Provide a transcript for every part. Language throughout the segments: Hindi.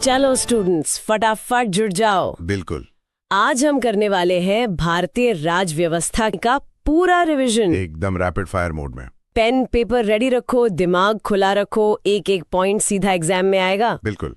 चलो स्टूडेंट्स फटाफट जुड़ जाओ। बिल्कुल। आज हम करने वाले हैं भारतीय राज व्यवस्था का पूरा रिवीजन। एकदम रैपिड फायर मोड में। पेन पेपर रेडी रखो, दिमाग खुला रखो, एक एक पॉइंट सीधा एग्जाम में आएगा। बिल्कुल।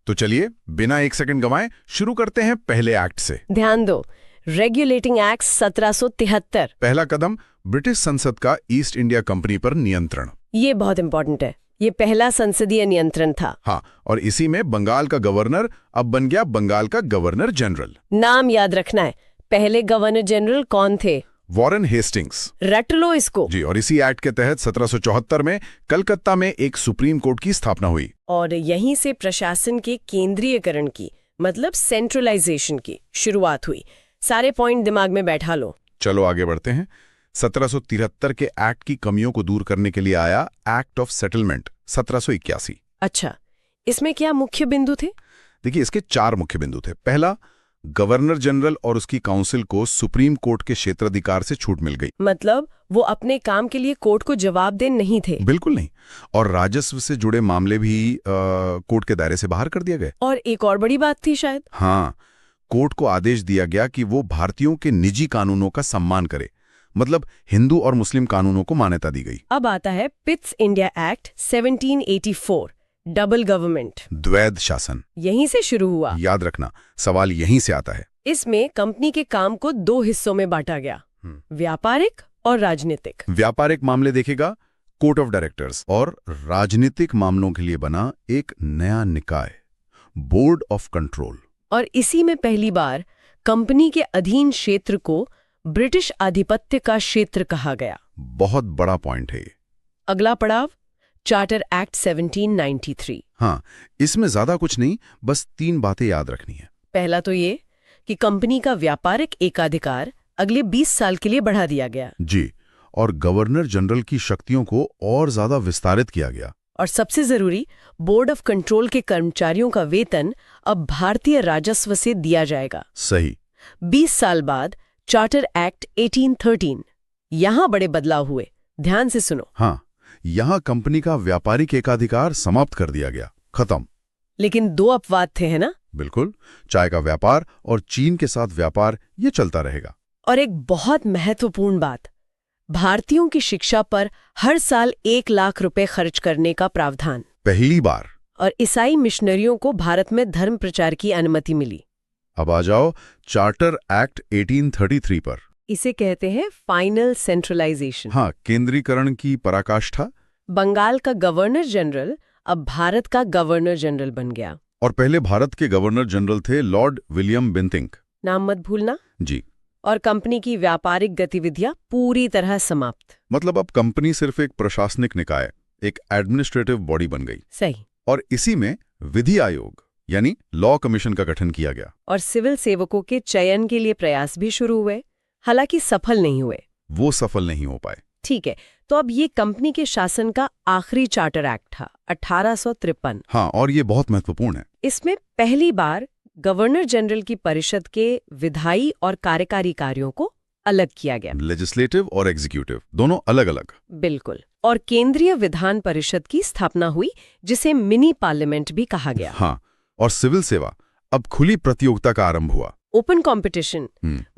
तो चलिए बिना एक सेकंड गंवाए शुरू करते हैं पहले एक्ट से। ध्यान दो, रेगुलेटिंग एक्ट 1773। पहला कदम, ब्रिटिश संसद का ईस्ट इंडिया कंपनी पर नियंत्रण। ये बहुत इंपॉर्टेंट है। ये पहला संसदीय नियंत्रण था। हाँ, और इसी में बंगाल का गवर्नर अब बन गया बंगाल का गवर्नर जनरल। नाम याद रखना है। पहले गवर्नर जनरल कौन थे? Warren Hastings. रट लो इसको। जी, और इसी एक्ट के तहत 1774 में कलकत्ता में एक सुप्रीम कोर्ट की स्थापना हुई। और यहीं से प्रशासन के केंद्रीयकरण की, मतलब सेंट्रलाइजेशन की शुरुआत हुई। सारे पॉइंट दिमाग में बैठा लो। चलो आगे बढ़ते हैं। 1773 के एक्ट की कमियों को दूर करने के लिए आया एक्ट ऑफ सेटलमेंट 1781। अच्छा, इसमें क्या मुख्य बिंदु थे? देखिए, इसके 4 मुख्य बिंदु थे। पहला, गवर्नर जनरल और उसकी काउंसिल को सुप्रीम कोर्ट के क्षेत्राधिकार से छूट मिल गई। मतलब वो अपने काम के लिए कोर्ट को जवाबदेह नहीं थे। बिल्कुल नहीं। और राजस्व से जुड़े मामले भी कोर्ट के दायरे से बाहर कर दिया गए। और एक और बड़ी बात थी शायद। हाँ, कोर्ट को आदेश दिया गया कि वो भारतीयों के निजी कानूनों का सम्मान करे, मतलब हिंदू और मुस्लिम कानूनों को मान्यता दी गई। अब आता है Pitt's India Act 1784, double government, द्वैध शासन। यहीं से शुरू हुआ। याद रखना, सवाल यहीं से आता है। इसमें कंपनी के काम को 2 हिस्सों में बांटा गया, व्यापारिक और राजनीतिक। व्यापारिक मामले देखेगा कोर्ट ऑफ डायरेक्टर्स, और राजनीतिक मामलों के लिए बना एक नया निकाय, बोर्ड ऑफ कंट्रोल। और इसी में पहली बार कंपनी के अधीन क्षेत्र को ब्रिटिश आधिपत्य का क्षेत्र कहा गया। बहुत बड़ा पॉइंट है ये। अगला पड़ाव, चार्टर एक्ट 1793। हाँ, इसमें ज्यादा कुछ नहीं, बस 3 बातें याद रखनी है। पहला तो ये कि कंपनी का व्यापारिक एकाधिकार अगले 20 साल के लिए बढ़ा दिया गया। जी, और गवर्नर जनरल की शक्तियों को और ज्यादा विस्तारित किया गया। और सबसे जरूरी, बोर्ड ऑफ कंट्रोल के कर्मचारियों का वेतन अब भारतीय राजस्व से दिया जाएगा। सही। 20 साल बाद चार्टर एक्ट 1813। यहां बड़े बदलाव हुए, ध्यान से सुनो। हाँ, यहां कंपनी का व्यापारिक एकाधिकार समाप्त कर दिया गया, खत्म। लेकिन 2 अपवाद थे, है ना? बिल्कुल। चाय का व्यापार और चीन के साथ व्यापार, ये चलता रहेगा। और एक बहुत महत्वपूर्ण बात, भारतीयों की शिक्षा पर हर साल 1 लाख रुपए खर्च करने का प्रावधान, पहली बार। और ईसाई मिशनरियों को भारत में धर्म प्रचार की अनुमति मिली। अब आ जाओ चार्टर एक्ट 1833 पर। इसे कहते हैं फाइनल सेंट्रलाइजेशन। हाँ, केंद्रीकरण की पराकाष्ठा। बंगाल का गवर्नर जनरल अब भारत का गवर्नर जनरल बन गया। और पहले भारत के गवर्नर जनरल थे लॉर्ड विलियम बेंटिंक। नाम मत भूलना। जी। और कंपनी की व्यापारिक गतिविधियां पूरी तरह समाप्त। मतलब अब कंपनी सिर्फ एक प्रशासनिक निकाय, एक एडमिनिस्ट्रेटिव बॉडी बन गई। सही। और इसी में विधि आयोग यानी लॉ कमीशन का गठन किया गया। और सिविल सेवकों के चयन के लिए प्रयास भी शुरू हुए, हालांकि सफल नहीं हुए। वो सफल नहीं हो पाए। ठीक है, तो अब ये कंपनी के शासन का आखिरी चार्टर एक्ट था, 1853। हाँ, और ये बहुत महत्वपूर्ण है। इसमें पहली बार गवर्नर जनरल की परिषद के विधायी और कार्यकारी कार्यों को अलग किया गया। लेजिस्लेटिव और एग्जीक्यूटिव दोनों अलग अलग। बिल्कुल। और केंद्रीय विधान परिषद की स्थापना हुई, जिसे मिनी पार्लियामेंट भी कहा गया। हाँ, और सिविल सेवा, अब खुली प्रतियोगिता का आरंभ हुआ। ओपन कंपटीशन,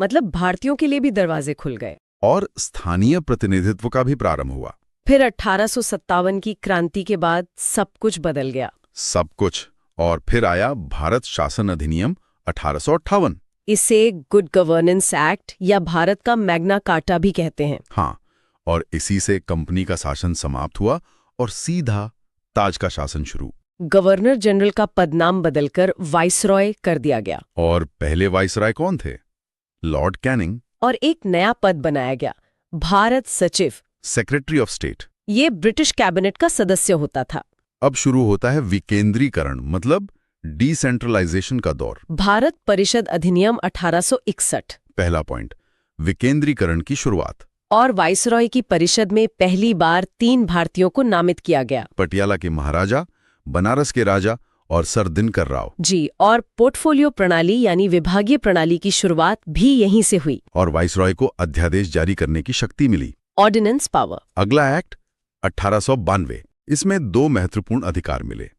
मतलब भारतीयों के लिए भी दरवाजे खुल गए। और स्थानीय प्रतिनिधित्व का भी प्रारंभ हुआ। फिर 1857 की क्रांति के बाद सब कुछ बदल गया। सब कुछ। और फिर आया भारत शासन अधिनियम 1858। इसे गुड गवर्नेंस एक्ट या भारत का मैग्ना कार्टा भी कहते हैं। हाँ, और इसी से कंपनी का शासन समाप्त हुआ और सीधा ताज का शासन शुरू। गवर्नर जनरल का पदनाम बदलकर वाइसरॉय कर दिया गया। और पहले वाइसरॉय कौन थे? Lord Canning. और एक नया पद बनाया गया, भारत सचिव, सेक्रेटरी ऑफ स्टेट। ये ब्रिटिश कैबिनेट का सदस्य होता था। अब शुरू होता है विकेंद्रीकरण, मतलब डिसेंट्रलाइजेशन का दौर। भारत परिषद अधिनियम 1861। पहला पॉइंट, विकेंद्रीकरण की शुरुआत। और वाइसरॉय की परिषद में पहली बार 3 भारतीयों को नामित किया गया। पटियाला के महाराजा, बनारस के राजा और सर दिनकर राव। जी, और पोर्टफोलियो प्रणाली यानी विभागीय प्रणाली की शुरुआत भी यहीं से हुई। और वाइसरॉय को अध्यादेश जारी करने की शक्ति मिली, ऑर्डिनेंस पावर। अगला एक्ट 1892। इसमें 2 महत्वपूर्ण अधिकार मिले।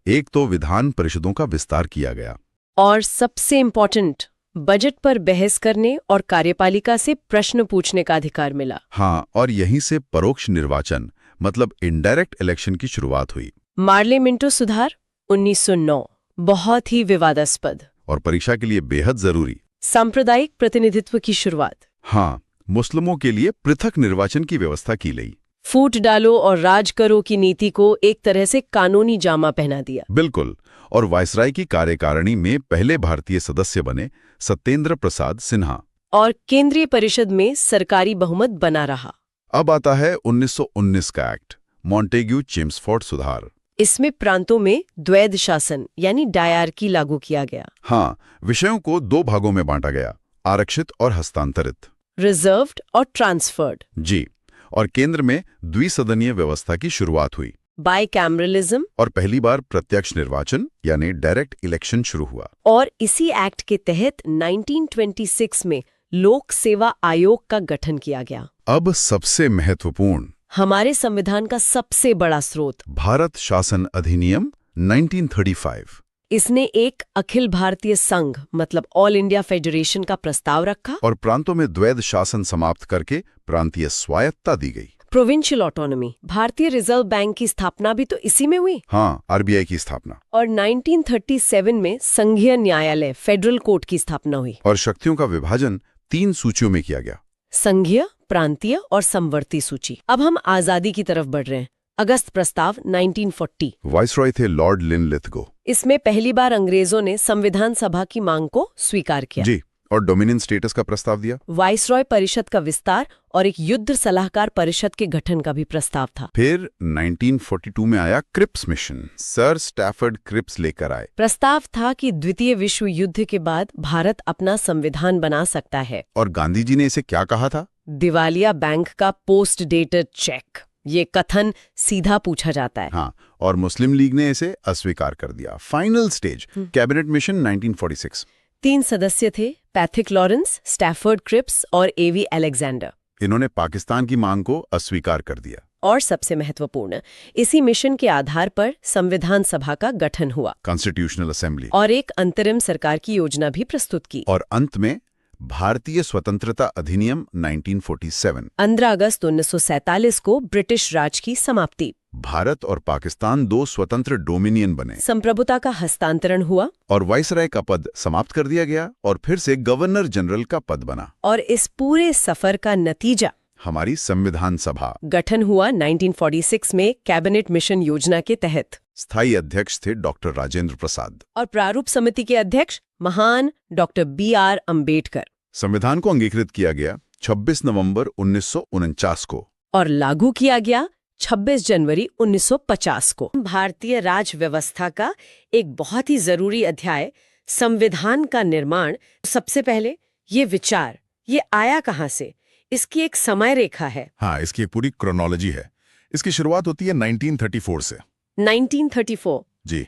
एक तो विधान परिषदों का विस्तार किया गया और सबसे इम्पोर्टेंट, बजट पर बहस करने और कार्यपालिका से प्रश्न पूछने का अधिकार मिला। हाँ, और यहीं से परोक्ष निर्वाचन मतलब इनडायरेक्ट इलेक्शन की शुरुआत हुई। मार्ले मिंटो सुधार 1909, बहुत ही विवादास्पद और परीक्षा के लिए बेहद जरूरी। सांप्रदायिक प्रतिनिधित्व की शुरुआत। हाँ, मुस्लिमों के लिए पृथक निर्वाचन की व्यवस्था की गई। फूट डालो और राज करो की नीति को एक तरह से कानूनी जामा पहना दिया। बिल्कुल। और वायसराय की कार्यकारिणी में पहले भारतीय सदस्य बने सत्येंद्र प्रसाद सिन्हा। और केंद्रीय परिषद में सरकारी बहुमत बना रहा। अब आता है 1919 का एक्ट, मॉन्टेग्यू चेम्सफोर्ड सुधार। इसमें प्रांतों में द्वैध शासन यानी डायरकी लागू किया गया। हाँ, विषयों को दो भागों में बांटा गया, आरक्षित और हस्तांतरित। रिजर्व्ड और ट्रांसफर्ड। जी। और केंद्र में द्विसदनीय व्यवस्था की शुरुआत हुई। बाइकैमरलिज्म। और पहली बार प्रत्यक्ष निर्वाचन यानी डायरेक्ट इलेक्शन शुरू हुआ। और इसी एक्ट के तहत 1926 में लोक सेवा आयोग का गठन किया गया। अब सबसे महत्वपूर्ण, हमारे संविधान का सबसे बड़ा स्रोत, भारत शासन अधिनियम 1935। इसने एक अखिल भारतीय संघ मतलब ऑल इंडिया फेडरेशन का प्रस्ताव रखा और प्रांतों में द्वैध शासन समाप्त करके प्रांतीय स्वायत्तता दी गई। Provincial autonomy. भारतीय रिजर्व बैंक की स्थापना भी तो इसी में हुई। हाँ, आरबीआई की स्थापना। और 1937 में संघीय न्यायालय फेडरल कोर्ट की स्थापना हुई। और शक्तियों का विभाजन 3 सूचियों में किया गया, संघीय, प्रांतीय और समवर्ती सूची। अब हम आजादी की तरफ बढ़ रहे हैं। अगस्त प्रस्ताव 1940। वाइसरॉय थे लॉर्ड लिनलिथगो। इसमें पहली बार अंग्रेजों ने संविधान सभा की मांग को स्वीकार किया। जी, और डोमिनियन स्टेटस का प्रस्ताव दिया। वाइसरॉय परिषद का विस्तार और एक युद्ध सलाहकार परिषद के गठन का भी प्रस्ताव था। फिर 1942 में आया Cripps mission, sir Stafford Cripps लेकर आए। प्रस्ताव था कि द्वितीय विश्व युद्ध के बाद भारत अपना संविधान बना सकता है। और गांधी जी ने इसे क्या कहा था? दिवालिया बैंक का पोस्ट डेटेड चेक, ये कथन सीधा पूछा जाता है। हाँ, और मुस्लिम लीग ने इसे अस्वीकार कर दिया। Final stage, cabinet mission 1946। 3 सदस्य थे, पैथिक लॉरेंस, स्टैफर्ड क्रिप्स और एवी अलेक्जेंडर। इन्होंने पाकिस्तान की मांग को अस्वीकार कर दिया। और सबसे महत्वपूर्ण, इसी मिशन के आधार पर संविधान सभा का गठन हुआ, कॉन्स्टिट्यूशनल असेंबली, और एक अंतरिम सरकार की योजना भी प्रस्तुत की। और अंत में भारतीय स्वतंत्रता अधिनियम 1947। 15 अगस्त 1947 को ब्रिटिश राज की समाप्ति। भारत और पाकिस्तान 2 स्वतंत्र डोमिनियन बने। संप्रभुता का हस्तांतरण हुआ और वाइसराय का पद समाप्त कर दिया गया और फिर से गवर्नर जनरल का पद बना। और इस पूरे सफर का नतीजा, हमारी संविधान सभा गठन हुआ 1946 में कैबिनेट मिशन योजना के तहत। स्थायी अध्यक्ष थे डॉक्टर राजेंद्र प्रसाद। और प्रारूप समिति के अध्यक्ष महान डॉक्टर BR अम्बेडकर। संविधान को अंगीकृत किया गया 26 नवंबर 1949 को और लागू किया गया 26 जनवरी 1950 को। भारतीय राज व्यवस्था का एक बहुत ही जरूरी अध्याय, संविधान का निर्माण। सबसे पहले ये विचार, ये आया कहाँ से? इसकी एक समय रेखा है। हाँ, इसकी एक पूरी क्रोनोलॉजी है। इसकी शुरुआत होती है 1934 से। 1934। जी।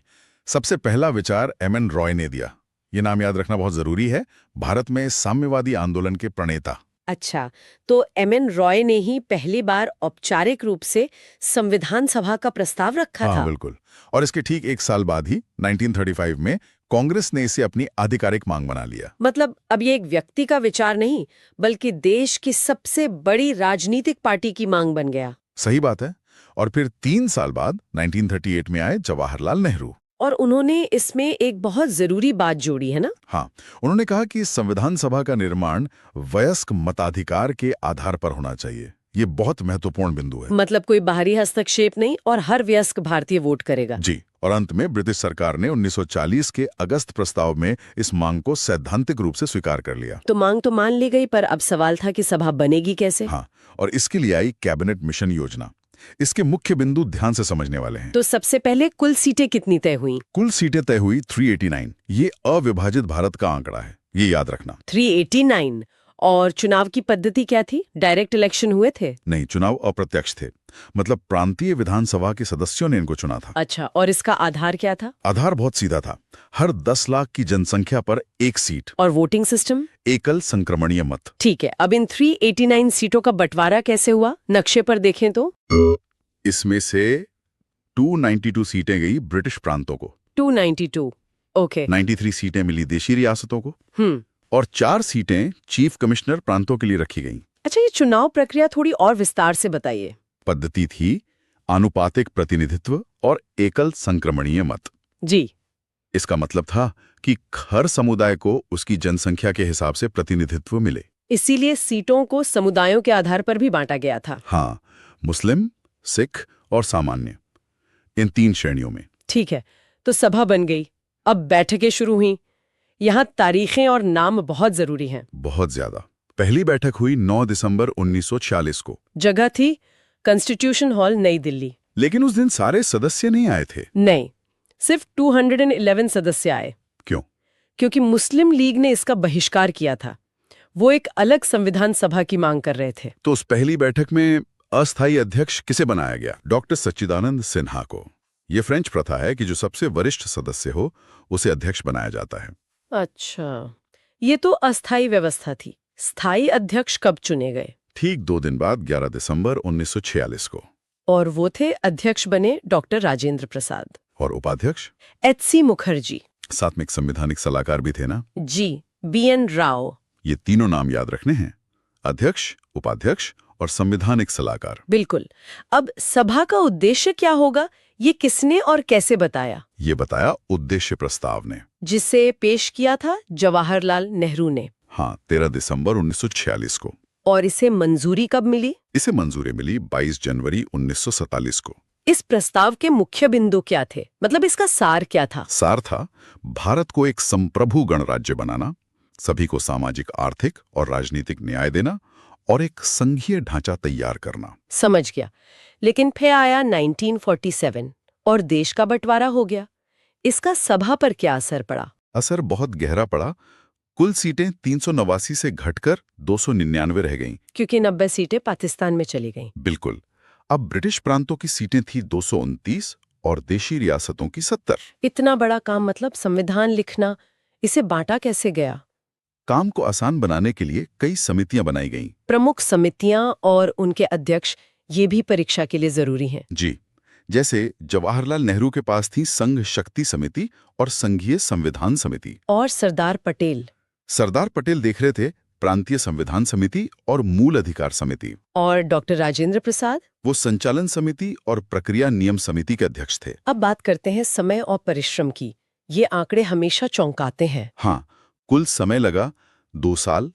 सबसे पहला विचार MN रॉय ने दिया। ये नाम याद रखना बहुत जरूरी है। भारत में साम्यवादी आंदोलन के प्रणेता। अच्छा, तो MN रॉय ने ही पहली बार औपचारिक रूप से संविधान सभा का प्रस्ताव रखा था। हाँ, बिल्कुल। और इसके ठीक 1 साल बाद ही 1935 में कांग्रेस ने इसे अपनी आधिकारिक मांग बना लिया। मतलब अब ये एक व्यक्ति का विचार नहीं, बल्कि देश की सबसे बड़ी राजनीतिक पार्टी की मांग बन गया। सही बात है। और फिर 3 साल बाद 1938 में आए जवाहरलाल नेहरू। और उन्होंने इसमें एक बहुत जरूरी बात जोड़ी है ना? हाँ, उन्होंने कहा कि संविधान सभा का निर्माण वयस्क मताधिकार के आधार पर होना चाहिए। ये बहुत महत्वपूर्ण बिंदु है। मतलब कोई बाहरी हस्तक्षेप नहीं और हर वयस्क भारतीय वोट करेगा। जी। और अंत में ब्रिटिश सरकार ने 1940 के अगस्त प्रस्ताव में इस मांग को सैद्धांतिक रूप से स्वीकार कर लिया। तो मांग तो मान ली गई, पर अब सवाल था कि सभा बनेगी कैसे? हाँ, और इसके लिए आई कैबिनेट मिशन योजना। इसके मुख्य बिंदु ध्यान से समझने वाले हैं। तो सबसे पहले कुल सीटें कितनी तय हुई? कुल सीटें तय हुई 389। ये अविभाजित भारत का आंकड़ा है, ये याद रखना। 389। और चुनाव की पद्धति क्या थी? डायरेक्ट इलेक्शन हुए थे? नहीं, चुनाव अप्रत्यक्ष थे। मतलब प्रांतीय विधानसभा के सदस्यों ने इनको चुना था। अच्छा, और इसका आधार क्या था? आधार बहुत सीधा था, हर 10 लाख की जनसंख्या पर 1 सीट। और वोटिंग सिस्टम? एकल संक्रमणीय मत। ठीक है, अब इन 389 सीटों का बंटवारा कैसे हुआ? नक्शे पर देखें तो इसमें से 292 सीटें गई ब्रिटिश प्रांतों को, 292, ओके। 93 सीटें मिली देशी रियासतों को और 4 सीटें चीफ कमिश्नर प्रांतों के लिए रखी गईं। अच्छा, ये चुनाव प्रक्रिया थोड़ी और विस्तार से बताइए। पद्धति थी आनुपातिक प्रतिनिधित्व और एकल संक्रमणीय मत। जी। इसका मतलब था कि हर समुदाय को उसकी जनसंख्या के हिसाब से प्रतिनिधित्व मिले। इसीलिए सीटों को समुदायों के आधार पर भी बांटा गया था। हाँ, मुस्लिम, सिख और सामान्य, इन 3 श्रेणियों में। ठीक है, तो सभा बन गई, अब बैठकें शुरू हुई। यहाँ तारीखें और नाम बहुत जरूरी हैं। बहुत ज्यादा। पहली बैठक हुई 9 दिसंबर 1946 को। जगह थी कॉन्स्टिट्यूशन हॉल, नई दिल्ली। लेकिन उस दिन सारे सदस्य नहीं आए थे। नहीं, सिर्फ 211 सदस्य आए। क्यों? क्योंकि मुस्लिम लीग ने इसका बहिष्कार किया था। वो एक अलग संविधान सभा की मांग कर रहे थे। तो उस पहली बैठक में अस्थायी अध्यक्ष किसे बनाया गया? डॉक्टर सच्चिदानंद सिन्हा को। ये फ्रेंच प्रथा है कि जो सबसे वरिष्ठ सदस्य हो उसे अध्यक्ष बनाया जाता है। अच्छा, ये तो अस्थायी व्यवस्था थी। स्थायी अध्यक्ष कब चुने गए? ठीक 2 दिन बाद 11 दिसंबर 1946 को। और वो थे, अध्यक्ष बने डॉक्टर राजेंद्र प्रसाद। और उपाध्यक्ष? एच.सी. मुखर्जी। साथ में एक संवैधानिक सलाहकार भी थे ना? जी, बी.एन. राव। ये तीनों नाम याद रखने हैं, अध्यक्ष, उपाध्यक्ष और संवैधानिक सलाहकार। बिल्कुल। अब सभा का उद्देश्य क्या होगा, ये किसने और कैसे बताया? ये बताया उद्देश्य प्रस्ताव ने, जिसे पेश किया था जवाहरलाल नेहरू ने। हाँ, 13 दिसंबर 1946 को। और इसे मंजूरी कब मिली? इसे मंजूरी मिली 22 जनवरी 1947 को। इस प्रस्ताव के मुख्य बिंदु क्या थे? मतलब इसका सार क्या था? सार था भारत को एक संप्रभु गणराज्य बनाना, सभी को सामाजिक, आर्थिक और राजनीतिक न्याय देना और एक संघीय ढांचा तैयार करना। समझ गया। लेकिन फिर आया 1947 और देश का बंटवारा हो गया। इसका सभा पर क्या असर पड़ा? असर बहुत गहरा पड़ा। कुल सीटें 389 से घटकर 299 रह गईं। क्योंकि 90 सीटें पाकिस्तान में चली गईं। बिल्कुल। अब ब्रिटिश प्रांतों की सीटें थी 229 और देशी रियासतों की 70। इतना बड़ा काम, मतलब संविधान लिखना, इसे बांटा कैसे गया? काम को आसान बनाने के लिए कई समितियां बनाई गईं। प्रमुख समितियां और उनके अध्यक्ष ये भी परीक्षा के लिए जरूरी हैं। जी, जैसे जवाहरलाल नेहरू के पास थी संघ शक्ति समिति और संघीय संविधान समिति। और सरदार पटेल देख रहे थे प्रांतीय संविधान समिति और मूल अधिकार समिति। और डॉक्टर राजेंद्र प्रसाद, वो संचालन समिति और प्रक्रिया नियम समिति के अध्यक्ष थे। अब बात करते हैं समय और परिश्रम की। ये आंकड़े हमेशा चौंकाते हैं। हाँ, कुल समय लगा 2 साल,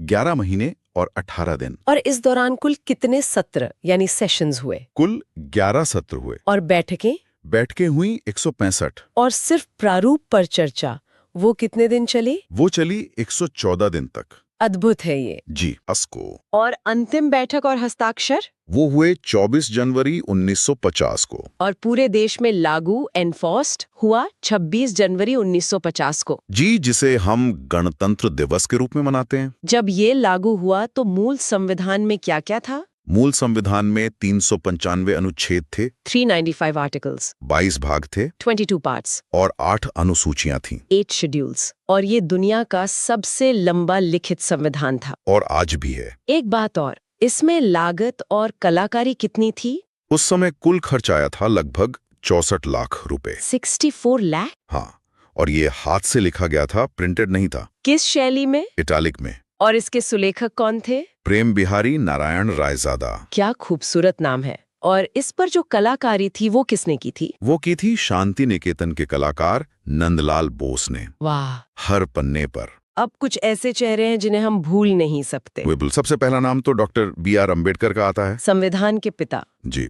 11 महीने और 18 दिन। और इस दौरान कुल कितने सत्र यानी सेशंस हुए? कुल 11 सत्र हुए। और बैठकें हुई 165। और सिर्फ प्रारूप पर चर्चा, वो कितने दिन चली? वो चली 114 दिन तक। अद्भुत है ये। जी, अस्को। और अंतिम बैठक और हस्ताक्षर? वो हुए 24 जनवरी 1950 को। और पूरे देश में लागू एनफोर्स्ड हुआ 26 जनवरी 1950 को। जी, जिसे हम गणतंत्र दिवस के रूप में मनाते हैं। जब ये लागू हुआ तो मूल संविधान में क्या-क्या था? मूल संविधान में 395 अनुच्छेद थे, 395 आर्टिकल्स, 22 भाग थे, 22 पार्ट्स और 8 अनुसूचियां थीं। 8 शेड्यूल्स। और ये दुनिया का सबसे लंबा लिखित संविधान था। और आज भी है। एक बात और, इसमें लागत और कलाकारी कितनी थी? उस समय कुल खर्च आया था लगभग 64 लाख रुपए। 64 लाख? हाँ, और ये हाथ से लिखा गया था, प्रिंटेड नहीं था। किस शैली में? इटालिक में। और इसके सुलेखक कौन थे? प्रेम बिहारी नारायण रायजादा। क्या खूबसूरत नाम है। और इस पर जो कलाकारी थी वो किसने की थी? वो की थी शांति निकेतन के कलाकार नंदलाल बोस ने। वाह। हर पन्ने पर अब कुछ ऐसे चेहरे हैं जिन्हें हम भूल नहीं सकते। बिल्कुल। सबसे पहला नाम तो डॉक्टर B.R. अम्बेडकर का आता है, संविधान के पिता। जी।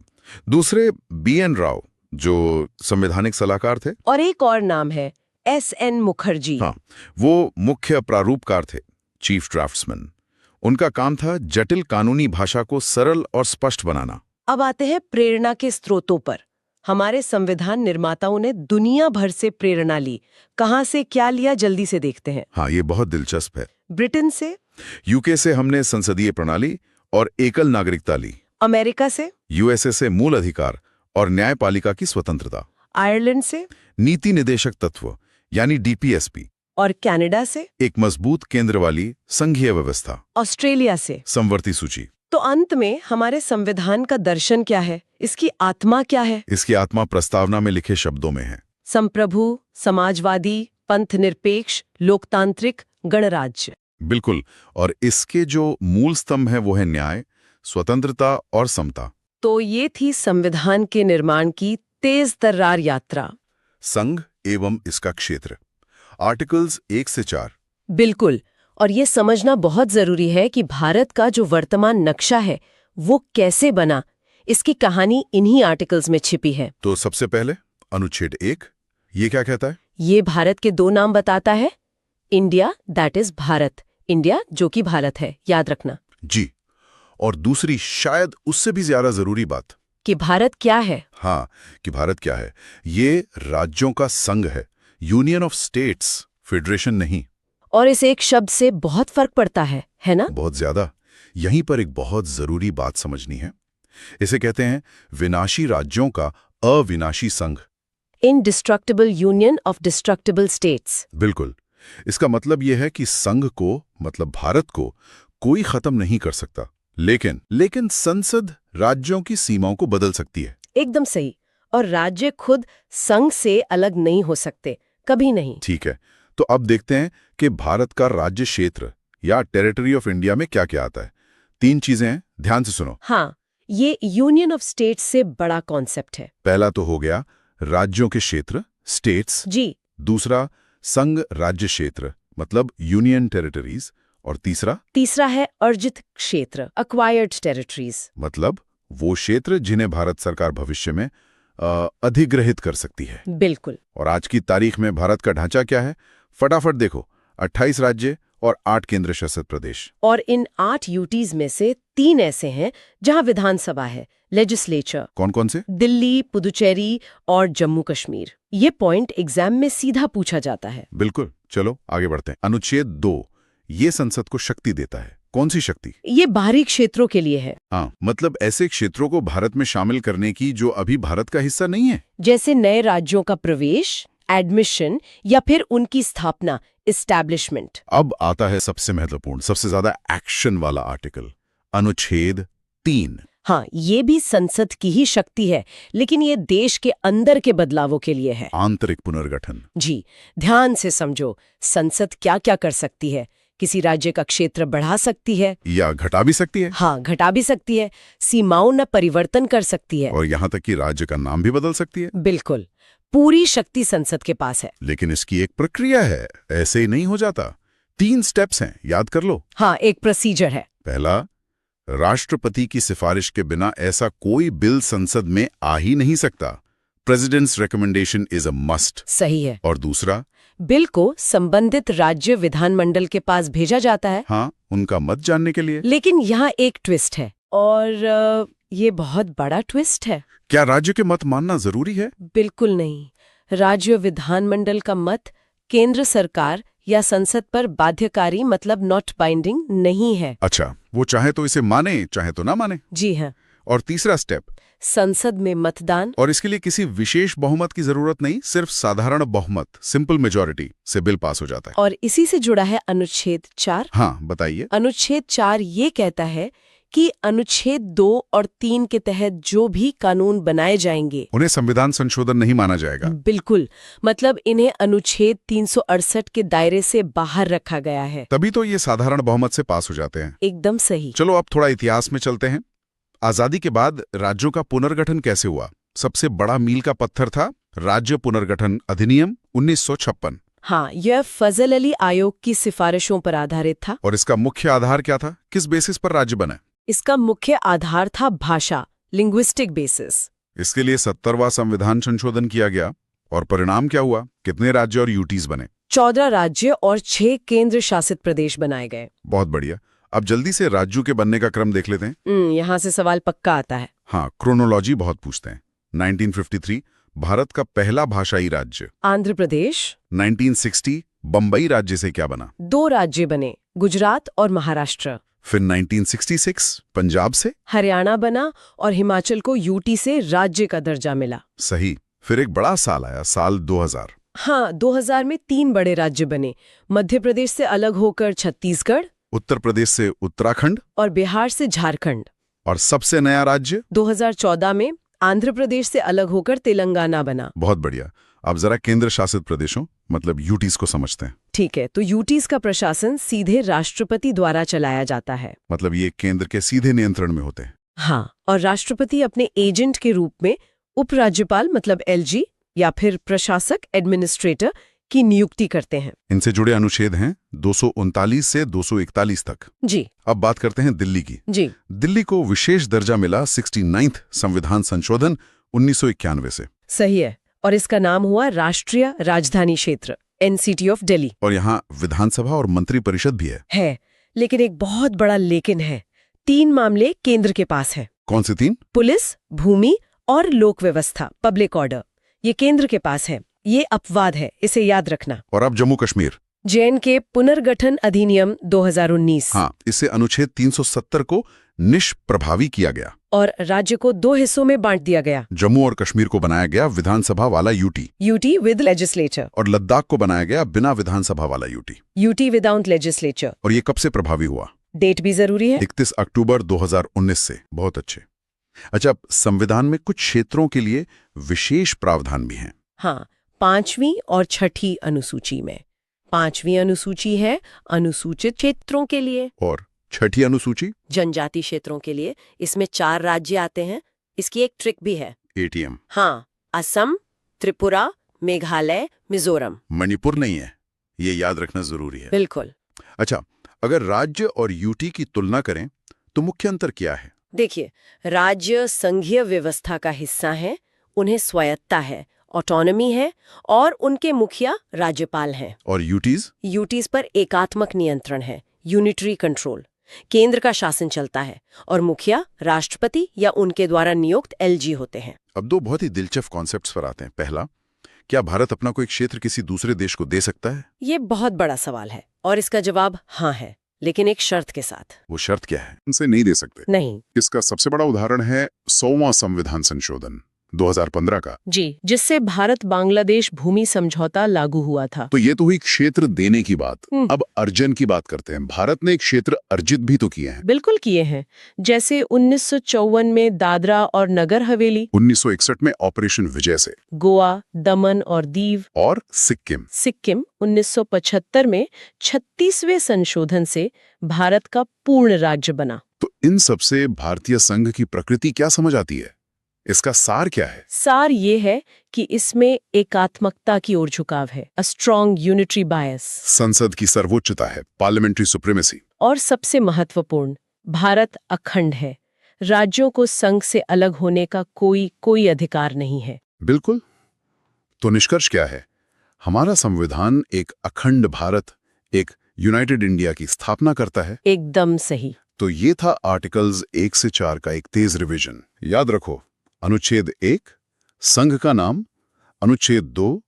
दूसरे B.N. राव, जो संवैधानिक सलाहकार थे। और एक और नाम है S.N. मुखर्जी। हाँ, वो मुख्य प्रारूपकार थे, चीफ ड्राफ्ट्समैन। उनका काम था जटिल कानूनी भाषा को सरल और स्पष्ट बनाना। अब आते हैं प्रेरणा के स्रोतों पर। हमारे संविधान निर्माताओं ने दुनिया भर से प्रेरणा ली। कहां से क्या लिया, जल्दी से देखते हैं। हाँ, ये बहुत दिलचस्प है। ब्रिटेन से, यूके से हमने संसदीय प्रणाली और एकल नागरिकता ली। अमेरिका से, USA से मूल अधिकार और न्यायपालिका की स्वतंत्रता। आयरलैंड से, नीति निदेशक तत्व यानी DPSP। और कनाडा से, एक मजबूत केंद्र वाली संघीय व्यवस्था। ऑस्ट्रेलिया से, समवर्ती सूची। तो अंत में हमारे संविधान का दर्शन क्या है, इसकी आत्मा क्या है? इसकी आत्मा प्रस्तावना में लिखे शब्दों में है। संप्रभु, समाजवादी, पंथनिरपेक्ष, लोकतांत्रिक, गणराज्य। बिल्कुल। और इसके जो मूल स्तंभ है वो है न्याय, स्वतंत्रता और समता। तो ये थी संविधान के निर्माण की तेज तर्रार यात्रा। संघ एवं इसका क्षेत्र, आर्टिकल्स 1 से 4। बिल्कुल। और ये समझना बहुत जरूरी है कि भारत का जो वर्तमान नक्शा है वो कैसे बना, इसकी कहानी इन्हीं आर्टिकल्स में छिपी है। तो सबसे पहले अनुच्छेद 1, ये क्या कहता है? ये भारत के 2 नाम बताता है। India, that is Bharat, India जो कि भारत है, याद रखना जी। और दूसरी शायद उससे भी ज्यादा जरूरी बात कि भारत क्या है। हाँ, कि भारत क्या है। ये राज्यों का संघ है, यूनियन ऑफ स्टेट्स, फेडरेशन नहीं। और इस एक शब्द से बहुत फर्क पड़ता है ना? बहुत ज्यादा। यहीं पर एक बहुत जरूरी बात समझनी है। इसे कहते हैं विनाशी राज्यों का अविनाशी संघ, indestructible union of destructible states. बिल्कुल। इसका मतलब यह है कि संघ को, मतलब भारत को, कोई खत्म नहीं कर सकता, लेकिन संसद राज्यों की सीमाओं को बदल सकती है। एकदम सही। और राज्य खुद संघ से अलग नहीं हो सकते, कभी नहीं। ठीक है, तो अब देखते हैं कि भारत का राज्य क्षेत्र या टेरिटरी ऑफ इंडिया में क्या क्या आता है। 3 चीजें हैं, ध्यान से सुनो। हाँ, ये यूनियन ऑफ स्टेट्स से बड़ा कॉन्सेप्ट है। पहला तो हो गया राज्यों के क्षेत्र, स्टेट्स जी। दूसरा संघ राज्य क्षेत्र, मतलब यूनियन टेरिटरीज। और तीसरा है अर्जित क्षेत्र, अक्वायर्ड टेरिटरीज, मतलब वो क्षेत्र जिन्हें भारत सरकार भविष्य में अधिग्रहित कर सकती है। बिल्कुल। और आज की तारीख में भारत का ढांचा क्या है, फटाफट देखो। 28 राज्य और 8 केंद्र शासित प्रदेश। और इन 8 यूटीज में से 3 ऐसे हैं जहां विधानसभा है, लेजिस्लेचर। कौन कौन से? दिल्ली, पुदुचेरी और जम्मू कश्मीर। ये पॉइंट एग्जाम में सीधा पूछा जाता है। बिल्कुल। चलो आगे बढ़ते हैं। अनुच्छेद 2 ये संसद को शक्ति देता है। कौन सी शक्ति? ये बाहरी क्षेत्रों के लिए है। हाँ, मतलब ऐसे क्षेत्रों को भारत में शामिल करने की जो अभी भारत का हिस्सा नहीं है, जैसे नए राज्यों का प्रवेश, एडमिशन या फिर उनकी स्थापना, एस्टैब्लिशमेंट। अब आता है सबसे महत्वपूर्ण, सबसे ज्यादा एक्शन वाला आर्टिकल, अनुच्छेद 3। हाँ, ये भी संसद की ही शक्ति है, लेकिन ये देश के अंदर के बदलावों के लिए है। आंतरिक पुनर्गठन। जी, ध्यान से समझो। संसद क्या क्या कर सकती है? किसी राज्य का क्षेत्र बढ़ा सकती है या घटा भी सकती है। हाँ, घटा भी सकती है। सीमाओं में परिवर्तन कर सकती है। और यहाँ तक कि राज्य का नाम भी बदल सकती है। बिल्कुल। पूरी शक्ति संसद के पास है। लेकिन इसकी एक प्रक्रिया है, ऐसे ही नहीं हो जाता। 3 स्टेप्स हैं, याद कर लो। हाँ, एक प्रोसीजर है। पहला, राष्ट्रपति की सिफारिश के बिना ऐसा कोई बिल संसद में आ ही नहीं सकता। President's recommendation is a must. सही है। और दूसरा, बिल को संबंधित राज्य विधानमंडल के पास भेजा जाता है। हाँ, उनका मत जानने के लिए। लेकिन यहाँ एक ट्विस्ट है, और ये बहुत बड़ा ट्विस्ट है। क्या राज्य के मत मानना जरूरी है? बिल्कुल नहीं। राज्य विधानमंडल का मत केंद्र सरकार या संसद पर बाध्यकारी, मतलब नॉट बाइंडिंग नहीं है। अच्छा, वो चाहे तो इसे माने, चाहे तो ना माने। जी हाँ। और तीसरा स्टेप, संसद में मतदान। और इसके लिए किसी विशेष बहुमत की जरूरत नहीं, सिर्फ साधारण बहुमत, सिंपल मेजॉरिटी से बिल पास हो जाता है। और इसी से जुड़ा है अनुच्छेद 4। हाँ, बताइए। अनुच्छेद 4 ये कहता है कि अनुच्छेद 2 और 3 के तहत जो भी कानून बनाए जाएंगे उन्हें संविधान संशोधन नहीं माना जाएगा। बिल्कुल। मतलब इन्हें अनुच्छेद 368 के दायरे से बाहर रखा गया है। तभी तो ये साधारण बहुमत से पास हो जाते हैं। एकदम सही। चलो अब थोड़ा इतिहास में चलते हैं। आजादी के बाद राज्यों का पुनर्गठन कैसे हुआ? सबसे बड़ा मील का पत्थर था राज्य पुनर्गठन अधिनियम 1956। हाँ, यह फजल अली आयोग की सिफारिशों पर आधारित था। और इसका मुख्य आधार क्या था? किस बेसिस पर राज्य बने? इसका मुख्य आधार था भाषा, लिंग्विस्टिक बेसिस। इसके लिए 70वां संविधान संशोधन किया गया। और परिणाम क्या हुआ? कितने राज्य और यूटीज बने? 14 राज्य और 6 केंद्र शासित प्रदेश बनाए गए। बहुत बढ़िया। अब जल्दी से राज्यों के बनने का क्रम देख लेते हैं। यहाँ से सवाल पक्का आता है। हाँ, क्रोनोलॉजी बहुत पूछते हैं। 1953 भारत का पहला भाषाई राज्य आंध्र प्रदेश। 1960 बंबई राज्य से क्या बना? 2 राज्य बने, गुजरात और महाराष्ट्र। फिर 1966 पंजाब से हरियाणा बना और हिमाचल को यूटी से राज्य का दर्जा मिला। सही। फिर एक बड़ा साल आया, साल 2000। हाँ, 2000 में 3 बड़े राज्य बने। मध्य प्रदेश से अलग होकर छत्तीसगढ़, उत्तर प्रदेश से उत्तराखंड और बिहार से झारखंड। और सबसे नया राज्य 2014 में आंध्र प्रदेश से अलग होकर तेलंगाना बना। बहुत बढ़िया। अब जरा केंद्र शासित प्रदेशों मतलब यूटीज को समझते हैं। ठीक है, तो यूटीज का प्रशासन सीधे राष्ट्रपति द्वारा चलाया जाता है। मतलब ये केंद्र के सीधे नियंत्रण में होते हैं। हाँ, और राष्ट्रपति अपने एजेंट के रूप में उपराज्यपाल मतलब एलजी या फिर प्रशासक एडमिनिस्ट्रेटर की नियुक्ति करते हैं। इनसे जुड़े अनुच्छेद हैं 239 से 241 तक। जी। अब बात करते हैं दिल्ली की। जी। दिल्ली को विशेष दर्जा मिला 69th संविधान संशोधन 1991 से। सही है, और इसका नाम हुआ राष्ट्रीय राजधानी क्षेत्र एनसीटी ऑफ दिल्ली। और यहाँ विधानसभा और मंत्री परिषद भी है। लेकिन एक बहुत बड़ा लेकिन है। 3 मामले केंद्र के पास है। कौन से 3? पुलिस, भूमि और लोक व्यवस्था, पब्लिक ऑर्डर, ये केंद्र के पास है। ये अपवाद है, इसे याद रखना। और अब जम्मू कश्मीर। जे.एन.के पुनर्गठन अधिनियम 2019। हाँ, इससे अनुच्छेद 370 को निष्प्रभावी किया गया और राज्य को 2 हिस्सों में बांट दिया गया। जम्मू और कश्मीर को बनाया गया विधानसभा वाला यूटी विद लेजिस्लेचर, और लद्दाख को बनाया गया बिना विधानसभा वाला यूटी विदाउट लेजिस्लेचर। और ये कब से प्रभावी हुआ? डेट भी जरूरी है। 31 अक्टूबर 2019 से। बहुत अच्छे। अच्छा, संविधान में कुछ क्षेत्रों के लिए विशेष प्रावधान भी हैं। हाँ, 5वीं और 6ठी अनुसूची में। 5वीं अनुसूची है अनुसूचित क्षेत्रों के लिए और 6ठी अनुसूची जनजाति क्षेत्रों के लिए। इसमें 4 राज्य आते हैं। इसकी एक ट्रिक भी है। एटीएम। हाँ, असम, त्रिपुरा, मेघालय, मिजोरम। मणिपुर नहीं है, ये याद रखना जरूरी है। बिल्कुल। अच्छा, अगर राज्य और यूटी की तुलना करें तो मुख्य अंतर क्या है? देखिए, राज्य संघीय व्यवस्था का हिस्सा है, उन्हें स्वायत्ता है, ऑटोनॉमी है, और उनके मुखिया राज्यपाल हैं। और यूटीज पर एकात्मक नियंत्रण है, यूनिटरी कंट्रोल। केंद्र का शासन चलता है और मुखिया राष्ट्रपति या उनके द्वारा नियुक्त एलजी होते हैं। अब 2 बहुत ही दिलचस्प कॉन्सेप्ट्स पर आते हैं। पहला, क्या भारत अपना कोई क्षेत्र किसी दूसरे देश को दे सकता है? ये बहुत बड़ा सवाल है और इसका जवाब हाँ है, लेकिन एक शर्त के साथ। वो शर्त क्या है? उनसे नहीं दे सकते? नहीं। इसका सबसे बड़ा उदाहरण है 100वां संविधान संशोधन 2015 का। जी, जिससे भारत बांग्लादेश भूमि समझौता लागू हुआ था। तो ये तो हुई क्षेत्र देने की बात। अब अर्जन की बात करते हैं। भारत ने एक क्षेत्र अर्जित भी तो किए हैं। बिल्कुल किए हैं, जैसे 1954 में दादरा और नगर हवेली, 1961 में ऑपरेशन विजय से गोवा, दमन और दीव, और सिक्किम 1975 में 36वें संशोधन से भारत का पूर्ण राज्य बना। तो इन सब से भारतीय संघ की प्रकृति क्या समझ आती है? इसका सार क्या है? सार ये है कि इसमें एकात्मकता की ओर झुकाव है, अ स्ट्रॉन्ग यूनिटरी बायस। संसद की सर्वोच्चता है, पार्लियामेंट्री सुप्रीमेसी। और सबसे महत्वपूर्ण, भारत अखंड है, राज्यों को संघ से अलग होने का कोई अधिकार नहीं है। बिल्कुल। तो निष्कर्ष क्या है? हमारा संविधान एक अखंड भारत, एक यूनाइटेड इंडिया की स्थापना करता है। एकदम सही। तो ये था आर्टिकल्स 1 से 4 का एक तेज रिवीजन। याद रखो, अनुच्छेद 1 संघ का नाम, अनुच्छेद 2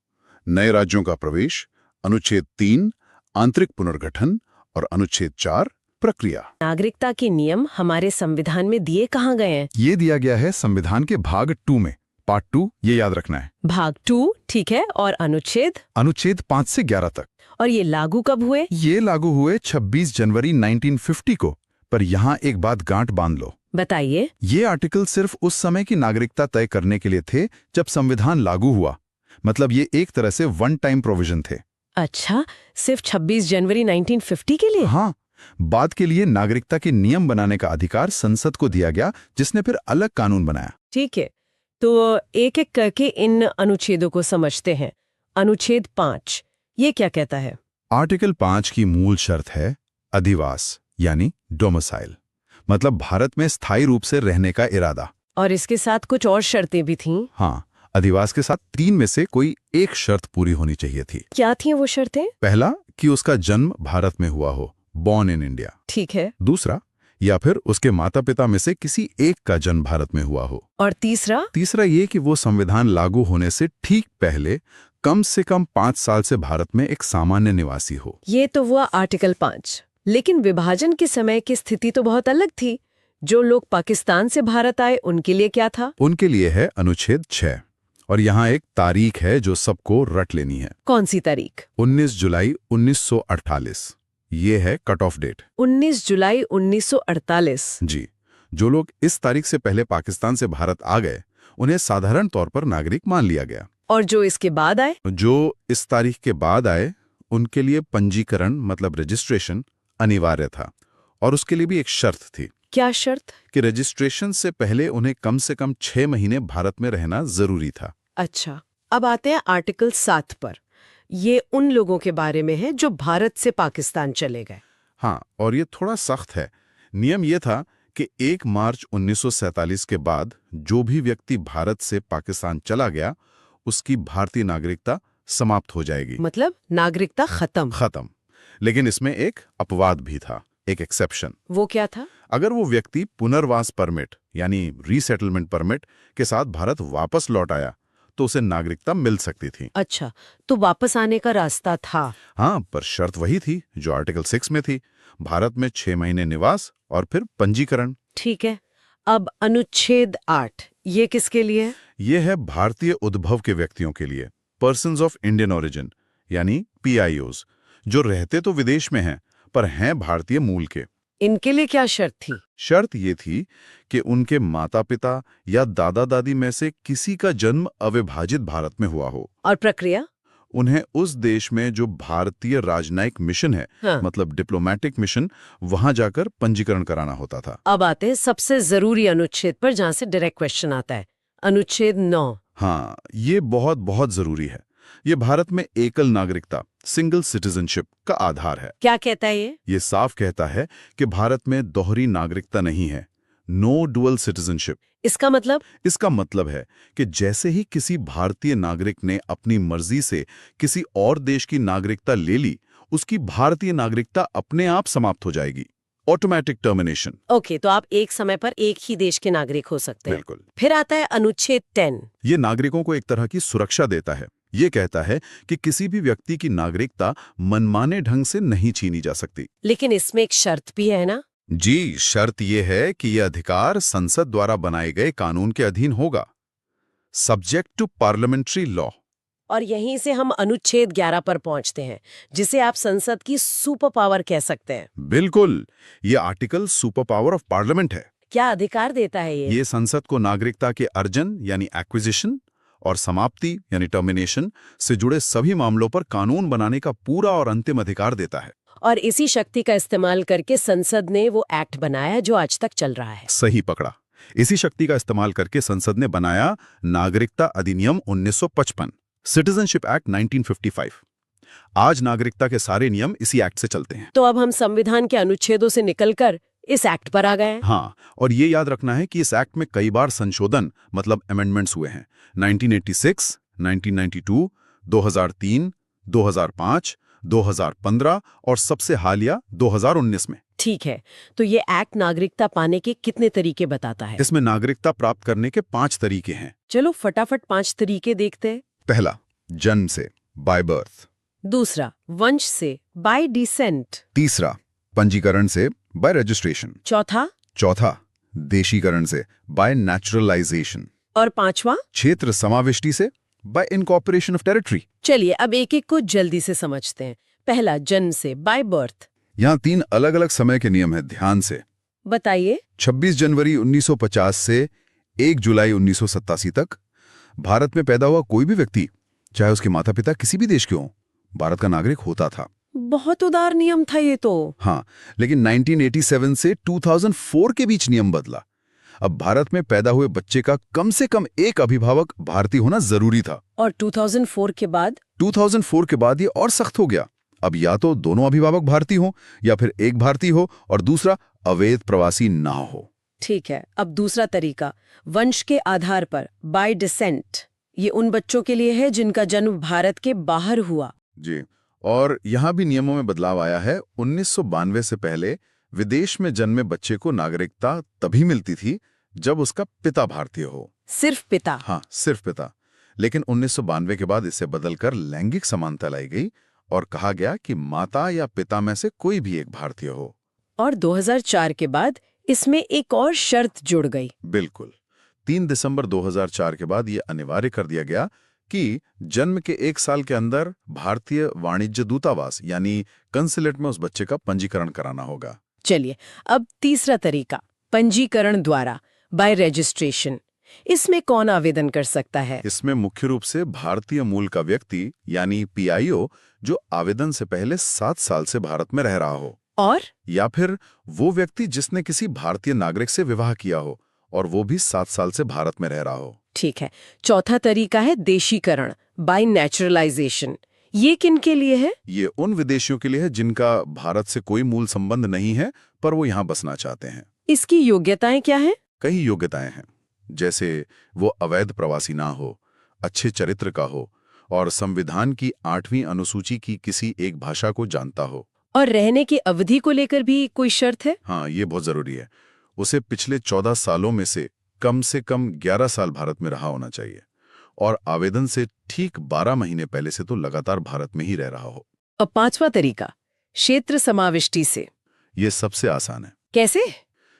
नए राज्यों का प्रवेश, अनुच्छेद 3 आंतरिक पुनर्गठन और अनुच्छेद 4 प्रक्रिया। नागरिकता के नियम हमारे संविधान में दिए कहाँ गए हैं? ये दिया गया है संविधान के भाग 2 में, पार्ट 2, ये याद रखना है। भाग 2, ठीक है। और अनुच्छेद 5 से 11 तक। और ये लागू कब हुए? ये लागू हुए 26 जनवरी 1950 को। पर यहाँ एक बात गांठ बांध लो। बताइए। ये आर्टिकल सिर्फ उस समय की नागरिकता तय करने के लिए थे जब संविधान लागू हुआ। मतलब ये एक तरह से वन टाइम प्रोविजन थे। अच्छा, सिर्फ 26 जनवरी 1950 के लिए? हाँ, बाद के लिए नागरिकता के नियम बनाने का अधिकार संसद को दिया गया, जिसने फिर अलग कानून बनाया। ठीक है, तो एक एक करके इन अनुच्छेदों को समझते हैं। अनुच्छेद 5, ये क्या कहता है? आर्टिकल 5 की मूल शर्त है अधिवास यानी डोमिसाइल, मतलब भारत में स्थायी रूप से रहने का इरादा। और इसके साथ कुछ और शर्तें भी थीं। हाँ, अधिवास के साथ 3 में से कोई एक शर्त पूरी होनी चाहिए थी। क्या थी वो शर्तें? पहला, कि उसका जन्म भारत में हुआ हो, बॉर्न इन इंडिया। ठीक है। दूसरा, या फिर उसके माता पिता में से किसी एक का जन्म भारत में हुआ हो। और तीसरा ये कि वो संविधान लागू होने से ठीक पहले कम से कम 5 साल से भारत में एक सामान्य निवासी हो। ये तो हुआ आर्टिकल 5। लेकिन विभाजन के समय की स्थिति तो बहुत अलग थी। जो लोग पाकिस्तान से भारत आए, उनके लिए क्या था? उनके लिए है अनुच्छेद 6। और यहाँ एक तारीख है जो सबको रट लेनी है। कौन सी तारीख? 19 जुलाई 1948। ये है कट ऑफ डेट। 19 जुलाई 1948। जी, जो लोग इस तारीख से पहले पाकिस्तान से भारत आ गए उन्हें साधारण तौर पर नागरिक मान लिया गया। और जो इसके बाद आए? जो इस तारीख के बाद आए उनके लिए पंजीकरण मतलब रजिस्ट्रेशन अनिवार्य था, और उसके लिए भी एक शर्त थी। क्या शर्त? कि रजिस्ट्रेशन से पहले उन्हें कम से कम 6 महीने भारत में रहना जरूरी था। अच्छा, अब आते हैं आर्टिकल 7 पर। ये उन लोगों के बारे में है जो भारत से पाकिस्तान चले गए। हाँ, और ये थोड़ा सख्त है। नियम ये था कि 1 मार्च 1947 के बाद जो भी व्यक्ति भारत से पाकिस्तान चला गया उसकी भारतीय नागरिकता समाप्त हो जाएगी। मतलब नागरिकता खत्म। लेकिन इसमें एक अपवाद भी था, एक एक्सेप्शन। वो क्या था? अगर वो व्यक्ति पुनर्वास परमिट यानी रीसेटलमेंट परमिट के साथ भारत वापस लौट आया तो उसे नागरिकता मिल सकती थी। अच्छा, तो वापस आने का रास्ता था। हाँ, पर शर्त वही थी जो आर्टिकल 6 में थी, भारत में 6 महीने निवास और फिर पंजीकरण। ठीक है। अब अनुच्छेद 8, ये किसके लिए है? ये है भारतीय उद्भव के व्यक्तियों के लिए, पर्सन्स ऑफ इंडियन ओरिजिन यानी PIOs, जो रहते तो विदेश में हैं पर हैं भारतीय मूल के। इनके लिए क्या शर्त थी? शर्त ये थी कि उनके माता पिता या दादा दादी में से किसी का जन्म अविभाजित भारत में हुआ हो। और प्रक्रिया? उन्हें उस देश में जो भारतीय राजनयिक मिशन है, हाँ। मतलब डिप्लोमेटिक मिशन, वहां जाकर पंजीकरण कराना होता था। अब आते हैं सबसे जरूरी अनुच्छेद पर जहां से डायरेक्ट क्वेश्चन आता है, अनुच्छेद 9। हाँ, ये बहुत बहुत जरूरी है। ये भारत में एकल नागरिकता, सिंगल सिटीजनशिप का आधार है। क्या कहता है ये? ये साफ कहता है कि भारत में दोहरी नागरिकता नहीं है, नो डुअल सिटीजनशिप। इसका मतलब? इसका मतलब है कि जैसे ही किसी भारतीय नागरिक ने अपनी मर्जी से किसी और देश की नागरिकता ले ली, उसकी भारतीय नागरिकता अपने आप समाप्त हो जाएगी। Automatic termination. ओके, तो आप एक समय पर एक ही देश के नागरिक हो सकते हैं। बिल्कुल। फिर आता है अनुच्छेद 10। ये नागरिकों को एक तरह की सुरक्षा देता है। ये कहता है कि किसी भी व्यक्ति की नागरिकता मनमाने ढंग से नहीं छीनी जा सकती। लेकिन इसमें एक शर्त भी है ना? जी, शर्त यह है कि यह अधिकार संसद द्वारा बनाए गए कानून के अधीन होगा, सब्जेक्ट टू पार्लियामेंट्री लॉ। और यहीं से हम अनुच्छेद 11 पर पहुंचते हैं, जिसे आप संसद की सुपर पावर कह सकते हैं। बिल्कुल, ये article super power of parliament है। क्या अधिकार देता है ये? ये संसद को नागरिकता के अर्जन यानी एक्विजिशन और समाप्ति यानी टर्मिनेशन से जुड़े सभी मामलों पर कानून बनाने का पूरा और अंतिम अधिकार देता है। और इसी शक्ति का इस्तेमाल करके संसद ने वो एक्ट बनाया जो आज तक चल रहा है। सही पकड़ा। इसी शक्ति का इस्तेमाल करके संसद ने बनाया नागरिकता अधिनियम 1955, सिटीजनशिप एक्ट 1955। आज नागरिकता के सारे नियम इसी एक्ट से चलते हैं। तो अब हम संविधान के अनुच्छेदों से निकलकर इस एक्ट पर आ गए हैं। हाँ, और ये याद रखना है कि इस एक्ट में कई बार संशोधन मतलब अमेंडमेंट्स हुए हैं। 1986, 1992, 2003, 2005, 2015 और सबसे हालिया 2019 में। ठीक है, तो ये एक्ट नागरिकता पाने के कितने तरीके बताता है? इसमें नागरिकता प्राप्त करने के 5 तरीके हैं। चलो फटाफट 5 तरीके देखते हैं। पहला, जन्म से, बाय बर्थ। दूसरा, वंश से, बाय डिसेंट। तीसरा, पंजीकरण से, बाय रजिस्ट्रेशन। चौथा, देशीकरण से, बाय नेचुरलाइजेशन। और पांचवा, क्षेत्र समाविष्टि से, बाय इनकॉर्पोरेशन ऑफ टेरिटरी। चलिए अब एक एक को जल्दी से समझते हैं। पहला, जन्म से, बाय बर्थ। यहाँ 3 अलग-अलग समय के नियम हैं, ध्यान से। बताइए। 26 जनवरी 1950 से 1 जुलाई 1987 तक भारत में पैदा हुआ कोई भी व्यक्ति, चाहे उसके माता पिता किसी भी देश के हों, भारत का नागरिक होता था। बहुत उदार नियम था ये तो। हाँ, लेकिन 1987 से 2004 के बीच नियम बदला। अब भारत में पैदा हुए बच्चे का कम से कम एक अभिभावक भारतीय होना जरूरी था। और 2004 के बाद? 2004 के बाद ये और सख्त हो गया। अब या तो दोनों अभिभावक भारतीय हो या फिर एक भारतीय हो और दूसरा अवैध प्रवासी ना हो। ठीक है, अब दूसरा तरीका, वंश के आधार पर, बाय डिसेंट। ये उन बच्चों के लिए है जिनका जन्म भारत के बाहर हुआ। जी, और यहाँ भी नियमों में बदलाव आया है। 1992 से पहले विदेश में जन्मे बच्चे को नागरिकता तभी मिलती थी जब उसका पिता भारतीय हो। सिर्फ पिता? हाँ, सिर्फ पिता। लेकिन 1992 के बाद इसे बदलकर लैंगिक समानता लाई गई और कहा गया कि माता या पिता में से कोई भी एक भारतीय हो। और 2004 के बाद इसमें एक और शर्त जुड़ गई। बिल्कुल, 3 दिसंबर 2004 के बाद ये अनिवार्य कर दिया गया कि जन्म के 1 साल के अंदर भारतीय वाणिज्य दूतावास यानी कंसुलेट में उस बच्चे का पंजीकरण कराना होगा। चलिए, अब तीसरा तरीका, पंजीकरण द्वारा, बाय रजिस्ट्रेशन। इसमें कौन आवेदन कर सकता है? इसमें मुख्य रूप से भारतीय मूल का व्यक्ति यानी PIO जो आवेदन से पहले 7 साल से भारत में रह रहा हो, और या फिर वो व्यक्ति जिसने किसी भारतीय नागरिक से विवाह किया हो और वो भी 7 साल से भारत में रह रहा हो। ठीक है। चौथा तरीका है देशीकरण, बाय नेचुरलाइजेशन। ये किन के लिए है? ये उन विदेशियों के लिए है जिनका भारत से कोई मूल संबंध नहीं है पर वो यहाँ बसना चाहते हैं। इसकी योग्यताएं क्या हैं? कई योग्यताएं हैं, जैसे वो अवैध प्रवासी ना हो, अच्छे चरित्र का हो और संविधान की 8वीं अनुसूची की किसी एक भाषा को जानता हो। और रहने की अवधि को लेकर भी कोई शर्त है? हाँ, ये बहुत जरूरी है। उसे पिछले 14 सालों में से कम 11 साल भारत में रहा होना चाहिए और आवेदन से ठीक 12 महीने पहले से तो लगातार भारत में ही रह रहा हो। और पांचवा तरीका, क्षेत्र समाविष्टि से। ये सबसे आसान है। कैसे?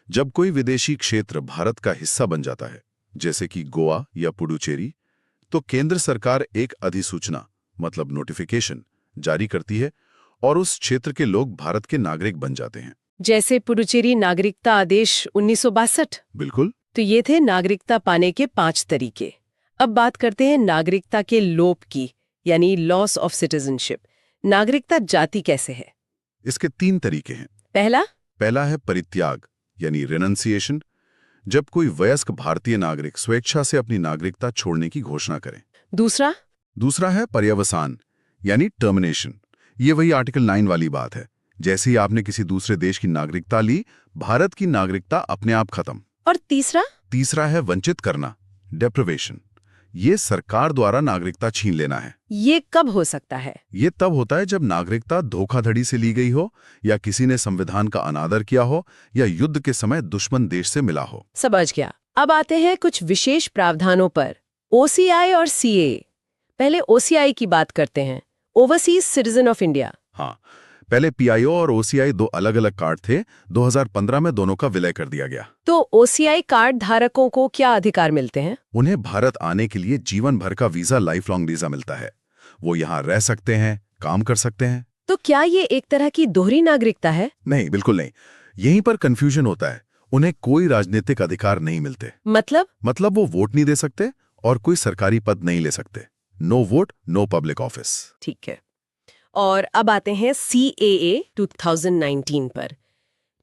जब कोई विदेशी क्षेत्र भारत का हिस्सा बन जाता है, जैसे कि गोवा या पुडुचेरी, तो केंद्र सरकार एक अधिसूचना मतलब नोटिफिकेशन जारी करती है और उस क्षेत्र के लोग भारत के नागरिक बन जाते हैं। जैसे पुडुचेरी नागरिकता आदेश 1962। बिल्कुल। तो ये थे नागरिकता पाने के 5 तरीके। अब बात करते हैं नागरिकता के लोप की, यानी लॉस ऑफ सिटीजनशिप। नागरिकता जाति कैसे है? इसके 3 तरीके हैं। पहला है परित्याग यानी रेनंसिएशन, जब कोई वयस्क भारतीय नागरिक स्वेच्छा से अपनी नागरिकता छोड़ने की घोषणा करे। दूसरा है पर्यवसान यानी टर्मिनेशन। ये वही आर्टिकल 9 वाली बात है, जैसे ही आपने किसी दूसरे देश की नागरिकता ली, भारत की नागरिकता अपने आप खत्म। और तीसरा है वंचित करना, डेप्रिवेशन। ये सरकार द्वारा नागरिकता छीन लेना है। ये कब हो सकता है? ये तब होता है जब नागरिकता धोखाधड़ी से ली गई हो, या किसी ने संविधान का अनादर किया हो, या युद्ध के समय दुश्मन देश से मिला हो। समझ गया। अब आते हैं कुछ विशेष प्रावधानों पर। OCI और CA। पहले OCI की बात करते हैं, ओवरसीज सिटीजन ऑफ इंडिया। हाँ, पहले PIO और OCI 2 अलग-अलग कार्ड थे। 2015 में दोनों का विलय कर दिया गया। तो OCI कार्ड धारकों को क्या अधिकार मिलते हैं? उन्हें भारत आने के लिए जीवन भर का वीजा, लाइफ लॉन्ग वीजा मिलता है। वो यहाँ रह सकते हैं, काम कर सकते हैं। तो क्या ये एक तरह की दोहरी नागरिकता है? नहीं, बिल्कुल नहीं। यहीं पर कंफ्यूजन होता है। उन्हें कोई राजनीतिक अधिकार नहीं मिलते। मतलब वो वोट नहीं दे सकते और कोई सरकारी पद नहीं ले सकते। No vote, no public office. ठीक है। और अब आते हैं CAA 2019 पर,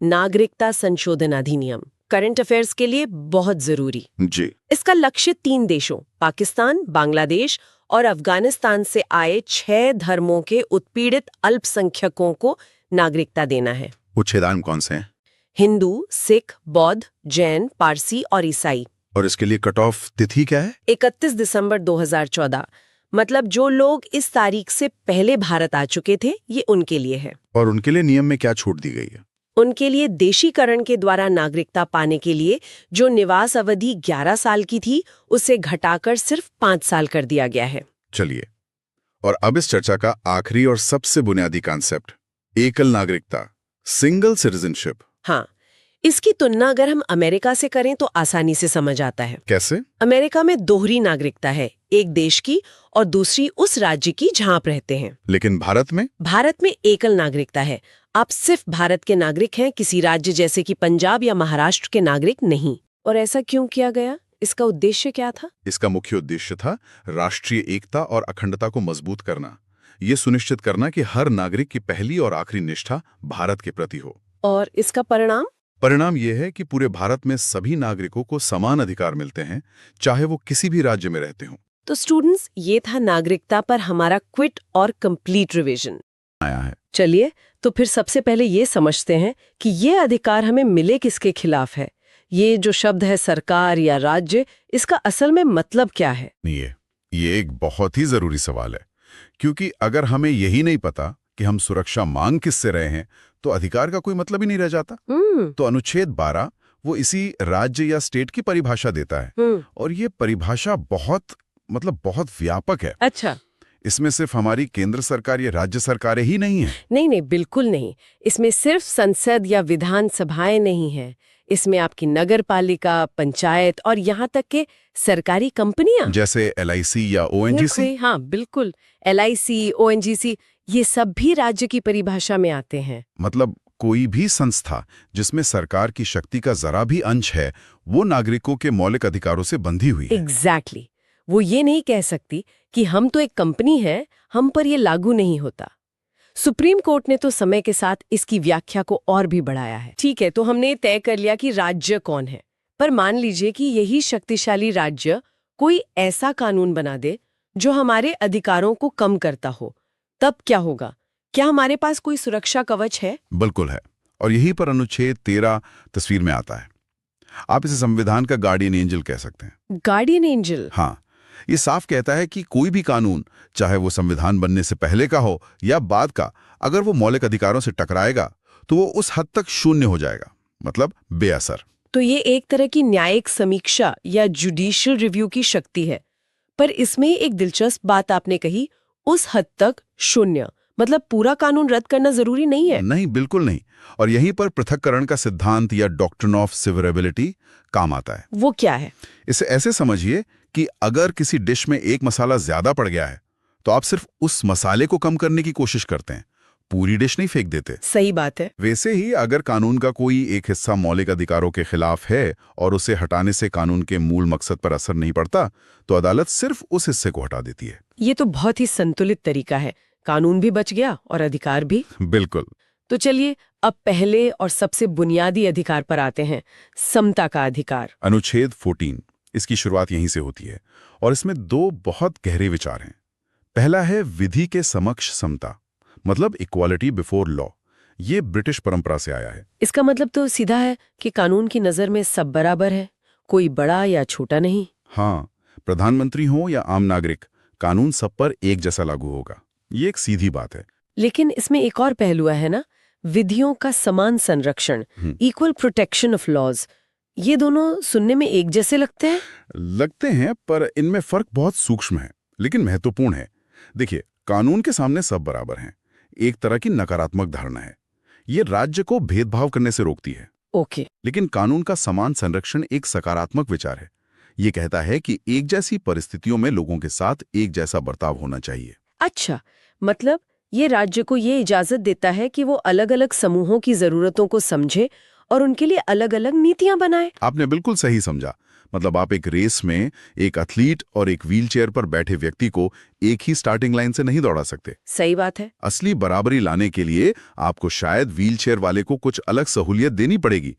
नागरिकता संशोधन अधिनियम। करंट अफेयर्स के लिए बहुत जरूरी। जी। इसका लक्ष्य 3 देशों, पाकिस्तान, बांग्लादेश और अफगानिस्तान से आए 6 धर्मों के उत्पीड़ित अल्पसंख्यकों को नागरिकता देना है। उच्छेदान कौन से हैं? हिंदू, सिख, बौद्ध, जैन, पारसी और ईसाई। और इसके लिए कट ऑफ तिथि क्या है? 31 दिसंबर 2014। मतलब जो लोग इस तारीख से पहले भारत आ चुके थे, ये उनके लिए है। और उनके लिए नियम में क्या छूट दी गई है? उनके लिए देशीकरण के द्वारा नागरिकता पाने के लिए जो निवास अवधि 11 साल की थी, उसे घटाकर सिर्फ 5 साल कर दिया गया है। चलिए, और अब इस चर्चा का आखिरी और सबसे बुनियादी कॉन्सेप्ट, एकल नागरिकता, सिंगल सिटीजनशिप। हाँ, इसकी तुलना अगर हम अमेरिका से करें तो आसानी से समझ आता है। कैसे? अमेरिका में दोहरी नागरिकता है, एक देश की और दूसरी उस राज्य की जहां आप रहते हैं। लेकिन भारत में एकल नागरिकता है। आप सिर्फ भारत के नागरिक हैं, किसी राज्य जैसे कि पंजाब या महाराष्ट्र के नागरिक नहीं। और ऐसा क्यों किया गया? इसका उद्देश्य क्या था? इसका मुख्य उद्देश्य था राष्ट्रीय एकता और अखंडता को मजबूत करना। ये सुनिश्चित करना कि हर नागरिक की पहली और आखिरी निष्ठा भारत के प्रति हो। और इसका परिणाम यह है कि पूरे भारत में सभी नागरिकों को समान अधिकार मिलते हैं, चाहे वो किसी भी राज्य में रहते हों। तो स्टूडेंट्स, ये था नागरिकता पर हमारा क्विक और कंप्लीट रिवीजन आया है। चलिए, तो फिर सबसे पहले ये समझते हैं कि ये अधिकार हमें मिले किसके खिलाफ है। ये जो शब्द है सरकार या राज्य, इसका असल में मतलब क्या है? ये एक बहुत ही जरूरी सवाल है, क्योंकि अगर हमें यही नहीं पता कि हम सुरक्षा मांग किससे रहे हैं, तो अधिकार का कोई मतलब ही नहीं रह जाता। तो अनुच्छेद 12 वो इसी राज्य या स्टेट की परिभाषा देता है, और ये परिभाषा बहुत व्यापक है। अच्छा। इसमें सिर्फ हमारी केंद्र सरकार या राज्य सरकारें ही नहीं है। नहीं, बिल्कुल नहीं। इसमें सिर्फ संसद या विधान सभाएं नहीं है, इसमें आपकी नगर पालिका, पंचायत और यहाँ तक के सरकारी कंपनियां, जैसे LIC या ONGC। हाँ बिल्कुल, LIC, ONGC, ये सब भी राज्य की परिभाषा में आते हैं। मतलब कोई भी संस्था जिसमें सरकार की शक्ति का जरा भी अंश है, वो नागरिकों के मौलिक अधिकारों से बंधी हुई है। एग्जैक्टली वो ये नहीं कह सकती कि हम तो एक कंपनी है, हम पर ये लागू नहीं होता। सुप्रीम कोर्ट ने तो समय के साथ इसकी व्याख्या को और भी बढ़ाया है। ठीक है, तो हमने तय कर लिया कि राज्य कौन है, पर मान लीजिए कि यही शक्तिशाली राज्य कोई ऐसा कानून बना दे जो हमारे अधिकारों को कम करता हो, तब क्या होगा? क्या हमारे पास कोई सुरक्षा कवच है? बिल्कुल है, और यही पर अनुच्छेद 13 तस्वीर में आता है। आप इसे संविधान का गार्डियन एंजल कह सकते हैं। Guardian angel? हाँ, ये साफ कहता है कि कोई भी कानून, चाहे वो संविधान बनने से पहले का हो या बाद का, अगर वो मौलिक अधिकारों से टकराएगा तो वो उस हद तक शून्य हो जाएगा, मतलब बेअसर। तो ये एक तरह की न्यायिक समीक्षा या जुडिशियल रिव्यू की शक्ति है। पर इसमें एक दिलचस्प बात आपने कही, उस हद तक शून्य, मतलब पूरा कानून रद्द करना जरूरी नहीं है। नहीं, बिल्कुल नहीं। और यहीं पर पृथक्करण का सिद्धांत या डॉक्ट्रिन ऑफ सिवरेबिलिटी काम आता है। वो क्या है? इसे ऐसे समझिए कि अगर किसी डिश में एक मसाला ज्यादा पड़ गया है तो आप सिर्फ उस मसाले को कम करने की कोशिश करते हैं, पूरी डिश नहीं फेंक देते। सही बात है। वैसे ही अगर कानून का कोई एक हिस्सा मौलिक अधिकारों के खिलाफ है और उसे हटाने से कानून के मूल मकसद पर असर नहीं पड़ता, तो अदालत सिर्फ उस हिस्से को हटा देती है। ये तो बहुत ही संतुलित तरीका है, कानून भी बच गया और अधिकार भी। बिल्कुल। तो चलिए अब पहले और सबसे बुनियादी अधिकार पर आते हैं, समता का अधिकार। अनुच्छेद 14, इसकी शुरुआत यहीं से होती है और इसमें दो बहुत गहरे विचार हैं। पहला है विधि के समक्ष समता, मतलब इक्वालिटी बिफोर लॉ। ये ब्रिटिश परंपरा से आया है। इसका मतलब तो सीधा है कि कानून की नजर में सब बराबर है, कोई बड़ा या छोटा नहीं। हाँ, प्रधानमंत्री हो या आम नागरिक, कानून सब पर एक जैसा लागू होगा। ये एक सीधी बात है। लेकिन इसमें एक और पहलू है ना, विधियों का समान संरक्षण, इक्वल प्रोटेक्शन ऑफ लॉज। ये दोनों सुनने में एक जैसे लगते हैं, पर इनमें फर्क बहुत सूक्ष्म है, लेकिन महत्वपूर्ण है। देखिए, कानून के सामने सब बराबर हैं एक तरह की नकारात्मक धारणा है। ये राज्य को भेदभाव करने से रोकती है। ओके। लेकिन कानून का समान संरक्षण एक सकारात्मक विचार है। ये कहता है कि एक जैसी परिस्थितियों में लोगों के साथ एक जैसा बर्ताव होना चाहिए। अच्छा, मतलब ये राज्य को ये इजाजत देता है कि वो अलग अलग समूहों की जरूरतों को समझे और उनके लिए अलग अलग नीतियां बनाए। आपने बिल्कुल सही समझा। मतलब आप एक रेस में एक एथलीट और एक व्हीलचेयर पर बैठे व्यक्ति को एक ही स्टार्टिंग लाइन से नहीं दौड़ा सकते। सही बात है। असली बराबरी लाने के लिए आपको शायद व्हीलचेयर वाले को कुछ अलग सहूलियत देनी पड़ेगी,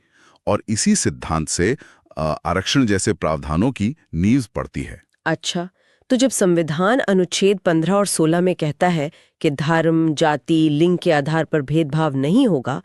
और इसी सिद्धांत से आरक्षण जैसे प्रावधानों की नींव पड़ती है। अच्छा, तो जब संविधान अनुच्छेद 15 और 16 में कहता है कि धर्म, जाति, लिंग के आधार पर भेदभाव नहीं होगा,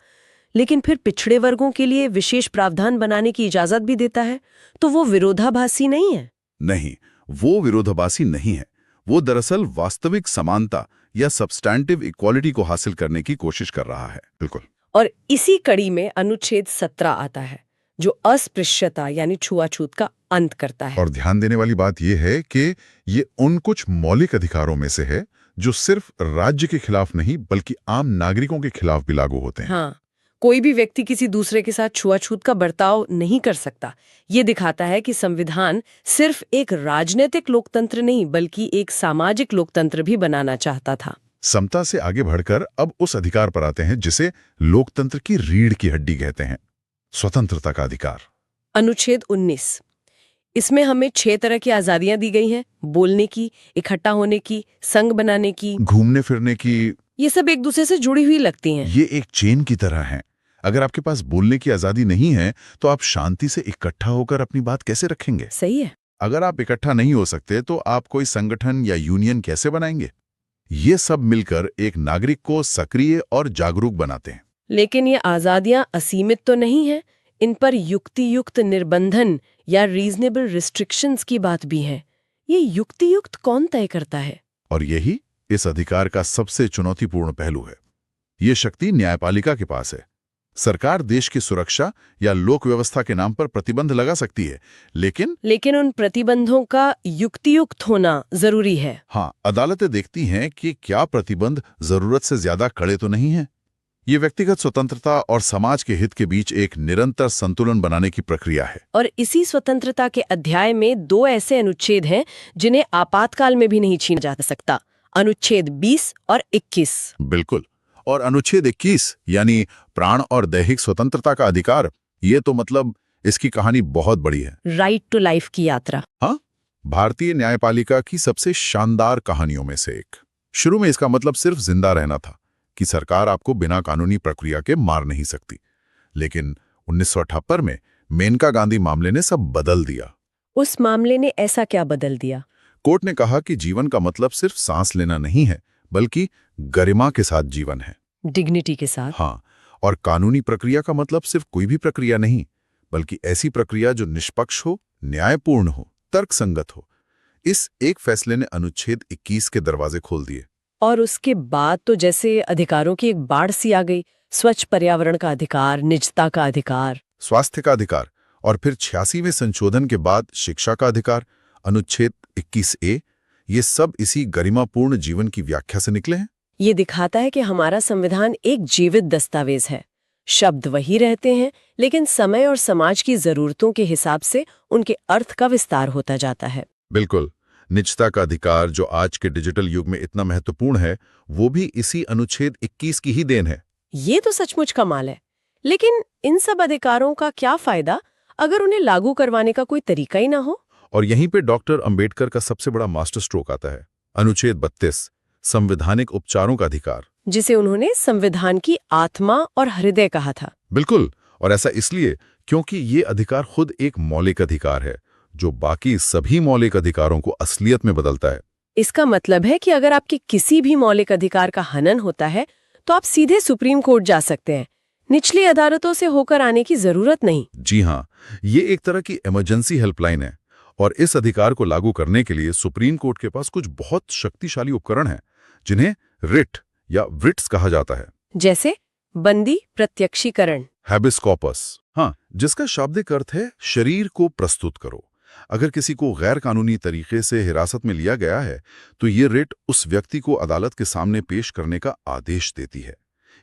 लेकिन फिर पिछड़े वर्गों के लिए विशेष प्रावधान बनाने की इजाजत भी देता है, तो वो विरोधाभासी नहीं है? नहीं, वो विरोधाभासी नहीं है। वो दरअसल वास्तविक समानता या सब्सटैंटिव इक्वालिटी को हासिल करने की कोशिश कर रहा है। बिल्कुल। और इसी कड़ी में अनुच्छेद 17 आता है, जो अस्पृश्यता यानी छुआछूत का अंत करता है। और ध्यान देने वाली बात यह है कि ये उन कुछ मौलिक अधिकारों में से है जो सिर्फ राज्य के खिलाफ नहीं बल्कि आम नागरिकों के खिलाफ भी लागू होते हैं। हाँ, कोई भी व्यक्ति किसी दूसरे के साथ छुआछूत का बर्ताव नहीं कर सकता। ये दिखाता है कि संविधान सिर्फ एक राजनीतिक लोकतंत्र नहीं बल्कि एक सामाजिक लोकतंत्र भी बनाना चाहता था। समता से आगे बढ़कर अब उस अधिकार पर आते हैं जिसे लोकतंत्र की रीढ़ की हड्डी कहते हैं, स्वतंत्रता का अधिकार। अनुच्छेद 19, इसमें हमें 6 तरह की आजादियां दी गई हैं, बोलने की, इकट्ठा होने की, संघ बनाने की, घूमने फिरने की। ये सब एक दूसरे से जुड़ी हुई लगती हैं। ये एक चेन की तरह है। अगर आपके पास बोलने की आजादी नहीं है तो आप शांति से इकट्ठा होकर अपनी बात कैसे रखेंगे? सही है। अगर आप इकट्ठा नहीं हो सकते तो आप कोई संगठन या यूनियन कैसे बनाएंगे? ये सब मिलकर एक नागरिक को सक्रिय और जागरूक बनाते हैं। लेकिन ये आजादियां असीमित तो नहीं है, इन पर युक्तियुक्त निर्बंधन या रीजनेबल रिस्ट्रिक्शंस की बात भी है। ये युक्तियुक्त कौन तय करता है? और यही इस अधिकार का सबसे चुनौतीपूर्ण पहलू है। ये शक्ति न्यायपालिका के पास है। सरकार देश की सुरक्षा या लोक व्यवस्था के नाम पर प्रतिबंध लगा सकती है, लेकिन उन प्रतिबंधों का युक्तियुक्त होना जरूरी है। हाँ, अदालतें देखती हैं कि क्या प्रतिबंध जरूरत से ज्यादा कड़े तो नहीं है। ये व्यक्तिगत स्वतंत्रता और समाज के हित के बीच एक निरंतर संतुलन बनाने की प्रक्रिया है। और इसी स्वतंत्रता के अध्याय में 2 ऐसे अनुच्छेद हैं जिन्हें आपातकाल में भी नहीं छीना जा सकता, अनुच्छेद 20 और 21। बिल्कुल। और अनुच्छेद 21 यानी प्राण और दैहिक स्वतंत्रता का अधिकार, ये तो मतलब इसकी कहानी बहुत बड़ी है। राइट टू लाइफ की यात्रा। हाँ, भारतीय न्यायपालिका की सबसे शानदार कहानियों में से एक। शुरू में इसका मतलब सिर्फ जिंदा रहना था कि सरकार आपको बिना कानूनी प्रक्रिया के मार नहीं सकती। लेकिन 1978 में मेनका गांधी मामले ने सब बदल दिया। उस मामले ने ऐसा क्या बदल दिया? कोर्ट ने कहा कि जीवन का मतलब सिर्फ सांस लेना नहीं है, बल्कि गरिमा के साथ जीवन है। डिग्निटी के साथ। हाँ, और कानूनी प्रक्रिया का मतलब सिर्फ कोई भी प्रक्रिया नहीं, बल्कि ऐसी प्रक्रिया जो निष्पक्ष हो, न्यायपूर्ण हो, तर्कसंगत हो। इस एक फैसले ने अनुच्छेद 21 के दरवाजे खोल दिए। और उसके बाद तो जैसे अधिकारों की एक बाढ़ सी आ गई। स्वच्छ पर्यावरण का अधिकार, निजता का अधिकार, स्वास्थ्य का अधिकार, और फिर 86वें संशोधन के बाद शिक्षा का अधिकार, अनुच्छेद 21A, ये सब इसी गरिमापूर्ण जीवन की व्याख्या से निकले हैं। ये दिखाता है कि हमारा संविधान एक जीवित दस्तावेज है। शब्द वही रहते हैं, लेकिन समय और समाज की जरूरतों के हिसाब से उनके अर्थ का विस्तार होता जाता है। बिल्कुल। निजता का अधिकार, जो आज के डिजिटल युग में इतना महत्वपूर्ण है, वो भी इसी अनुच्छेद 21 की ही देन है। ये तो सचमुच कमाल है। लेकिन इन सब अधिकारों का क्या फायदा अगर उन्हें लागू करवाने का कोई तरीका ही ना हो? और यहीं पे डॉक्टर अंबेडकर का सबसे बड़ा मास्टर स्ट्रोक आता है। अनुच्छेद 32, संवैधानिक उपचारों का अधिकार, जिसे उन्होंने संविधान की आत्मा और हृदय कहा था। बिल्कुल। और ऐसा इसलिए क्योंकि ये अधिकार खुद एक मौलिक अधिकार है, जो बाकी सभी मौलिक अधिकारों को असलियत में बदलता है। इसका मतलब है कि अगर आपके किसी भी मौलिक अधिकार का हनन होता है तो आप सीधे सुप्रीम कोर्ट जा सकते हैं। निचली अदालतों से होकर आने की जरूरत नहीं। जी हाँ, ये एक तरह की इमरजेंसी हेल्पलाइन है। और इस अधिकार को लागू करने के लिए सुप्रीम कोर्ट के पास कुछ बहुत शक्तिशाली उपकरण हैं, जिन्हें रिट या व्रिट्स कहा जाता है। जैसे बंदी प्रत्यक्षीकरण, हैबिस कॉर्पस, हाँ, जिसका शाब्दिक अर्थ है शरीर को प्रस्तुत करो। अगर किसी को गैर कानूनी तरीके से हिरासत में लिया गया है, तो ये रिट उस व्यक्ति को अदालत के सामने पेश करने का आदेश देती है।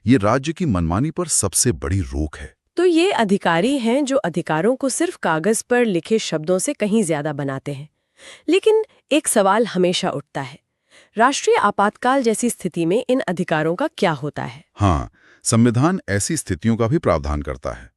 ये राज्य की मनमानी पर सबसे बड़ी रोक है। तो ये अधिकारी हैं जो अधिकारों को सिर्फ कागज पर लिखे शब्दों से कहीं ज्यादा बनाते हैं। लेकिन एक सवाल हमेशा उठता है, राष्ट्रीय आपातकाल जैसी स्थिति में इन अधिकारों का क्या होता है? हाँ, संविधान ऐसी स्थितियों का भी प्रावधान करता है।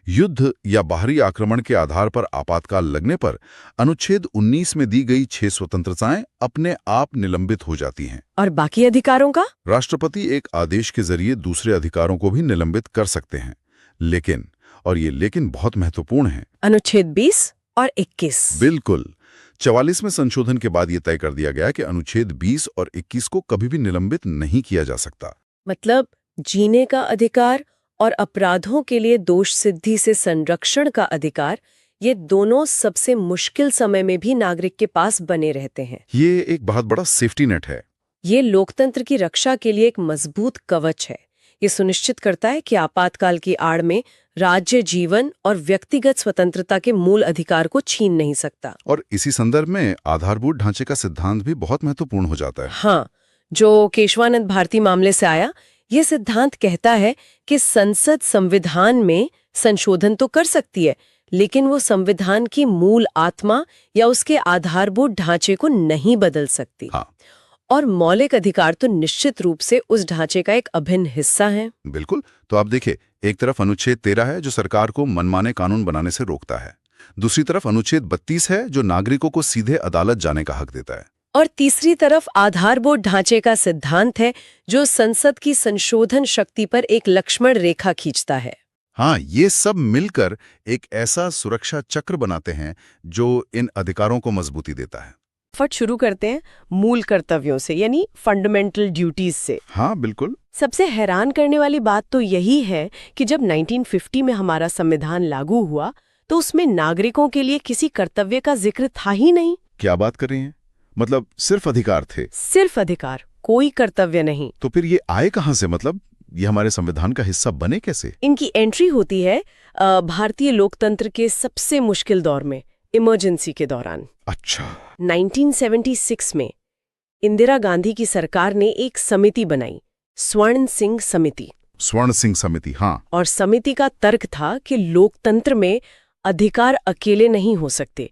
युद्ध या बाहरी आक्रमण के आधार पर आपातकाल लगने पर अनुच्छेद 19 में दी गई 6 स्वतंत्रताएं अपने आप निलंबित हो जाती हैं। और बाकी अधिकारों का? राष्ट्रपति एक आदेश के जरिए दूसरे अधिकारों को भी निलंबित कर सकते हैं। लेकिन, और ये लेकिन बहुत महत्वपूर्ण है, अनुच्छेद 20 और 21। बिल्कुल। 44वें संशोधन के बाद ये तय कर दिया गया कि अनुच्छेद 20 और 21 को कभी भी निलंबित नहीं किया जा सकता। मतलब जीने का अधिकार और अपराधों के लिए दोष सिद्धि से संरक्षण का अधिकार, ये दोनों सबसे मुश्किल समय में भी नागरिक के पास बने रहते हैं। ये एक बहुत बड़ा सेफ्टी नेट है। ये लोकतंत्र की रक्षा के लिए एक मजबूत कवच है। ये सुनिश्चित करता है कि आपातकाल की आड़ में राज्य जीवन और व्यक्तिगत स्वतंत्रता के मूल अधिकार को छीन नहीं सकता। और इसी संदर्भ में आधारभूत ढांचे का सिद्धांत भी बहुत महत्वपूर्ण हो जाता है। हाँ, जो केशवानंद भारती मामले से आया, ये सिद्धांत कहता है कि संसद संविधान में संशोधन तो कर सकती है, लेकिन वो संविधान की मूल आत्मा या उसके आधारभूत ढांचे को नहीं बदल सकती। हाँ। और मौलिक अधिकार तो निश्चित रूप से उस ढांचे का एक अभिन्न हिस्सा है। बिल्कुल। तो आप देखिए, एक तरफ अनुच्छेद 13 है जो सरकार को मनमाने कानून बनाने से रोकता है। दूसरी तरफ अनुच्छेद 32 है जो नागरिकों को सीधे अदालत जाने का हक देता है। और तीसरी तरफ आधारभूत ढांचे का सिद्धांत है जो संसद की संशोधन शक्ति पर एक लक्ष्मण रेखा खींचता है। हाँ, ये सब मिलकर एक ऐसा सुरक्षा चक्र बनाते हैं जो इन अधिकारों को मजबूती देता है। फट शुरू करते हैं मूल कर्तव्यों से, यानी फंडामेंटल ड्यूटीज से। हाँ, बिल्कुल। सबसे हैरान करने वाली बात तो यही है कि जब 1950 में हमारा संविधान लागू हुआ तो उसमें नागरिकों के लिए किसी कर्तव्य का जिक्र था ही नहीं। क्या बात कर रही हैं? मतलब सिर्फ अधिकार थे? सिर्फ अधिकार, कोई कर्तव्य नहीं। तो फिर ये आए कहां से? मतलब ये हमारे संविधान का हिस्सा बने कैसे? इनकी एंट्री होती है भारतीय लोकतंत्र के सबसे मुश्किल दौर में, इमरजेंसी के दौरान। अच्छा। 1976 में इंदिरा गांधी की सरकार ने एक समिति बनाई, स्वर्ण सिंह समिति। स्वर्ण सिंह समिति, हाँ। और समिति का तर्क था कि लोकतंत्र में अधिकार अकेले नहीं हो सकते,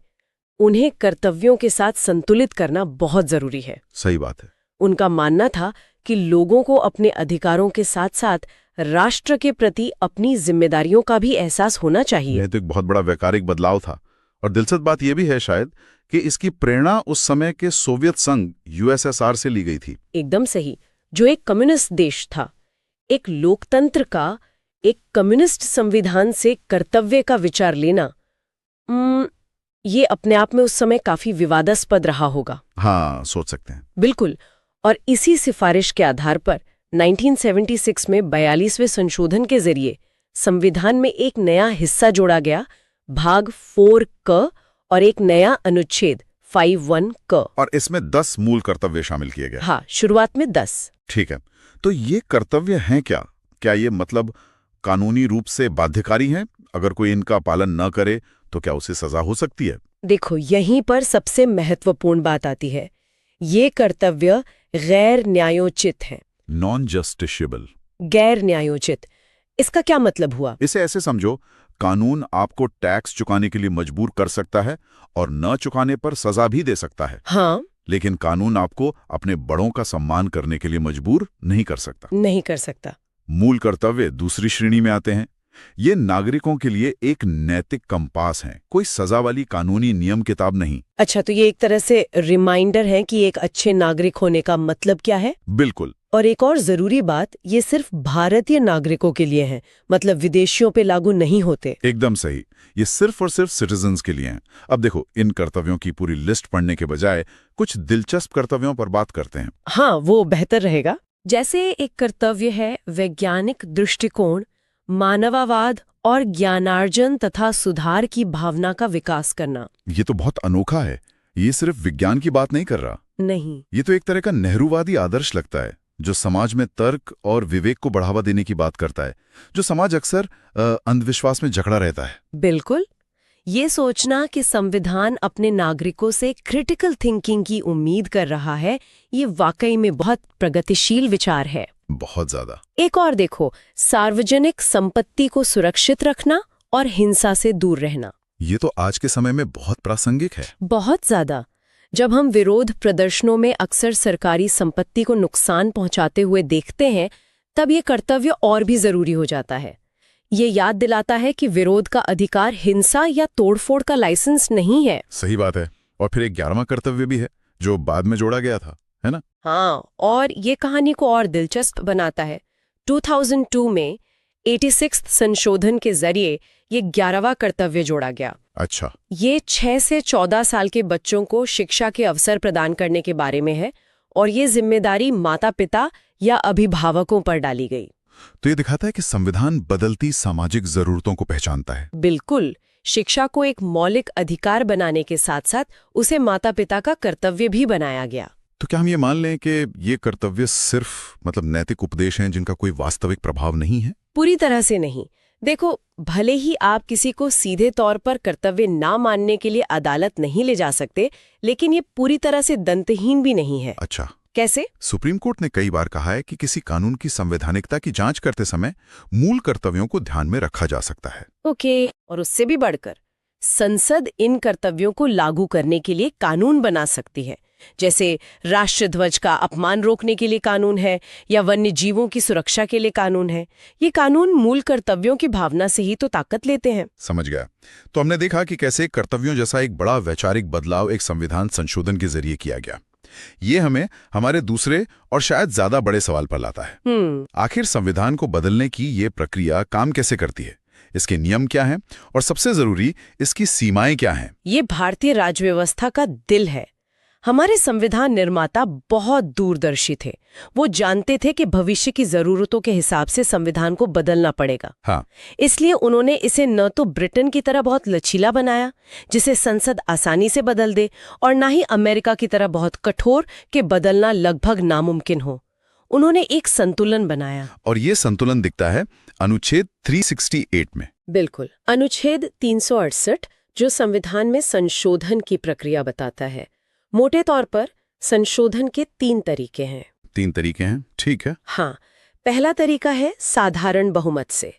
उन्हें कर्तव्यों के साथ संतुलित करना बहुत जरूरी है। सही बात है। उनका मानना था कि लोगों को अपने अधिकारों के साथ साथ राष्ट्र के प्रति अपनी जिम्मेदारियों का भी एहसास होना चाहिए। यह तो एक बहुत बड़ा वैचारिक बदलाव था। और दिलचस्प बात यह भी है शायद कि इसकी प्रेरणा उस समय के सोवियत संघ यूएसएसआर से ली गई थी। एकदम सही, जो एक कम्युनिस्ट देश था। एक लोकतंत्र का एक कम्युनिस्ट संविधान से कर्तव्य का विचार लेना, ये अपने आप में उस समय काफी विवादास्पद रहा होगा। हाँ, सोच सकते हैं। बिल्कुल। और इसी सिफारिश के आधार पर 1976 में 42वें संशोधन के जरिए संविधान में एक नया हिस्सा जोड़ा गया, भाग 4 क, और एक नया अनुच्छेद 51 क। और इसमें 10 मूल कर्तव्य शामिल किए गए। हाँ, शुरुआत में 10। ठीक है, तो ये कर्तव्य हैं क्या? क्या ये मतलब कानूनी रूप से बाध्यकारी हैं? अगर कोई इनका पालन न करे तो क्या उसे सजा हो सकती है? देखो, यहीं पर सबसे महत्वपूर्ण बात आती है। ये कर्तव्य गैर न्यायोचित हैं। Non justiciable. गैर न्यायोचित, इसका क्या मतलब हुआ? इसे ऐसे समझो, कानून आपको टैक्स चुकाने के लिए मजबूर कर सकता है और न चुकाने पर सजा भी दे सकता है। हाँ, लेकिन कानून आपको अपने बड़ों का सम्मान करने के लिए मजबूर नहीं कर सकता। नहीं कर सकता। मूल कर्तव्य दूसरी श्रेणी में आते हैं। ये नागरिकों के लिए एक नैतिक कंपास हैं, कोई सजा वाली कानूनी नियम किताब नहीं। अच्छा, तो ये एक तरह से रिमाइंडर है कि एक अच्छे नागरिक होने का मतलब क्या है। बिल्कुल। और एक और जरूरी बात, ये सिर्फ भारतीय नागरिकों के लिए है, मतलब विदेशियों पे लागू नहीं होते। एकदम सही, ये सिर्फ और सिर्फ सिटीजन्स के लिए हैं। अब देखो, इन कर्तव्यों की पूरी लिस्ट पढ़ने के बजाय कुछ दिलचस्प कर्तव्यों पर बात करते हैं। हाँ, वो बेहतर रहेगा। जैसे एक कर्तव्य है वैज्ञानिक दृष्टिकोण, मानववाद और ज्ञानार्जन तथा सुधार की भावना का विकास करना। ये तो बहुत अनोखा है। ये सिर्फ विज्ञान की बात नहीं कर रहा। नहीं, ये तो एक तरह का नेहरूवादी आदर्श लगता है, जो समाज में तर्क और विवेक को बढ़ावा देने की बात करता है, जो समाज अक्सर अंधविश्वास में जकड़ा रहता है। बिल्कुल। ये सोचना कि संविधान अपने नागरिकों से क्रिटिकल थिंकिंग की उम्मीद कर रहा है, ये वाकई में बहुत प्रगतिशील विचार है। बहुत ज्यादा। एक और देखो, सार्वजनिक संपत्ति को सुरक्षित रखना और हिंसा से दूर रहना। ये तो आज के समय में बहुत प्रासंगिक है। बहुत ज्यादा। जब हम विरोध प्रदर्शनों में अक्सर सरकारी संपत्ति को नुकसान पहुंचाते हुए देखते हैं, तब ये कर्तव्य और भी जरूरी हो जाता है। ये याद दिलाता है कि विरोध का अधिकार हिंसा या तोड़फोड़ का लाइसेंस नहीं है। सही बात है। और फिर एक 11वां कर्तव्य भी है, जो बाद में जोड़ा गया था, है ना? हाँ, और ये कहानी को और दिलचस्प बनाता है। 2002 में 86 संशोधन के जरिए ये 11वां कर्तव्य जोड़ा गया। अच्छा। ये 6 से 14 साल के बच्चों को शिक्षा के अवसर प्रदान करने के बारे में है, और ये जिम्मेदारी माता पिता या अभिभावकों पर डाली गई। तो ये दिखाता है कि संविधान बदलती सामाजिक जरूरतों को पहचानता है। बिल्कुल। शिक्षा को एक मौलिक अधिकार बनाने के साथ साथ उसे माता पिता का कर्तव्य भी बनाया गया। तो क्या हम ये मान लें कि ये कर्तव्य सिर्फ नैतिक उपदेश हैं जिनका कोई वास्तविक प्रभाव नहीं है? पूरी तरह से नहीं। देखो, भले ही आप किसी को सीधे तौर पर कर्तव्य ना मानने के लिए अदालत नहीं ले जा सकते, लेकिन ये पूरी तरह से दंतहीन भी नहीं है। अच्छा, कैसे? सुप्रीम कोर्ट ने कई बार कहा है कि किसी कानून की संवैधानिकता की जांच करते समय मूल कर्तव्यों को ध्यान में रखा जा सकता है। ओके, और उससे भी बढ़कर संसद इन कर्तव्यों को लागू करने के लिए कानून बना सकती है। जैसे राष्ट्रध्वज का अपमान रोकने के लिए कानून है, या वन्य जीवों की सुरक्षा के लिए कानून है। ये कानून मूल कर्तव्यों की भावना से ही तो ताकत लेते हैं। समझ गया। तो हमने देखा कि कैसे कर्तव्यों जैसा एक बड़ा वैचारिक बदलाव एक संविधान संशोधन के जरिए किया गया। ये हमें हमारे दूसरे और शायद ज्यादा बड़े सवाल पर लाता है। आखिर संविधान को बदलने की ये प्रक्रिया काम कैसे करती है? इसके नियम क्या हैं? और सबसे जरूरी, इसकी सीमाएं क्या हैं? ये भारतीय राज्य व्यवस्था का दिल है। हमारे संविधान निर्माता बहुत दूरदर्शी थे। वो जानते थे कि भविष्य की जरूरतों के हिसाब से संविधान को बदलना पड़ेगा। हाँ। इसलिए उन्होंने इसे न तो ब्रिटेन की तरह बहुत लचीला बनाया, जिसे संसद आसानी से बदल दे, और न ही अमेरिका की तरह बहुत कठोर कि बदलना लगभग नामुमकिन हो। उन्होंने एक संतुलन बनाया। और ये संतुलन दिखता है अनुच्छेद 368 में। बिल्कुल। अनुच्छेद 368 जो संविधान में संशोधन की प्रक्रिया बताता है। मोटे तौर पर संशोधन के 3 तरीके हैं। 3 तरीके हैं, ठीक है। हाँ, पहला तरीका है साधारण बहुमत से,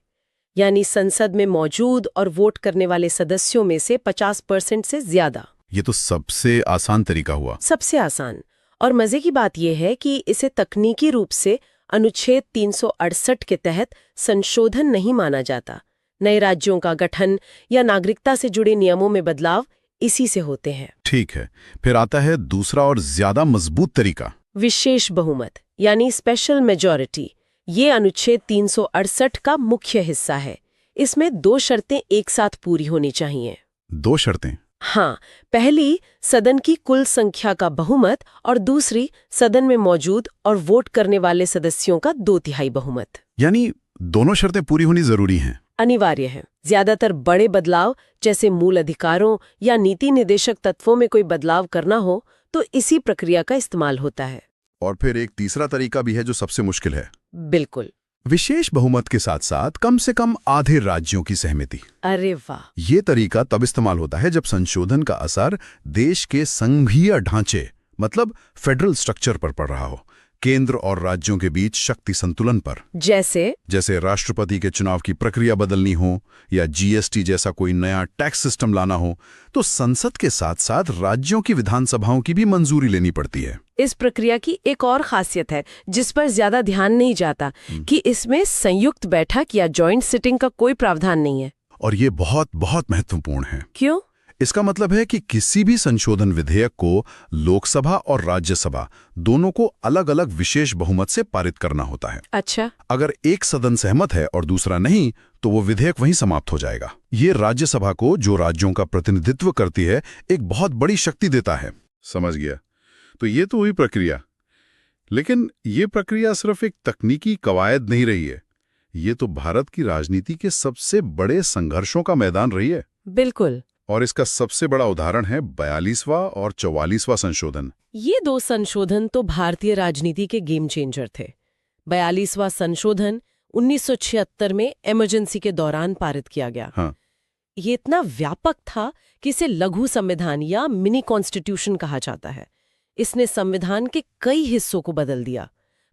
यानी संसद में मौजूद और वोट करने वाले सदस्यों में से 50% से ज्यादा। ये तो सबसे आसान तरीका हुआ। सबसे आसान। और मजे की बात यह है कि इसे तकनीकी रूप से अनुच्छेद 368 के तहत संशोधन नहीं माना जाता। नए राज्यों का गठन या नागरिकता से जुड़े नियमों में बदलाव इसी से होते हैं। ठीक है, फिर आता है दूसरा और ज्यादा मजबूत तरीका, विशेष बहुमत यानी स्पेशल मेजॉरिटी। ये अनुच्छेद 368 का मुख्य हिस्सा है। इसमें 2 शर्तें एक साथ पूरी होनी चाहिए। 2 शर्तें? हाँ, पहली सदन की कुल संख्या का बहुमत और दूसरी सदन में मौजूद और वोट करने वाले सदस्यों का 2/3 बहुमत। यानी दोनों शर्तें पूरी होनी जरूरी हैं। अनिवार्य है। ज्यादातर बड़े बदलाव जैसे मूल अधिकारों या नीति निर्देशक तत्वों में कोई बदलाव करना हो तो इसी प्रक्रिया का इस्तेमाल होता है। और फिर एक तीसरा तरीका भी है जो सबसे मुश्किल है। बिल्कुल। विशेष बहुमत के साथ साथ कम से कम आधे राज्यों की सहमति। अरे वाह! ये तरीका तब इस्तेमाल होता है जब संशोधन का असर देश के संघीय ढांचे मतलब फेडरल स्ट्रक्चर पर पड़ रहा हो, केंद्र और राज्यों के बीच शक्ति संतुलन पर। जैसे राष्ट्रपति के चुनाव की प्रक्रिया बदलनी हो या जीएसटी जैसा कोई नया टैक्स सिस्टम लाना हो, तो संसद के साथ साथ राज्यों की विधानसभाओं की भी मंजूरी लेनी पड़ती है। इस प्रक्रिया की एक और खासियत है जिस पर ज्यादा ध्यान नहीं जाता कि इसमें संयुक्त बैठक या जॉइंट सिटिंग का कोई प्रावधान नहीं है। और ये बहुत बहुत महत्वपूर्ण है। क्यों? इसका मतलब है कि किसी भी संशोधन विधेयक को लोकसभा और राज्यसभा दोनों को अलग अलग विशेष बहुमत से पारित करना होता है। अच्छा। अगर एक सदन सहमत है और दूसरा नहीं, तो वो विधेयक वहीं समाप्त हो जाएगा। ये राज्यसभा को, जो राज्यों का प्रतिनिधित्व करती है, एक बहुत बड़ी शक्ति देता है। समझ गया। तो ये तो हुई प्रक्रिया, लेकिन ये प्रक्रिया सिर्फ एक तकनीकी कवायद नहीं रही है, ये तो भारत की राजनीति के सबसे बड़े संघर्षों का मैदान रही है। बिल्कुल। और इसका सबसे बड़ा उदाहरण है 42वां और 44वां संशोधन। ये 2 संशोधन तो भारतीय राजनीति के गेम चेंजर थे। 42वां संशोधन 1976 में इमरजेंसी के दौरान पारित किया गया। हाँ। ये इतना व्यापक था कि इसे लघु संविधान या मिनी कॉन्स्टिट्यूशन कहा जाता है। इसने संविधान के कई हिस्सों को बदल दिया।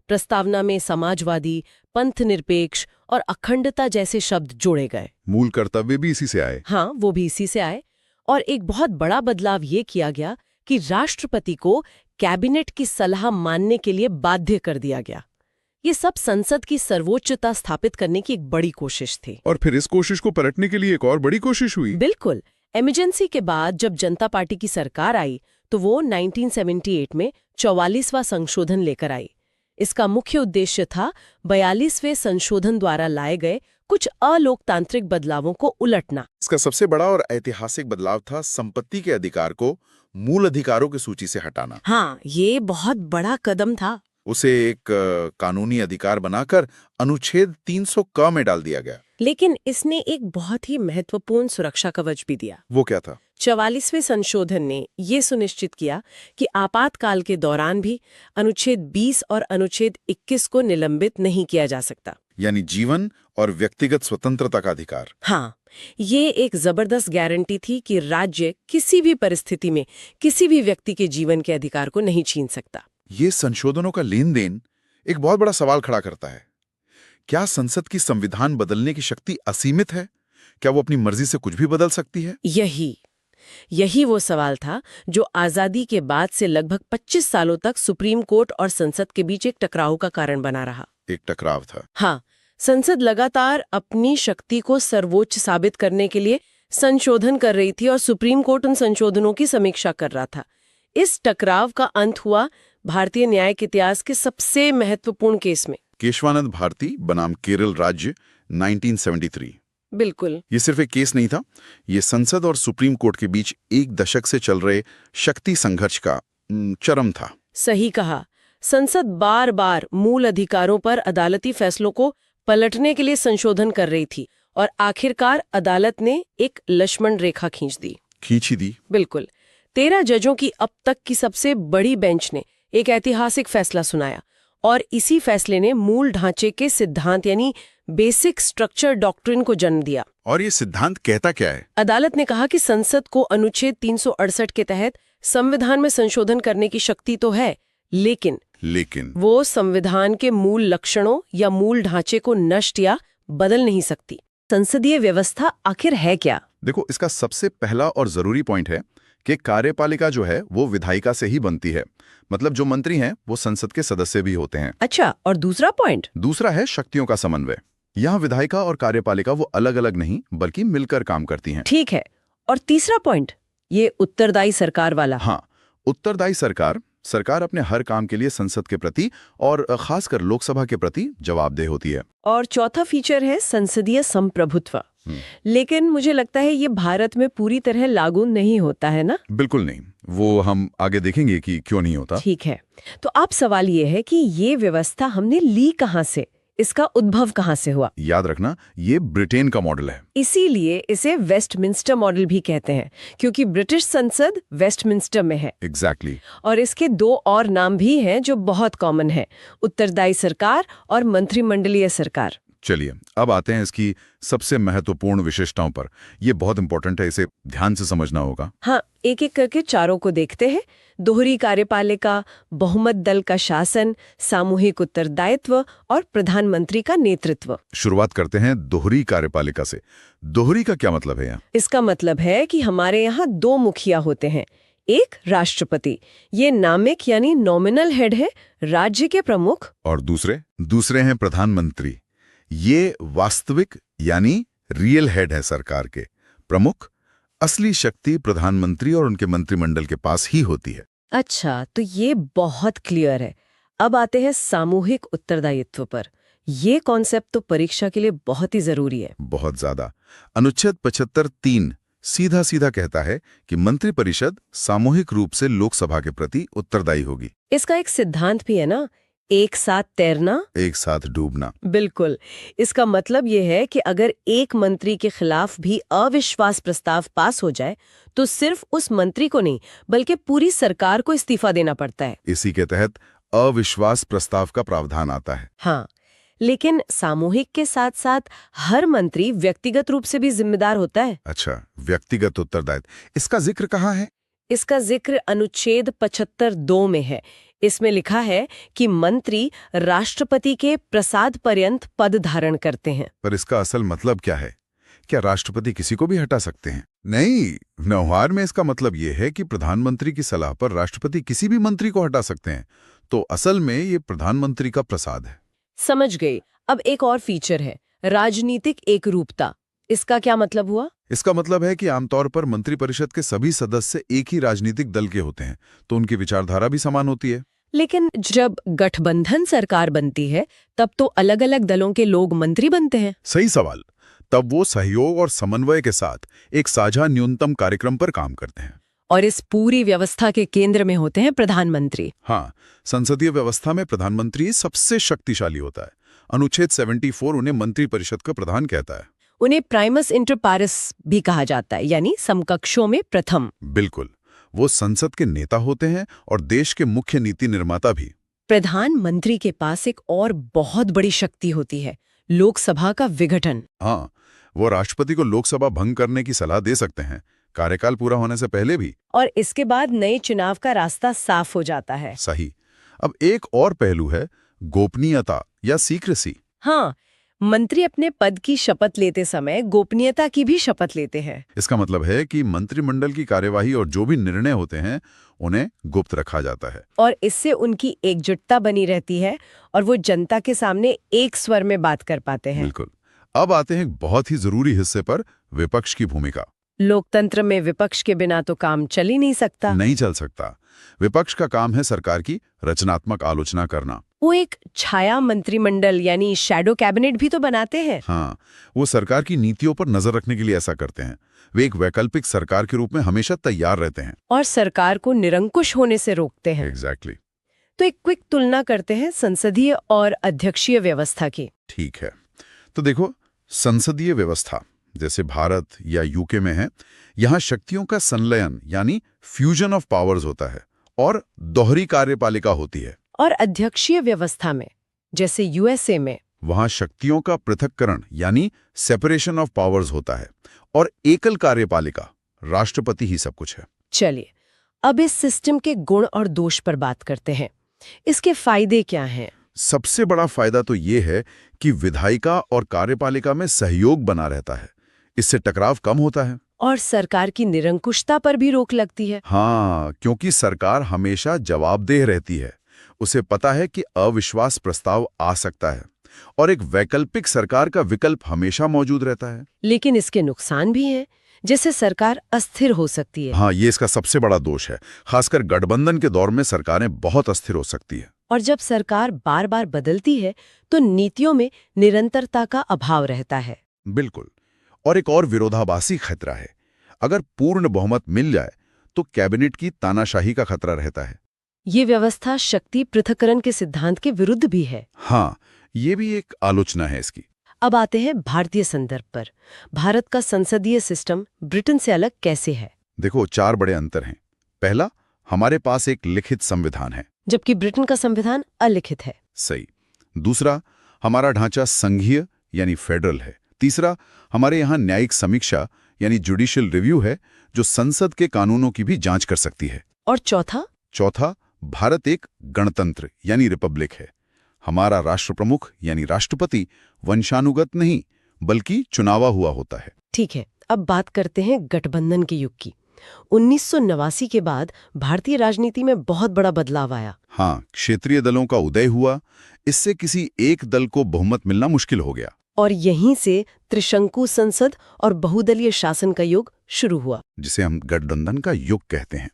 प्रस्तावना में समाजवादी, पंथनिरपेक्ष और अखंडता जैसे शब्द जोड़े गए। मूल कर्तव्य भी इसी से आए। हाँ, वो भी इसी से आए। और एक बहुत बड़ा बदलाव ये किया गया कि राष्ट्रपति को कैबिनेट की सलाह मानने के लिए बाध्य कर दिया गया। ये सब संसद की सर्वोच्चता स्थापित करने की एक बड़ी कोशिश थी। और फिर इस कोशिश को पलटने के लिए एक और बड़ी कोशिश हुई। बिल्कुल। इमरजेंसी के बाद जब जनता पार्टी की सरकार आई तो वो 1978 में 44वां संशोधन लेकर आई। इसका मुख्य उद्देश्य था 42वें संशोधन द्वारा लाए गए कुछ अलोकतांत्रिक बदलावों को उलटना। इसका सबसे बड़ा और ऐतिहासिक बदलाव था संपत्ति के अधिकार को मूल अधिकारों की सूची से हटाना। हाँ, ये बहुत बड़ा कदम था। उसे एक कानूनी अधिकार बनाकर अनुच्छेद 300 क में डाल दिया गया। लेकिन इसने एक बहुत ही महत्वपूर्ण सुरक्षा कवच भी दिया। वो क्या था? 44वें संशोधन ने ये सुनिश्चित किया कि आपातकाल के दौरान भी अनुच्छेद 20 और अनुच्छेद 21 को निलंबित नहीं किया जा सकता। यानी जीवन और व्यक्तिगत स्वतंत्रता का अधिकार। हाँ, ये एक जबरदस्त गारंटी थी कि राज्य किसी भी परिस्थिति में किसी भी व्यक्ति के जीवन के अधिकार को नहीं छीन सकता। ये संशोधनों का लेन देन एक बहुत बड़ा सवाल खड़ा करता है। क्या संसद की संविधान बदलने की शक्ति असीमित है? क्या वो अपनी मर्जी से कुछ भी बदल सकती है? यही वो सवाल था जो आजादी के बाद से लगभग 25 सालों तक सुप्रीम कोर्ट और संसद के बीच एक टकराव का कारण बना रहा। एक टकराव था। हाँ, संसद लगातार अपनी शक्ति को सर्वोच्च साबित करने के लिए संशोधन कर रही थी और सुप्रीम कोर्ट उन संशोधनों की समीक्षा कर रहा था। इस टकराव का अंत हुआ भारतीय न्याय के इतिहास के सबसे महत्वपूर्ण केस में, केशवानंद भारती बनाम केरल राज्य 1973। बिल्कुल। ये सिर्फ एक केस नहीं था, ये संसद और सुप्रीम कोर्ट के बीच एक दशक से चल रहे शक्ति संघर्ष का चरम था। सही कहा। संसद बार बार मूल अधिकारों पर अदालती फैसलों को पलटने के लिए संशोधन कर रही थी और आखिरकार अदालत ने एक लक्ष्मण रेखा खींच दी। बिल्कुल। 13 जजों की अब तक की सबसे बड़ी बेंच ने एक ऐतिहासिक फैसला सुनाया और इसी फैसले ने मूल ढांचे के सिद्धांत यानी बेसिक स्ट्रक्चर डॉक्ट्रिन को जन्म दिया। और ये सिद्धांत कहता क्या है? अदालत ने कहा कि संसद को अनुच्छेद 368 के तहत संविधान में संशोधन करने की शक्ति तो है, लेकिन वो संविधान के मूल लक्षणों या मूल ढांचे को नष्ट या बदल नहीं सकती। संसदीय व्यवस्था आखिर है क्या? देखो, इसका सबसे पहला और जरूरी पॉइंट है कि कार्यपालिका जो है वो विधायिका से ही बनती है। मतलब जो मंत्री हैं वो संसद के सदस्य भी होते हैं। अच्छा, और दूसरा पॉइंट? दूसरा है शक्तियों का समन्वय। यहाँ विधायिका और कार्यपालिका वो अलग अलग नहीं बल्कि मिलकर काम करती हैं। ठीक है। और तीसरा पॉइंट, ये उत्तरदायी सरकार वाला। हाँ, उत्तरदायी सरकार अपने हर काम के लिए संसद के प्रति और खासकर लोकसभा के प्रति जवाबदेह होती है। और चौथा फीचर है संसदीय संप्रभुत्व। लेकिन मुझे लगता है ये भारत में पूरी तरह लागू नहीं होता है ना? बिल्कुल नहीं, वो हम आगे देखेंगे कि क्यों नहीं होता। ठीक है, तो अब सवाल ये है कि ये व्यवस्था हमने ली कहाँ से, इसका उद्भव कहाँ से हुआ? याद रखना, ये ब्रिटेन का मॉडल है। इसीलिए इसे वेस्टमिंस्टर मॉडल भी कहते हैं, क्योंकि ब्रिटिश संसद वेस्टमिंस्टर में है। एग्जैक्टली। और इसके दो और नाम भी हैं जो बहुत कॉमन है, उत्तरदायी सरकार और मंत्रिमंडलीय सरकार। चलिए, अब आते हैं इसकी सबसे महत्वपूर्ण विशेषताओं पर। ये बहुत इंपॉर्टेंट है, इसे ध्यान से समझना होगा। हाँ, एक एक करके चारों को देखते हैं। दोहरी कार्यपालिका, बहुमत दल का शासन, सामूहिक उत्तरदायित्व और प्रधानमंत्री का नेतृत्व। शुरुआत करते हैं दोहरी कार्यपालिका से। दोहरी का क्या मतलब है यहाँ? इसका मतलब है कि हमारे यहाँ दो मुखिया होते हैं। एक राष्ट्रपति, ये नामिक यानी नॉमिनल हेड है, राज्य के प्रमुख। और दूसरे हैं प्रधानमंत्री। ये वास्तविक यानी रियल हेड है सरकार के। प्रमुख, असली शक्ति प्रधानमंत्री और उनके मंत्रिमंडल के पास ही होती है। अच्छा, तो ये बहुत क्लियर है। अब आते हैं सामूहिक उत्तरदायित्व पर। ये कॉन्सेप्ट तो परीक्षा के लिए बहुत ही जरूरी है। बहुत ज्यादा। अनुच्छेद 75(3) सीधा सीधा कहता है कि मंत्रिपरिषद सामूहिक रूप से लोकसभा के प्रति उत्तरदायी होगी। इसका एक सिद्धांत भी है ना, एक साथ तैरना, एक साथ डूबना। बिल्कुल। इसका मतलब ये है कि अगर एक मंत्री के खिलाफ भी अविश्वास प्रस्ताव पास हो जाए तो सिर्फ उस मंत्री को नहीं बल्कि पूरी सरकार को इस्तीफा देना पड़ता है। इसी के तहत अविश्वास प्रस्ताव का प्रावधान आता है। हाँ, लेकिन सामूहिक के साथ साथ हर मंत्री व्यक्तिगत रूप से भी जिम्मेदार होता है। अच्छा, व्यक्तिगत उत्तरदायित्व, इसका जिक्र कहाँ है? इसका जिक्र अनुच्छेद 75(2) में है। इसमें लिखा है कि मंत्री राष्ट्रपति के प्रसाद पर्यंत पद धारण करते हैं। पर इसका असल मतलब क्या है? क्या राष्ट्रपति किसी को भी हटा सकते हैं? नहीं, व्यवहार में इसका मतलब यह है कि प्रधानमंत्री की सलाह पर राष्ट्रपति किसी भी मंत्री को हटा सकते हैं। तो असल में ये प्रधानमंत्री का प्रसाद है। समझ गई। अब एक और फीचर है, राजनीतिक एकरूपता। इसका क्या मतलब हुआ? इसका मतलब है कि आमतौर पर मंत्रिपरिषद के सभी सदस्य एक ही राजनीतिक दल के होते हैं, तो उनकी विचारधारा भी समान होती है। लेकिन जब गठबंधन सरकार बनती है तब तो अलग अलग दलों के लोग मंत्री बनते हैं। सही सवाल। तब वो सहयोग और समन्वय के साथ एक साझा न्यूनतम कार्यक्रम पर काम करते हैं। और इस पूरी व्यवस्था के केंद्र में होते हैं प्रधानमंत्री। हाँ, संसदीय व्यवस्था में प्रधानमंत्री सबसे शक्तिशाली होता है। अनुच्छेद 74 उन्हें मंत्रिपरिषद का प्रधान कहता है। उन्हें प्राइमस इंटर पारिस भी कहा जाता है, यानी समकक्षों में प्रथम। बिल्कुल, वो संसद के नेता होते हैं और देश के मुख्य नीति निर्माता भी। प्रधानमंत्री के पास एक और बहुत बड़ी शक्ति होती है, लोकसभा का विघटन। हाँ, वो राष्ट्रपति को लोकसभा भंग करने की सलाह दे सकते हैं, कार्यकाल पूरा होने से पहले भी। और इसके बाद नए चुनाव का रास्ता साफ हो जाता है। सही। अब एक और पहलू है गोपनीयता या सीक्रेसी। हाँ, मंत्री अपने पद की शपथ लेते समय गोपनीयता की भी शपथ लेते हैं। इसका मतलब है कि मंत्रिमंडल की कार्यवाही और जो भी निर्णय होते हैं उन्हें गुप्त रखा जाता है। और इससे उनकी एकजुटता बनी रहती है और वो जनता के सामने एक स्वर में बात कर पाते हैं। बिल्कुल। अब आते हैं एक बहुत ही जरूरी हिस्से पर, विपक्ष की भूमिका। लोकतंत्र में विपक्ष के बिना तो काम चल ही नहीं सकता। नहीं चल सकता। विपक्ष का काम है सरकार की रचनात्मक आलोचना करना। वो एक छाया मंत्रिमंडल यानी शैडो कैबिनेट भी तो बनाते हैं। हाँ, वो सरकार की नीतियों पर नजर रखने के लिए ऐसा करते हैं। वे एक वैकल्पिक सरकार के रूप में हमेशा तैयार रहते हैं और सरकार को निरंकुश होने से रोकते हैं। एग्जैक्टली। तो एक क्विक तुलना करते हैं संसदीय और अध्यक्षीय व्यवस्था की। ठीक है, तो देखो, संसदीय व्यवस्था जैसे भारत या यूके में है, यहाँ शक्तियों का संलयन यानी फ्यूजन ऑफ पावर्स होता है और दोहरी कार्यपालिका होती है। और अध्यक्षीय व्यवस्था में जैसे यूएसए में, वहां शक्तियों का पृथक्करण यानी सेपरेशन ऑफ पावर्स होता है और एकल कार्यपालिका, राष्ट्रपति ही सब कुछ है। चलिए अब इस सिस्टम के गुण और दोष पर बात करते हैं। इसके फायदे क्या हैं? सबसे बड़ा फायदा तो ये है कि विधायिका और कार्यपालिका में सहयोग बना रहता है। इससे टकराव कम होता है। और सरकार की निरंकुशता पर भी रोक लगती है। हाँ, क्योंकि सरकार हमेशा जवाबदेह रहती है। उसे पता है कि अविश्वास प्रस्ताव आ सकता है और एक वैकल्पिक सरकार का विकल्प हमेशा मौजूद रहता है। लेकिन इसके नुकसान भी हैं, जैसे सरकार अस्थिर हो सकती है। हाँ, ये इसका सबसे बड़ा दोष है। खासकर गठबंधन के दौर में सरकारें बहुत अस्थिर हो सकती है। और जब सरकार बार बार बदलती है तो नीतियों में निरंतरता का अभाव रहता है। बिल्कुल। और एक और विरोधाभासी खतरा है। अगर पूर्ण बहुमत मिल जाए तो कैबिनेट की तानाशाही का खतरा रहता है। ये व्यवस्था शक्ति पृथक्करण के सिद्धांत के विरुद्ध भी है। हाँ, ये भी एक आलोचना है इसकी। अब आते हैं भारतीय संदर्भ पर। भारत का संसदीय सिस्टम ब्रिटेन से अलग कैसे है? देखो, 4 बड़े अंतर हैं। पहला, हमारे पास एक लिखित संविधान है, जबकि ब्रिटेन का संविधान अलिखित है। सही। दूसरा, हमारा ढांचा संघीय यानी फेडरल है। तीसरा, हमारे यहाँ न्यायिक समीक्षा यानी जुडिशियल रिव्यू है, जो संसद के कानूनों की भी जांच कर सकती है। और चौथा, भारत एक गणतंत्र यानी रिपब्लिक है। हमारा राष्ट्र प्रमुख यानी राष्ट्रपति वंशानुगत नहीं बल्कि चुनावा हुआ होता है। ठीक है, अब बात करते हैं गठबंधन के युग की। 1989 के बाद भारतीय राजनीति में बहुत बड़ा बदलाव आया। हाँ, क्षेत्रीय दलों का उदय हुआ। इससे किसी एक दल को बहुमत मिलना मुश्किल हो गया। और यहीं से त्रिशंकु संसद और बहुदलीय शासन का युग शुरू हुआ, जिसे हम गठबंधन का युग कहते हैं।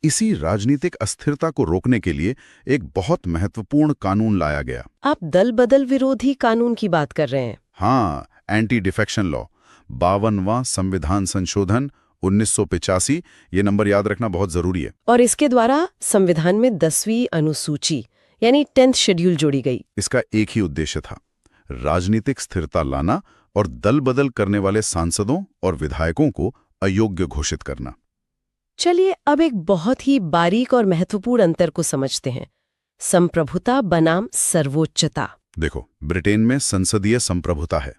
इसी राजनीतिक अस्थिरता को रोकने के लिए एक बहुत महत्वपूर्ण कानून लाया गया। आप दल बदल विरोधी कानून की बात कर रहे हैं? हाँ, एंटी डिफेक्शन लॉ, 52वां संविधान संशोधन 1985। ये नंबर याद रखना बहुत जरूरी है। और इसके द्वारा संविधान में 10वीं अनुसूची यानी 10th शेड्यूल जोड़ी गई। इसका एक ही उद्देश्य था, राजनीतिक स्थिरता लाना और दल बदल करने वाले सांसदों और विधायकों को अयोग्य घोषित करना। चलिए अब एक बहुत ही बारीक और महत्वपूर्ण अंतर को समझते हैं, संप्रभुता बनाम सर्वोच्चता। देखो, ब्रिटेन में संसदीय संप्रभुता है,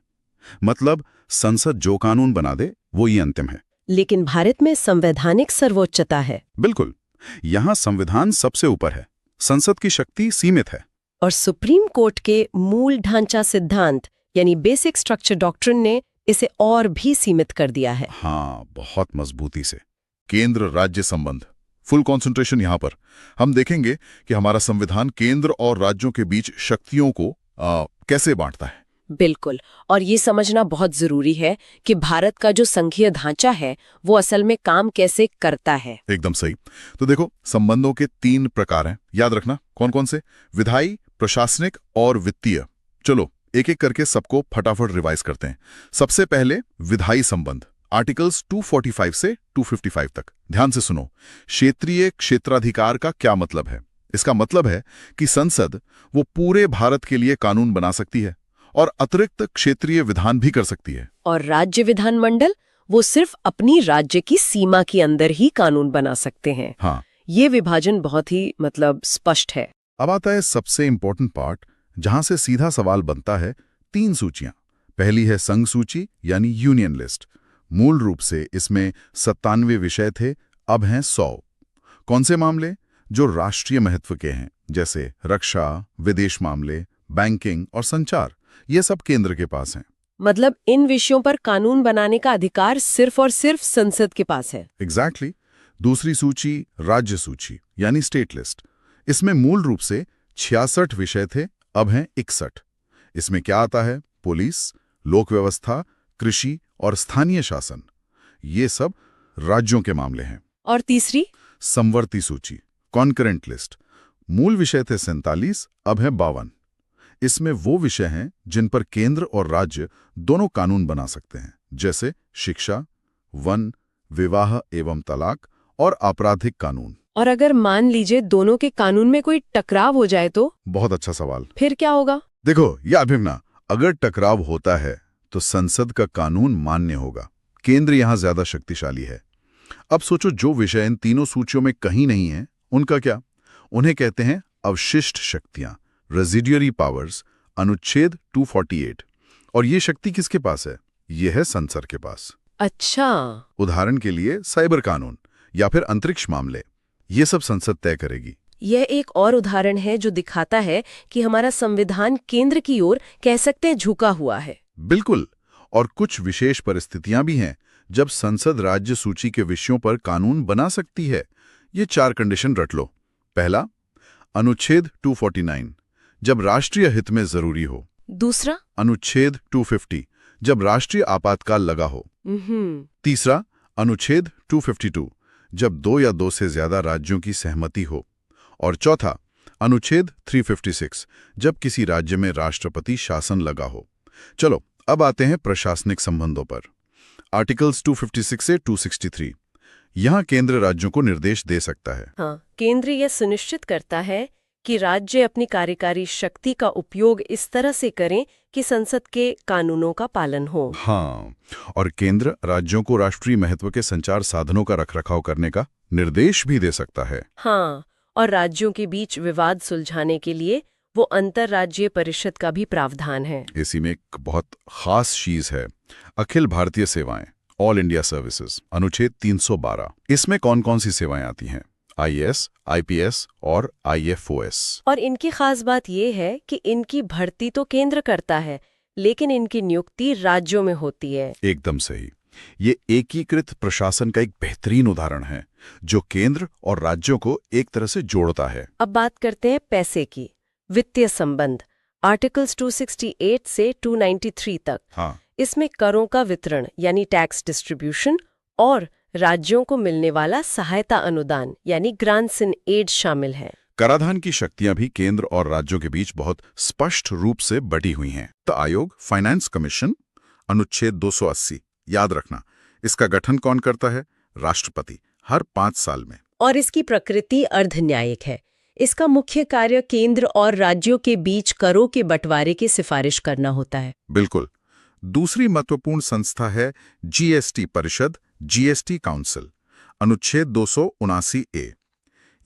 मतलब संसद जो कानून बना दे वो ही अंतिम है। लेकिन भारत में संवैधानिक सर्वोच्चता है। बिल्कुल, यहाँ संविधान सबसे ऊपर है, संसद की शक्ति सीमित है। और सुप्रीम कोर्ट के मूल ढांचा सिद्धांत यानी बेसिक स्ट्रक्चर डॉक्ट्रिन ने इसे और भी सीमित कर दिया है। हाँ, बहुत मजबूती से। केंद्र राज्य संबंध, फुल कंसंट्रेशन। यहाँ पर हम देखेंगे कि हमारा संविधान केंद्र और राज्यों के बीच शक्तियों को कैसे बांटता है। बिल्कुल, और ये समझना बहुत जरूरी है कि भारत का जो संघीय ढांचा है वो असल में काम कैसे करता है। एकदम सही। तो देखो, संबंधों के 3 प्रकार हैं, याद रखना। कौन कौन से? विधायी, प्रशासनिक और वित्तीय। चलो एक एक करके सबको फटाफट रिवाइज करते हैं। सबसे पहले विधायी संबंध, आर्टिकल्स 245 से 255 तक। ध्यान से सुनो। क्षेत्रीय क्षेत्राधिकार का क्या मतलब है? इसका मतलब है कि संसद वो पूरे भारत के लिए कानून बना सकती है और अतिरिक्त क्षेत्रीय विधान भी कर सकती है। और राज्य विधानमंडल वो सिर्फ अपनी राज्य की सीमा के अंदर ही कानून बना सकते हैं। हाँ, ये विभाजन बहुत ही स्पष्ट है। अब आता है सबसे इंपॉर्टेंट पार्ट, जहां से सीधा सवाल बनता है। 3 सूचियां। पहली है संघ सूची यानी यूनियन लिस्ट। मूल रूप से इसमें 97 विषय थे, अब हैं 100। कौन से मामले? जो राष्ट्रीय महत्व के हैं, जैसे रक्षा, विदेश मामले, बैंकिंग और संचार। ये सब केंद्र के पास हैं। मतलब इन विषयों पर कानून बनाने का अधिकार सिर्फ और सिर्फ संसद के पास है। एग्जैक्टली। दूसरी सूची राज्य सूची यानी स्टेट लिस्ट। इसमें मूल रूप से 66 विषय थे, अब हैं 61। इसमें क्या आता है? पुलिस, लोक व्यवस्था, कृषि और स्थानीय शासन। ये सब राज्यों के मामले हैं। और तीसरी समवर्ती सूची, कॉन्करेंट लिस्ट। मूल विषय थे 47, अब है 52। इसमें वो विषय हैं जिन पर केंद्र और राज्य दोनों कानून बना सकते हैं, जैसे शिक्षा, वन, विवाह एवं तलाक और आपराधिक कानून। और अगर मान लीजिए दोनों के कानून में कोई टकराव हो जाए तो? बहुत अच्छा सवाल। फिर क्या होगा? देखो, याद रखना, अगर टकराव होता है तो संसद का कानून मान्य होगा। केंद्र यहां ज्यादा शक्तिशाली है। अब सोचो, जो विषय इन तीनों सूचियों में कहीं नहीं है, उनका क्या? उन्हें कहते हैं अवशिष्ट शक्तियां, रेजिडुअरी पावर्स, अनुच्छेद 248। और ये शक्ति किसके पास है? ये है संसद के पास। अच्छा। उदाहरण के लिए साइबर कानून या फिर अंतरिक्ष मामले, ये सब संसद तय करेगी। यह एक और उदाहरण है जो दिखाता है कि हमारा संविधान केंद्र की ओर कह सकते हैं झुका हुआ है। बिल्कुल। और कुछ विशेष परिस्थितियां भी हैं जब संसद राज्य सूची के विषयों पर कानून बना सकती है। ये 4 कंडीशन रट लो। पहला, अनुच्छेद 249, जब राष्ट्रीय हित में जरूरी हो। दूसरा, अनुच्छेद 250, जब राष्ट्रीय आपातकाल लगा हो। तीसरा, अनुच्छेद 252, जब 2 या 2 से ज्यादा राज्यों की सहमति हो। और चौथा, अनुच्छेद 356, जब किसी राज्य में राष्ट्रपति शासन लगा हो। चलो अब आते हैं प्रशासनिक संबंधों पर। आर्टिकल्स 256 से 263, यहाँ केंद्र राज्यों को निर्देश दे सकता है। हाँ, केंद्र यह सुनिश्चित करता है कि राज्य अपनी कार्यकारी शक्ति का उपयोग इस तरह से करें कि संसद के कानूनों का पालन हो। हाँ, और केंद्र राज्यों को राष्ट्रीय महत्व के संचार साधनों का रखरखाव करने का निर्देश भी दे सकता है। हाँ, और राज्यों के बीच विवाद सुलझाने के लिए वो अंतर्राज्यीय परिषद का भी प्रावधान है। इसी में एक बहुत खास चीज है, अखिल भारतीय सेवाएं, ऑल इंडिया सर्विसेज, अनुच्छेद 312। इसमें कौन कौन सी सेवाएं आती हैं? आईएएस, आईपीएस और आईएफओएस। और इनकी खास बात यह है कि इनकी भर्ती तो केंद्र करता है, लेकिन इनकी नियुक्ति राज्यों में होती है। एकदम सही। ये एकीकृत प्रशासन का एक बेहतरीन उदाहरण है जो केंद्र और राज्यों को एक तरह से जोड़ता है। अब बात करते हैं पैसे की। वित्तीय संबंध, आर्टिकल्स 268 से 293 तक। हाँ, इसमें करों का वितरण यानी टैक्स डिस्ट्रीब्यूशन और राज्यों को मिलने वाला सहायता अनुदान यानी ग्रांट्स इन एड शामिल है। कराधान की शक्तियां भी केंद्र और राज्यों के बीच बहुत स्पष्ट रूप से बटी हुई हैं। तो आयोग, फाइनेंस कमीशन, अनुच्छेद 280, याद रखना, इसका गठन कौन करता है? राष्ट्रपति, हर 5 साल में। और इसकी प्रकृति अर्धन्यायिक है। इसका मुख्य कार्य केंद्र और राज्यों के बीच करों के बंटवारे की सिफारिश करना होता है। बिल्कुल। दूसरी महत्वपूर्ण संस्था है जीएसटी परिषद, जीएसटी काउंसिल, अनुच्छेद 279A।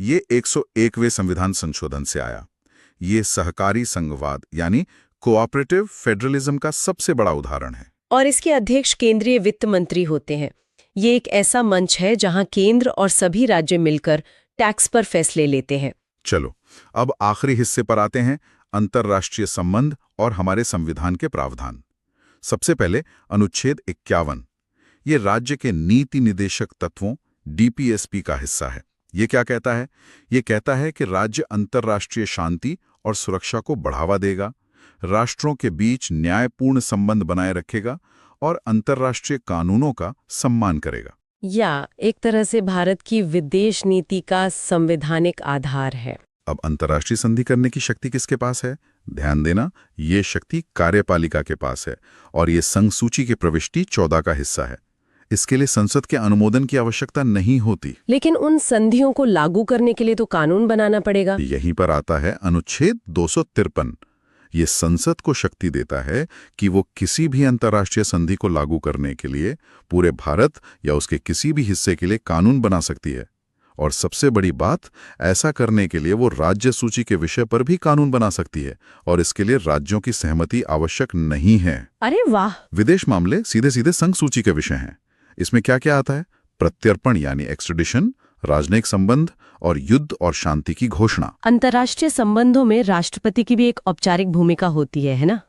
ये 101वें संविधान संशोधन से आया। ये सहकारी संघवाद यानी कोऑपरेटिव फेडरलिज्म का सबसे बड़ा उदाहरण है। और इसके अध्यक्ष केंद्रीय वित्त मंत्री होते हैं। ये एक ऐसा मंच है जहां केंद्र और सभी राज्य मिलकर टैक्स पर फैसले लेते हैं। चलो अब आखिरी हिस्से पर आते हैं, अंतर्राष्ट्रीय संबंध और हमारे संविधान के प्रावधान। सबसे पहले अनुच्छेद 51, ये राज्य के नीति निदेशक तत्वों डीपीएसपी का हिस्सा है। ये क्या कहता है? ये कहता है कि राज्य अंतर्राष्ट्रीय शांति और सुरक्षा को बढ़ावा देगा, राष्ट्रों के बीच न्यायपूर्ण संबंध बनाए रखेगा और अंतर्राष्ट्रीय कानूनों का सम्मान करेगा। या एक तरह से भारत की विदेश नीति का संवैधानिक आधार है। अब अंतर्राष्ट्रीय संधि करने की शक्ति किसके पास है? ध्यान देना, ये शक्ति कार्यपालिका के पास है और ये संघ सूची के प्रविष्टि 14 का हिस्सा है। इसके लिए संसद के अनुमोदन की आवश्यकता नहीं होती। लेकिन उन संधियों को लागू करने के लिए तो कानून बनाना पड़ेगा। यहीं पर आता है अनुच्छेद 253। ये संसद को शक्ति देता है कि वो किसी भी अंतर्राष्ट्रीय संधि को लागू करने के लिए पूरे भारत या उसके किसी भी हिस्से के लिए कानून बना सकती है। और सबसे बड़ी बात, ऐसा करने के लिए वो राज्य सूची के विषय पर भी कानून बना सकती है और इसके लिए राज्यों की सहमति आवश्यक नहीं है। अरे वाह! विदेश मामले सीधे सीधे संघ सूची के विषय हैं। इसमें क्या क्या आता है? प्रत्यर्पण यानी एक्सट्रेडिशन, राजनयिक संबंध और युद्ध और शांति की घोषणा। अंतर्राष्ट्रीय संबंधों में राष्ट्रपति की भी एक औपचारिक भूमिका होती है ना?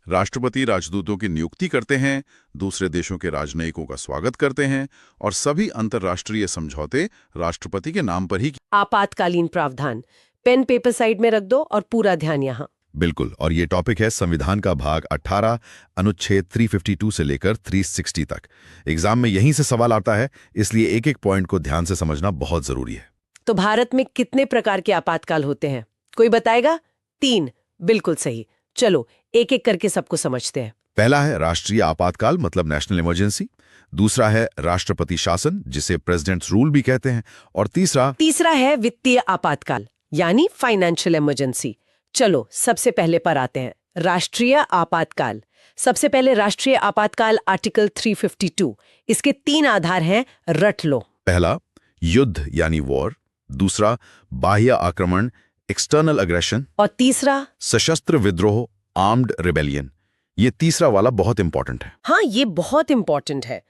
राष्ट्रपति राजदूतों की नियुक्ति करते हैं, दूसरे देशों के राजनयिकों का स्वागत करते हैं और सभी अंतर्राष्ट्रीय समझौते राष्ट्रपति के नाम पर ही। आपातकालीन प्रावधान, पेन पेपर साइड में रख दो और पूरा ध्यान यहाँ। बिल्कुल, और ये टॉपिक है संविधान का भाग 18, अनुच्छेद 352 से लेकर 360 तक। एग्जाम में यहीं से सवाल आता है, इसलिए एक एक पॉइंट को ध्यान से समझना बहुत जरूरी है। तो भारत में कितने प्रकार के आपातकाल होते हैं? कोई बताएगा? 3। बिल्कुल सही। चलो एक एक करके सबको समझते हैं। पहला है राष्ट्रीय आपातकाल, मतलब नेशनल इमरजेंसी। दूसरा है राष्ट्रपति शासन, जिसे प्रेसिडेंट्स रूल भी कहते हैं। और तीसरा है वित्तीय आपातकाल यानी फाइनेंशियल इमरजेंसी। चलो सबसे पहले पर आते हैं, राष्ट्रीय आपातकाल। सबसे पहले राष्ट्रीय आपातकाल आर्टिकल 352। इसके 3 आधार हैं, रट लो। पहला युद्ध यानी वॉर, दूसरा बाह्य आक्रमण एक्सटर्नल अग्रेशन, और तीसरा सशस्त्र विद्रोह आर्म्ड रिबेलियन। ये तीसरा वाला बहुत इंपॉर्टेंट है। हाँ, ये बहुत इंपॉर्टेंट है।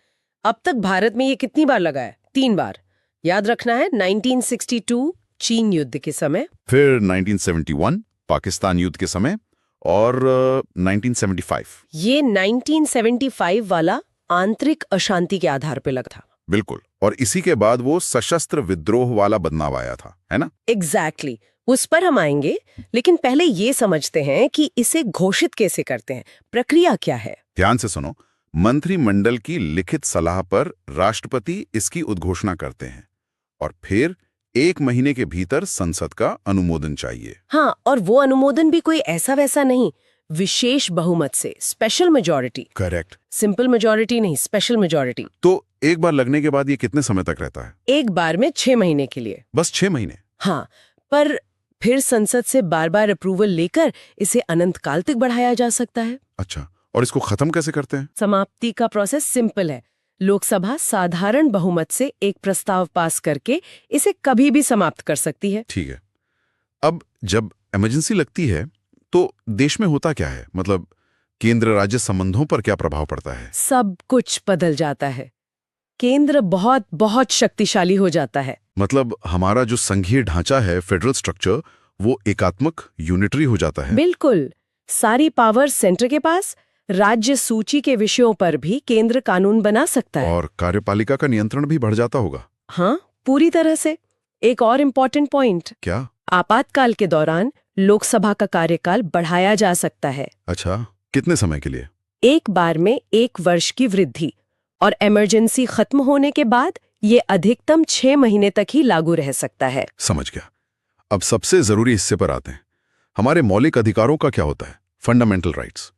अब तक भारत में ये कितनी बार लगा है? 3 बार। याद रखना है, 1962, चीन युद्ध के समय, फिर 1971 पाकिस्तान युद्ध के समय और 1975। ये 1975 वाला आंतरिक अशांति के आधार पे लगा था। बिल्कुल, और इसी के बाद वो सशस्त्र विद्रोह वाला बदलाव आया था, है ना? एग्जैक्टली उस पर हम आएंगे, लेकिन पहले ये समझते हैं कि इसे घोषित कैसे करते हैं, प्रक्रिया क्या है। ध्यान से सुनो, मंत्रिमंडल की लिखित सलाह पर राष्ट्रपति इसकी उद्घोषणा करते हैं और फिर 1 महीने के भीतर संसद का अनुमोदन चाहिए। हाँ, और वो अनुमोदन भी कोई ऐसा वैसा नहीं, विशेष बहुमत से, special majority. Correct. Simple majority नहीं, स्पेशल मेजॉरिटी। तो एक बार लगने के बाद ये कितने समय तक रहता है? एक बार में 6 महीने के लिए। बस 6 महीने? हाँ, पर फिर संसद से बार बार अप्रूवल लेकर इसे अनंत काल तक बढ़ाया जा सकता है। अच्छा, और इसको खत्म कैसे करते हैं? समाप्ति का प्रोसेस सिंपल है। लोकसभा साधारण बहुमत से एक प्रस्ताव पास करके इसे कभी भी समाप्त कर सकती है। ठीक है। अब जब इमरजेंसी लगती है तो देश में होता क्या है? मतलब केंद्र राज्य संबंधों पर क्या प्रभाव पड़ता है? सब कुछ बदल जाता है। केंद्र बहुत बहुत शक्तिशाली हो जाता है। मतलब हमारा जो संघीय ढांचा है, फेडरल स्ट्रक्चर, वो एकात्मक, यूनिटरी हो जाता है। बिल्कुल, सारी पावर सेंटर के पास। राज्य सूची के विषयों पर भी केंद्र कानून बना सकता है। और कार्यपालिका का नियंत्रण भी बढ़ जाता होगा। हाँ, पूरी तरह से। एक और इम्पोर्टेंट पॉइंट, क्या? आपातकाल के दौरान लोकसभा का कार्यकाल बढ़ाया जा सकता है। अच्छा, कितने समय के लिए? एक बार में 1 वर्ष की वृद्धि, और इमरजेंसी खत्म होने के बाद ये अधिकतम 6 महीने तक ही लागू रह सकता है। समझ गया। अब सबसे जरूरी हिस्से पर आते हैं। हमारे मौलिक अधिकारों का क्या होता है? Fundamental rights.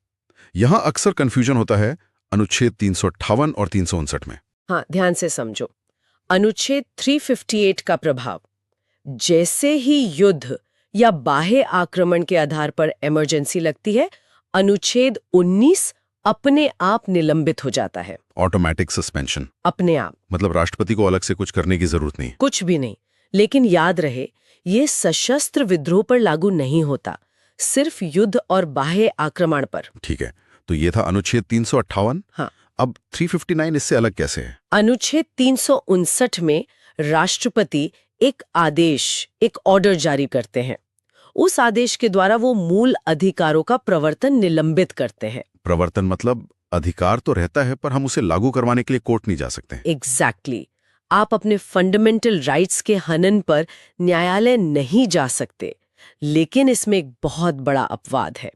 यहां अक्सर कंफ्यूजन होता है अनुच्छेद 358 और 359 में। हाँ, ध्यान से समझो। अनुच्छेद 358 का प्रभाव, जैसे ही युद्ध या बाह्य आक्रमण के आधार पर इमरजेंसी लगती है, अनुच्छेद 19 अपने आप निलंबित हो जाता है। Automatic suspension. अपने आप, मतलब राष्ट्रपति को अलग से कुछ करने की जरूरत नहीं। कुछ भी नहीं। लेकिन याद रहे, ये सशस्त्र विद्रोह पर लागू नहीं होता, सिर्फ युद्ध और बाह्य आक्रमण पर। ठीक है, तो ये था अनुच्छेद 358। हाँ। अब 359 इससे अलग कैसे है? अनुच्छेद 359 में राष्ट्रपति एक आदेश, एक ऑर्डर जारी करते हैं। उस आदेश के द्वारा वो मूल अधिकारों का प्रवर्तन निलंबित करते हैं। प्रवर्तन मतलब अधिकार तो रहता है, पर हम उसे लागू करवाने के लिए कोर्ट नहीं जा सकते। एग्जैक्टली। आप अपने फंडामेंटल राइट्स के हनन पर न्यायालय नहीं जा सकते। लेकिन इसमें एक बहुत बड़ा अपवाद है,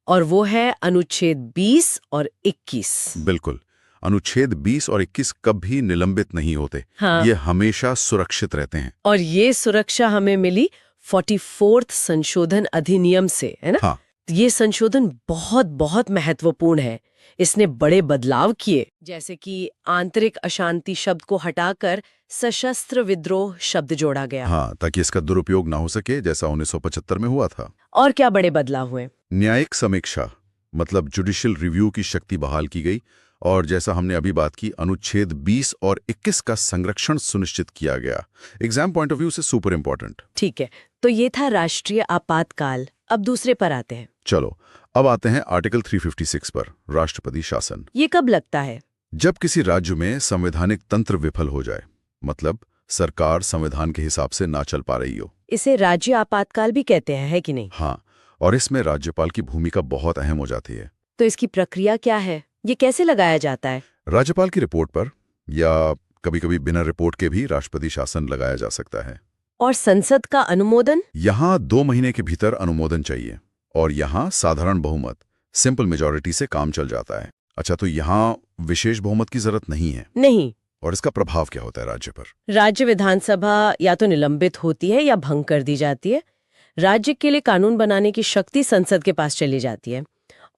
और वो है अनुच्छेद 20 और 21। बिल्कुल, अनुच्छेद 20 और 21 कभी निलंबित नहीं होते। हाँ। ये हमेशा सुरक्षित रहते हैं। और ये सुरक्षा हमें मिली 44th संशोधन अधिनियम से, है ना? हाँ। ये संशोधन बहुत बहुत महत्वपूर्ण है। इसने बड़े बदलाव किए, जैसे कि आंतरिक अशांति शब्द को हटाकर सशस्त्र विद्रोह शब्द जोड़ा गया। हाँ, ताकि इसका दुरुपयोग ना हो सके, जैसा 1975 में हुआ था। और क्या बड़े बदलाव हुए? न्यायिक समीक्षा मतलब जुडिशियल रिव्यू की शक्ति बहाल की गई, और जैसा हमने अभी बात की, अनुच्छेद 20 और 21 का संरक्षण सुनिश्चित किया गया। एग्जाम पॉइंट ऑफ व्यू से सुपर इंपॉर्टेंट। ठीक है, तो ये था राष्ट्रीय आपातकाल। अब दूसरे पर आते हैं। चलो, अब आते हैं आर्टिकल 356 पर, राष्ट्रपति शासन। ये कब लगता है? जब किसी राज्य में संवैधानिक तंत्र विफल हो जाए, मतलब सरकार संविधान के हिसाब से ना चल पा रही हो। इसे राज्य आपातकाल भी कहते हैं, है कि नहीं? हाँ, और इसमें राज्यपाल की भूमिका बहुत अहम हो जाती है। तो इसकी प्रक्रिया क्या है? ये कैसे लगाया जाता है? राज्यपाल की रिपोर्ट पर, या कभी-कभी बिना रिपोर्ट के भी राष्ट्रपति शासन लगाया जा सकता है। और संसद का अनुमोदन? यहाँ 2 महीने के भीतर अनुमोदन चाहिए, और यहाँ साधारण बहुमत, सिंपल मेजॉरिटी से काम चल जाता है। अच्छा, तो यहाँ विशेष बहुमत की जरूरत नहीं है? नहीं। और इसका प्रभाव क्या होता है राज्य पर? राज्य विधानसभा या तो निलंबित होती है या भंग कर दी जाती है। राज्य के लिए कानून बनाने की शक्ति संसद के पास चली जाती है,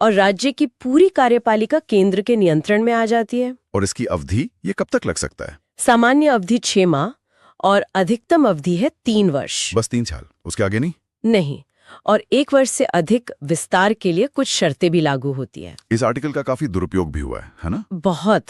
और राज्य की पूरी कार्यपालिका केंद्र के नियंत्रण में आ जाती है। और इसकी अवधि ये कब तक लग सकता है? सामान्य अवधि 6 माह और अधिकतम अवधि है 3 वर्ष। बस 3 साल, उसके आगे नहीं? नहीं, और 1 वर्ष से अधिक विस्तार के लिए कुछ शर्तें भी लागू होती है। इस आर्टिकल का काफी दुरुपयोग भी हुआ है ना? बहुत।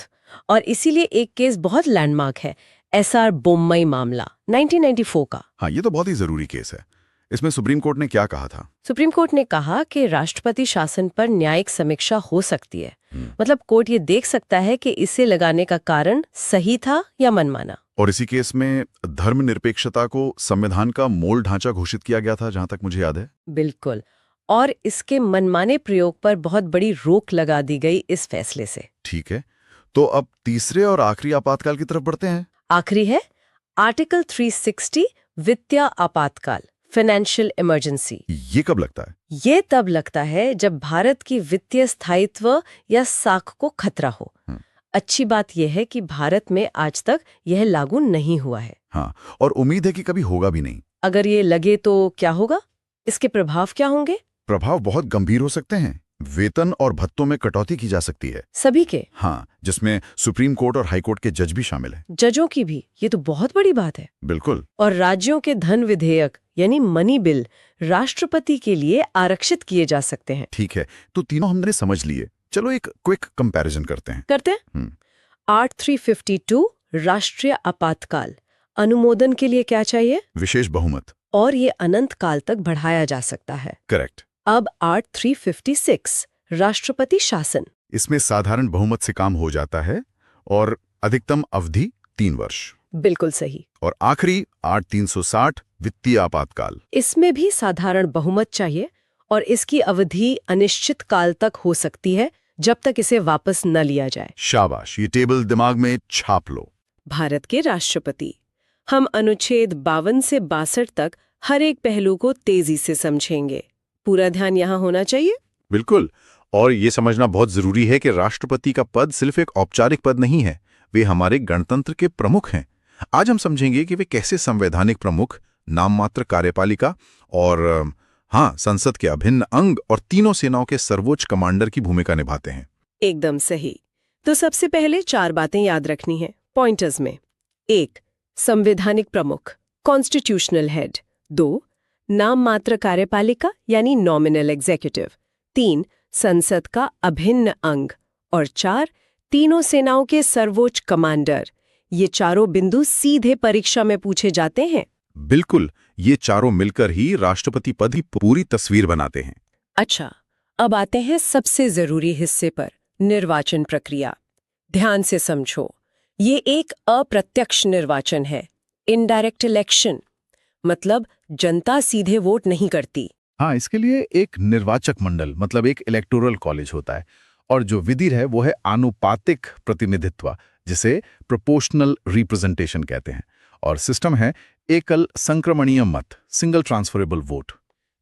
और इसीलिए एक केस बहुत लैंडमार्क है, SR बोम्मई मामला 1994 का। हाँ, ये तो बहुत ही जरूरी केस है। इसमें सुप्रीम कोर्ट ने क्या कहा था? सुप्रीम कोर्ट ने कहा कि राष्ट्रपति शासन पर न्यायिक समीक्षा हो सकती है। मतलब कोर्ट ये देख सकता है कि इसे लगाने का कारण सही था या मनमाना। और इसी केस में धर्मनिरपेक्षता को संविधान का मूल ढांचा घोषित किया गया था, जहां तक मुझे याद है। बिल्कुल। और इसके मनमाने प्रयोग पर बहुत बड़ी रोक लगा दी गई इस फैसले से। ठीक है, तो अब तीसरे और आखिरी आपातकाल की तरफ बढ़ते हैं। आखिरी है आर्टिकल 360 वित्तीय आपातकाल, फाइनेंशियल इमरजेंसी। ये कब लगता है? ये तब लगता है जब भारत की वित्तीय स्थायित्व या साख को खतरा हो। अच्छी बात यह है कि भारत में आज तक यह लागू नहीं हुआ है। हाँ, और उम्मीद है कि कभी होगा भी नहीं। अगर ये लगे तो क्या होगा? इसके प्रभाव क्या होंगे? प्रभाव बहुत गंभीर हो सकते हैं। वेतन और भत्तों में कटौती की जा सकती है। सभी के? हाँ, जिसमें सुप्रीम कोर्ट और हाई कोर्ट के जज भी शामिल हैं। जजों की भी? ये तो बहुत बड़ी बात है। बिल्कुल। और राज्यों के धन विधेयक यानी मनी बिल राष्ट्रपति के लिए आरक्षित किए जा सकते हैं। ठीक है, तो तीनों हमने समझ लिए। चलो एक क्विक कंपैरिजन करते हैं। आर्ट 352 राष्ट्रीय आपातकाल अनुमोदन के लिए क्या चाहिए? विशेष बहुमत। और ये अनंत काल तक बढ़ाया जा सकता है। करेक्ट। अब आर्ट 356 राष्ट्रपति शासन। इसमें साधारण बहुमत से काम हो जाता है और अधिकतम अवधि 3 वर्ष। बिल्कुल सही। और आखिरी आर्ट 360 वित्तीय आपातकाल। इसमें भी साधारण बहुमत चाहिए और इसकी अवधि अनिश्चित काल तक हो सकती है जब तक इसे वापस न लिया जाए। शाबाश, ये टेबल दिमाग में छाप लो। भारत के राष्ट्रपति। हम अनुच्छेद 52 से 62 तक हर एक पहलू को तेजी से समझेंगे। पूरा ध्यान यहाँ होना चाहिए। बिल्कुल। और ये समझना बहुत जरूरी है कि राष्ट्रपति का पद सिर्फ एक औपचारिक पद नहीं है, वे हमारे गणतंत्र के प्रमुख हैं। आज हम समझेंगे कि वे कैसे संवैधानिक प्रमुख, नाम मात्र कार्यपालिका और संसद के अभिन्न अंग और तीनों सेनाओं के सर्वोच्च कमांडर की भूमिका निभाते हैं। एकदम सही। तो सबसे पहले 4 बातें याद रखनी है पॉइंटर्स में। 1. संवैधानिक प्रमुख, कॉन्स्टिट्यूशनल हेड। 2. नाम मात्र कार्यपालिका यानी नॉमिनल एग्जीक्यूटिव। 3. संसद का अभिन्न अंग। और 4. तीनों सेनाओं के सर्वोच्च कमांडर। ये चारों बिंदु सीधे परीक्षा में पूछे जाते हैं। बिल्कुल, ये चारों मिलकर ही राष्ट्रपति पद की पूरी तस्वीर बनाते हैं। अच्छा, अब आते हैं सबसे जरूरी हिस्से पर, निर्वाचन प्रक्रिया। ध्यान से समझो, ये एक अप्रत्यक्ष निर्वाचन है, इनडायरेक्ट इलेक्शन। मतलब जनता सीधे वोट नहीं करती। हाँ, इसके लिए एक निर्वाचक मंडल मतलब एक इलेक्टोरल कॉलेज होता है और जो विधि है वो है आनुपातिक प्रतिनिधित्व, जिसे प्रोपोर्शनल रिप्रेजेंटेशन कहते हैं। और सिस्टम है एकल संक्रमणीय मत, सिंगल ट्रांसफरेबल वोट।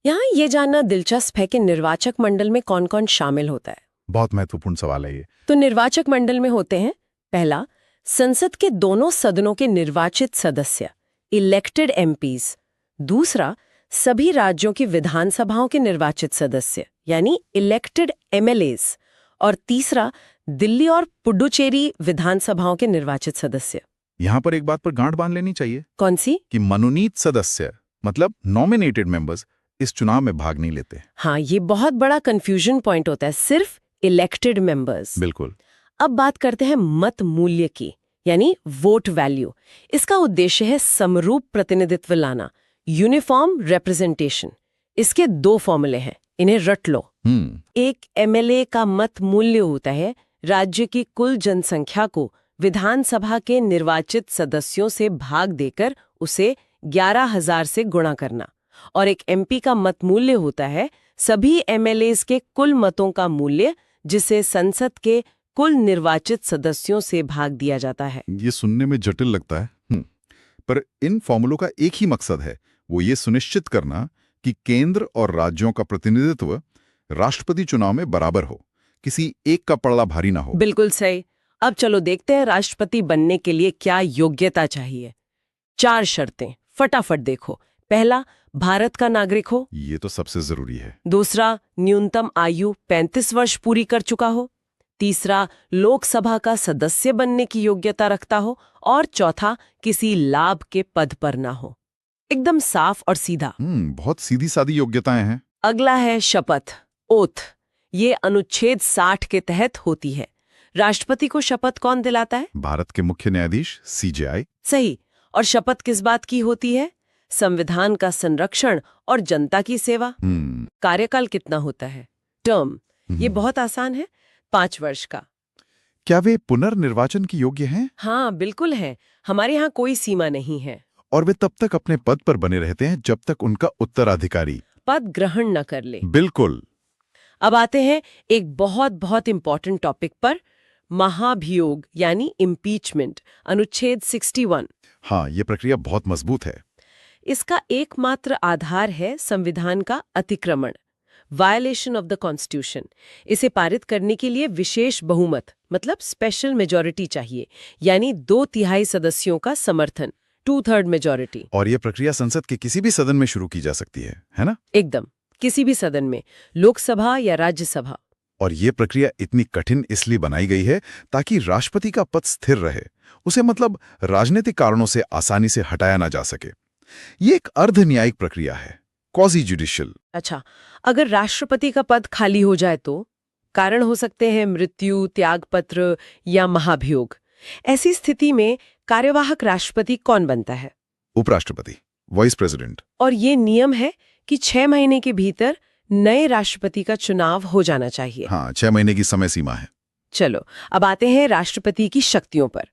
यहाँ ये जानना दिलचस्प है कि निर्वाचक मंडल में कौन कौन शामिल होता है। बहुत महत्वपूर्ण सवाल है ये। तो निर्वाचक मंडल में होते हैं, पहला, संसद के दोनों सदनों के निर्वाचित सदस्य, इलेक्टेड एमपीज। दूसरा, सभी राज्यों की विधानसभाओं के निर्वाचित सदस्य यानी इलेक्टेड एमएलएज। और तीसरा, दिल्ली और पुडुचेरी विधानसभाओं के निर्वाचित सदस्य। यहाँ पर एक बात पर गांठ बांध लेनी चाहिए। कौन सी? कि मनोनीत सदस्य मतलब नॉमिनेटेड मेंबर्स इस चुनाव में भाग नहीं लेते। हाँ, ये बहुत बड़ा कंफ्यूजन पॉइंट होता है, सिर्फ इलेक्टेड मेंबर्स। बिल्कुल। अब बात करते हैं मत मूल्य की, यानी वोट वैल्यू। इसका उद्देश्य है समरूप प्रतिनिधित्व लाना, यूनिफॉर्म रिप्रेजेंटेशन। इसके 2 फॉर्मूले हैं, इन्हें रट लो। एक एमएलए का मत मूल्य होता है राज्य की कुल जनसंख्या को विधानसभा के निर्वाचित सदस्यों से भाग देकर उसे 11,000 से गुणा करना। और एक एमपी का मत मूल्य होता है सभी एमएलएज के कुल मतों का मूल्य, जिसे संसद के कुल निर्वाचित सदस्यों से भाग दिया जाता है। ये सुनने में जटिल लगता है, पर इन फॉर्मूलों का एक ही मकसद है, वो ये सुनिश्चित करना कि केंद्र और राज्यों का प्रतिनिधित्व राष्ट्रपति चुनाव में बराबर हो, किसी एक का पलड़ा भारी ना हो। बिल्कुल सही। अब चलो देखते हैं राष्ट्रपति बनने के लिए क्या योग्यता चाहिए। 4 शर्तें फटाफट देखो। पहला, भारत का नागरिक हो। ये तो सबसे जरूरी है। दूसरा, न्यूनतम आयु 35 वर्ष पूरी कर चुका हो। तीसरा, लोकसभा का सदस्य बनने की योग्यता रखता हो। और चौथा, किसी लाभ के पद पर ना हो। एकदम साफ और सीधा। बहुत सीधी सादी योग्यताएं हैं। अगला है शपथ, ओथ। ये अनुच्छेद 60 के तहत होती है। राष्ट्रपति को शपथ कौन दिलाता है? भारत के मुख्य न्यायाधीश, सीजेआई। सही। और शपथ किस बात की होती है? संविधान का संरक्षण और जनता की सेवा। कार्यकाल कितना होता है? टर्म। ये बहुत आसान है, 5 वर्ष का। क्या वे पुनर्निर्वाचन के योग्य हैं? हाँ, बिल्कुल है। हमारे यहाँ कोई सीमा नहीं है। और वे तब तक अपने पद पर बने रहते हैं जब तक उनका उत्तराधिकारी पद ग्रहण न कर ले। बिल्कुल। अब आते हैं एक बहुत बहुत इंपॉर्टेंट टॉपिक पर, महाभियोग यानी इम्पीचमेंट, अनुच्छेद 61। हाँ, ये प्रक्रिया बहुत मजबूत है। इसका एकमात्र आधार है संविधान का अतिक्रमण, वायलेशन ऑफ द कॉन्स्टिट्यूशन। इसे पारित करने के लिए विशेष बहुमत मतलब स्पेशल मेजॉरिटी चाहिए, यानी 2/3 सदस्यों का समर्थन, 2/3 मेजॉरिटी। और ये प्रक्रिया संसद के किसी भी सदन में शुरू की जा सकती है ना? एकदम, किसी भी सदन में, लोकसभा या राज्यसभा। और ये प्रक्रिया इतनी कठिन इसलिए बनाई गई है ताकि राष्ट्रपति का पद स्थिर रहे, उसे मतलब राजनीतिक कारणों से आसानी से हटाया ना जा सके। ये एक अर्धन्यायिक प्रक्रिया है, क्वाजी जुडिशियल। अच्छा, अगर राष्ट्रपति का पद खाली हो जाए तो कारण हो सकते हैं मृत्यु, त्यागपत्र या महाभियोग। ऐसी स्थिति में कार्यवाहक राष्ट्रपति कौन बनता है? उपराष्ट्रपति, वाइस प्रेसिडेंट। और ये नियम है कि 6 महीने के भीतर नए राष्ट्रपति का चुनाव हो जाना चाहिए। हाँ, 6 महीने की समय सीमा है। चलो, अब आते हैं राष्ट्रपति की शक्तियों पर।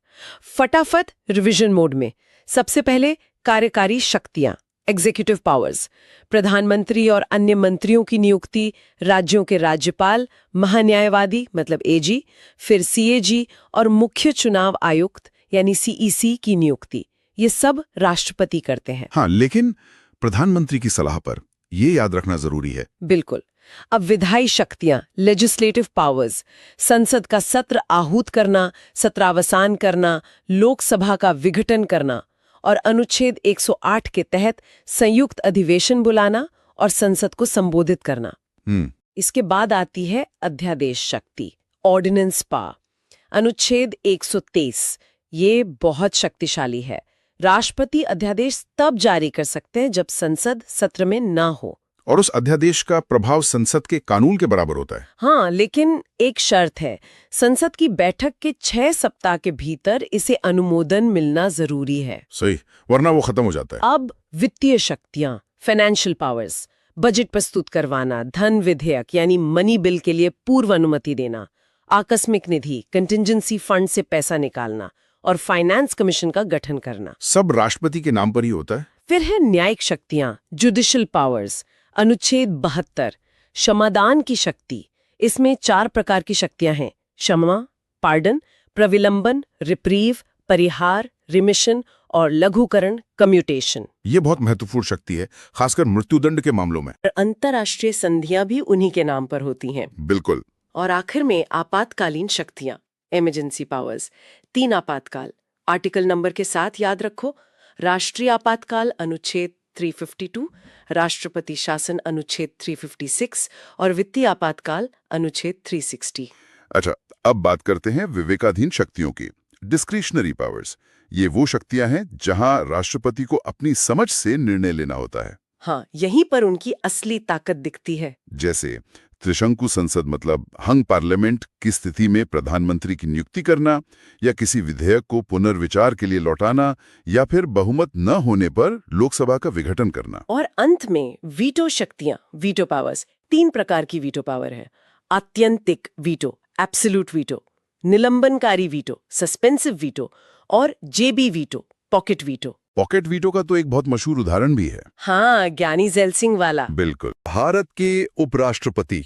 फटाफट रिवीजन मोड में। सबसे पहले कार्यकारी शक्तियां, एग्जीक्यूटिव पावर्स। प्रधानमंत्री और अन्य मंत्रियों की नियुक्ति, राज्यों के राज्यपाल, महान्यायवादी मतलब एजी, फिर सीएजी और मुख्य चुनाव आयुक्त यानी सीईसी की नियुक्ति, ये सब राष्ट्रपति करते हैं। हाँ, लेकिन प्रधानमंत्री की सलाह पर, ये याद रखना जरूरी है। बिल्कुल। अब विधायी शक्तियां, लेजिस्लेटिव पावर्स, संसद का सत्र आहूत करना, सत्रावसान करना, लोकसभा का विघटन करना और अनुच्छेद 108 के तहत संयुक्त अधिवेशन बुलाना और संसद को संबोधित करना। इसके बाद आती है अध्यादेश शक्ति, ऑर्डिनेंस पावर, अनुच्छेद 123। ये बहुत शक्तिशाली है। राष्ट्रपति अध्यादेश तब जारी कर सकते हैं जब संसद सत्र में ना हो। और उस अध्यादेश का प्रभाव संसद के कानून के बराबर होता है। हाँ, लेकिन एक शर्त है, संसद की बैठक के 6 सप्ताह के भीतर इसे अनुमोदन मिलना जरूरी है। सही, वरना वो खत्म हो जाता है। अब वित्तीय शक्तियां, फाइनेंशियल पावर्स, बजट प्रस्तुत करवाना, धन विधेयक यानी मनी बिल के लिए पूर्व अनुमति देना, आकस्मिक निधि, कंटिंजेंसी फंड से पैसा निकालना और फाइनेंस कमीशन का गठन करना, सब राष्ट्रपति के नाम पर ही होता है। फिर है न्यायिक शक्तियां, जुडिशियल पावर्स, अनुच्छेद 72, क्षमादान की शक्ति। इसमें 4 प्रकार की शक्तियां हैं: क्षमा, पार्डन, प्रविलंबन, रिप्रीव, परिहार, रिमिशन और लघुकरण, कम्यूटेशन। ये बहुत महत्वपूर्ण शक्ति है, खासकर मृत्युदंड के मामलों में। अंतर्राष्ट्रीय संधियां भी उन्हीं के नाम पर होती हैं। बिल्कुल। और आखिर में आपातकालीन शक्तियां, इमरजेंसी पावर्स, 3 आपातकाल, आर्टिकल नंबर के साथ याद रखो। राष्ट्रीय आपातकाल अनुच्छेद 352, राष्ट्रपति शासन अनुच्छेद 356 और वित्तीय आपातकाल अनुच्छेद 360। अच्छा, अब बात करते हैं विवेकाधीन शक्तियों की, डिस्क्रिशनरी पावर्स। ये वो शक्तियां हैं जहां राष्ट्रपति को अपनी समझ से निर्णय लेना होता है। हाँ, यहीं पर उनकी असली ताकत दिखती है। जैसे त्रिशंकु संसद मतलब हंग पार्लियामेंट की स्थिति में प्रधानमंत्री की नियुक्ति करना, या किसी विधेयक को पुनर्विचार के लिए लौटाना, या फिर बहुमत न होने पर लोकसभा का विघटन करना। और अंत में वीटो शक्तियां, वीटो पावर्स। 3 प्रकार की वीटो पावर है: आत्यंतिक वीटो, एब्सोल्यूट वीटो, निलंबनकारी वीटो, सस्पेंसिव वीटो और जेबी veto, pocket veto. Pocket veto का तो एक बहुत मशहूर उदाहरण भी है। हाँ, ज्ञानी ज़ैल सिंह वाला। बिल्कुल। भारत के उपराष्ट्रपति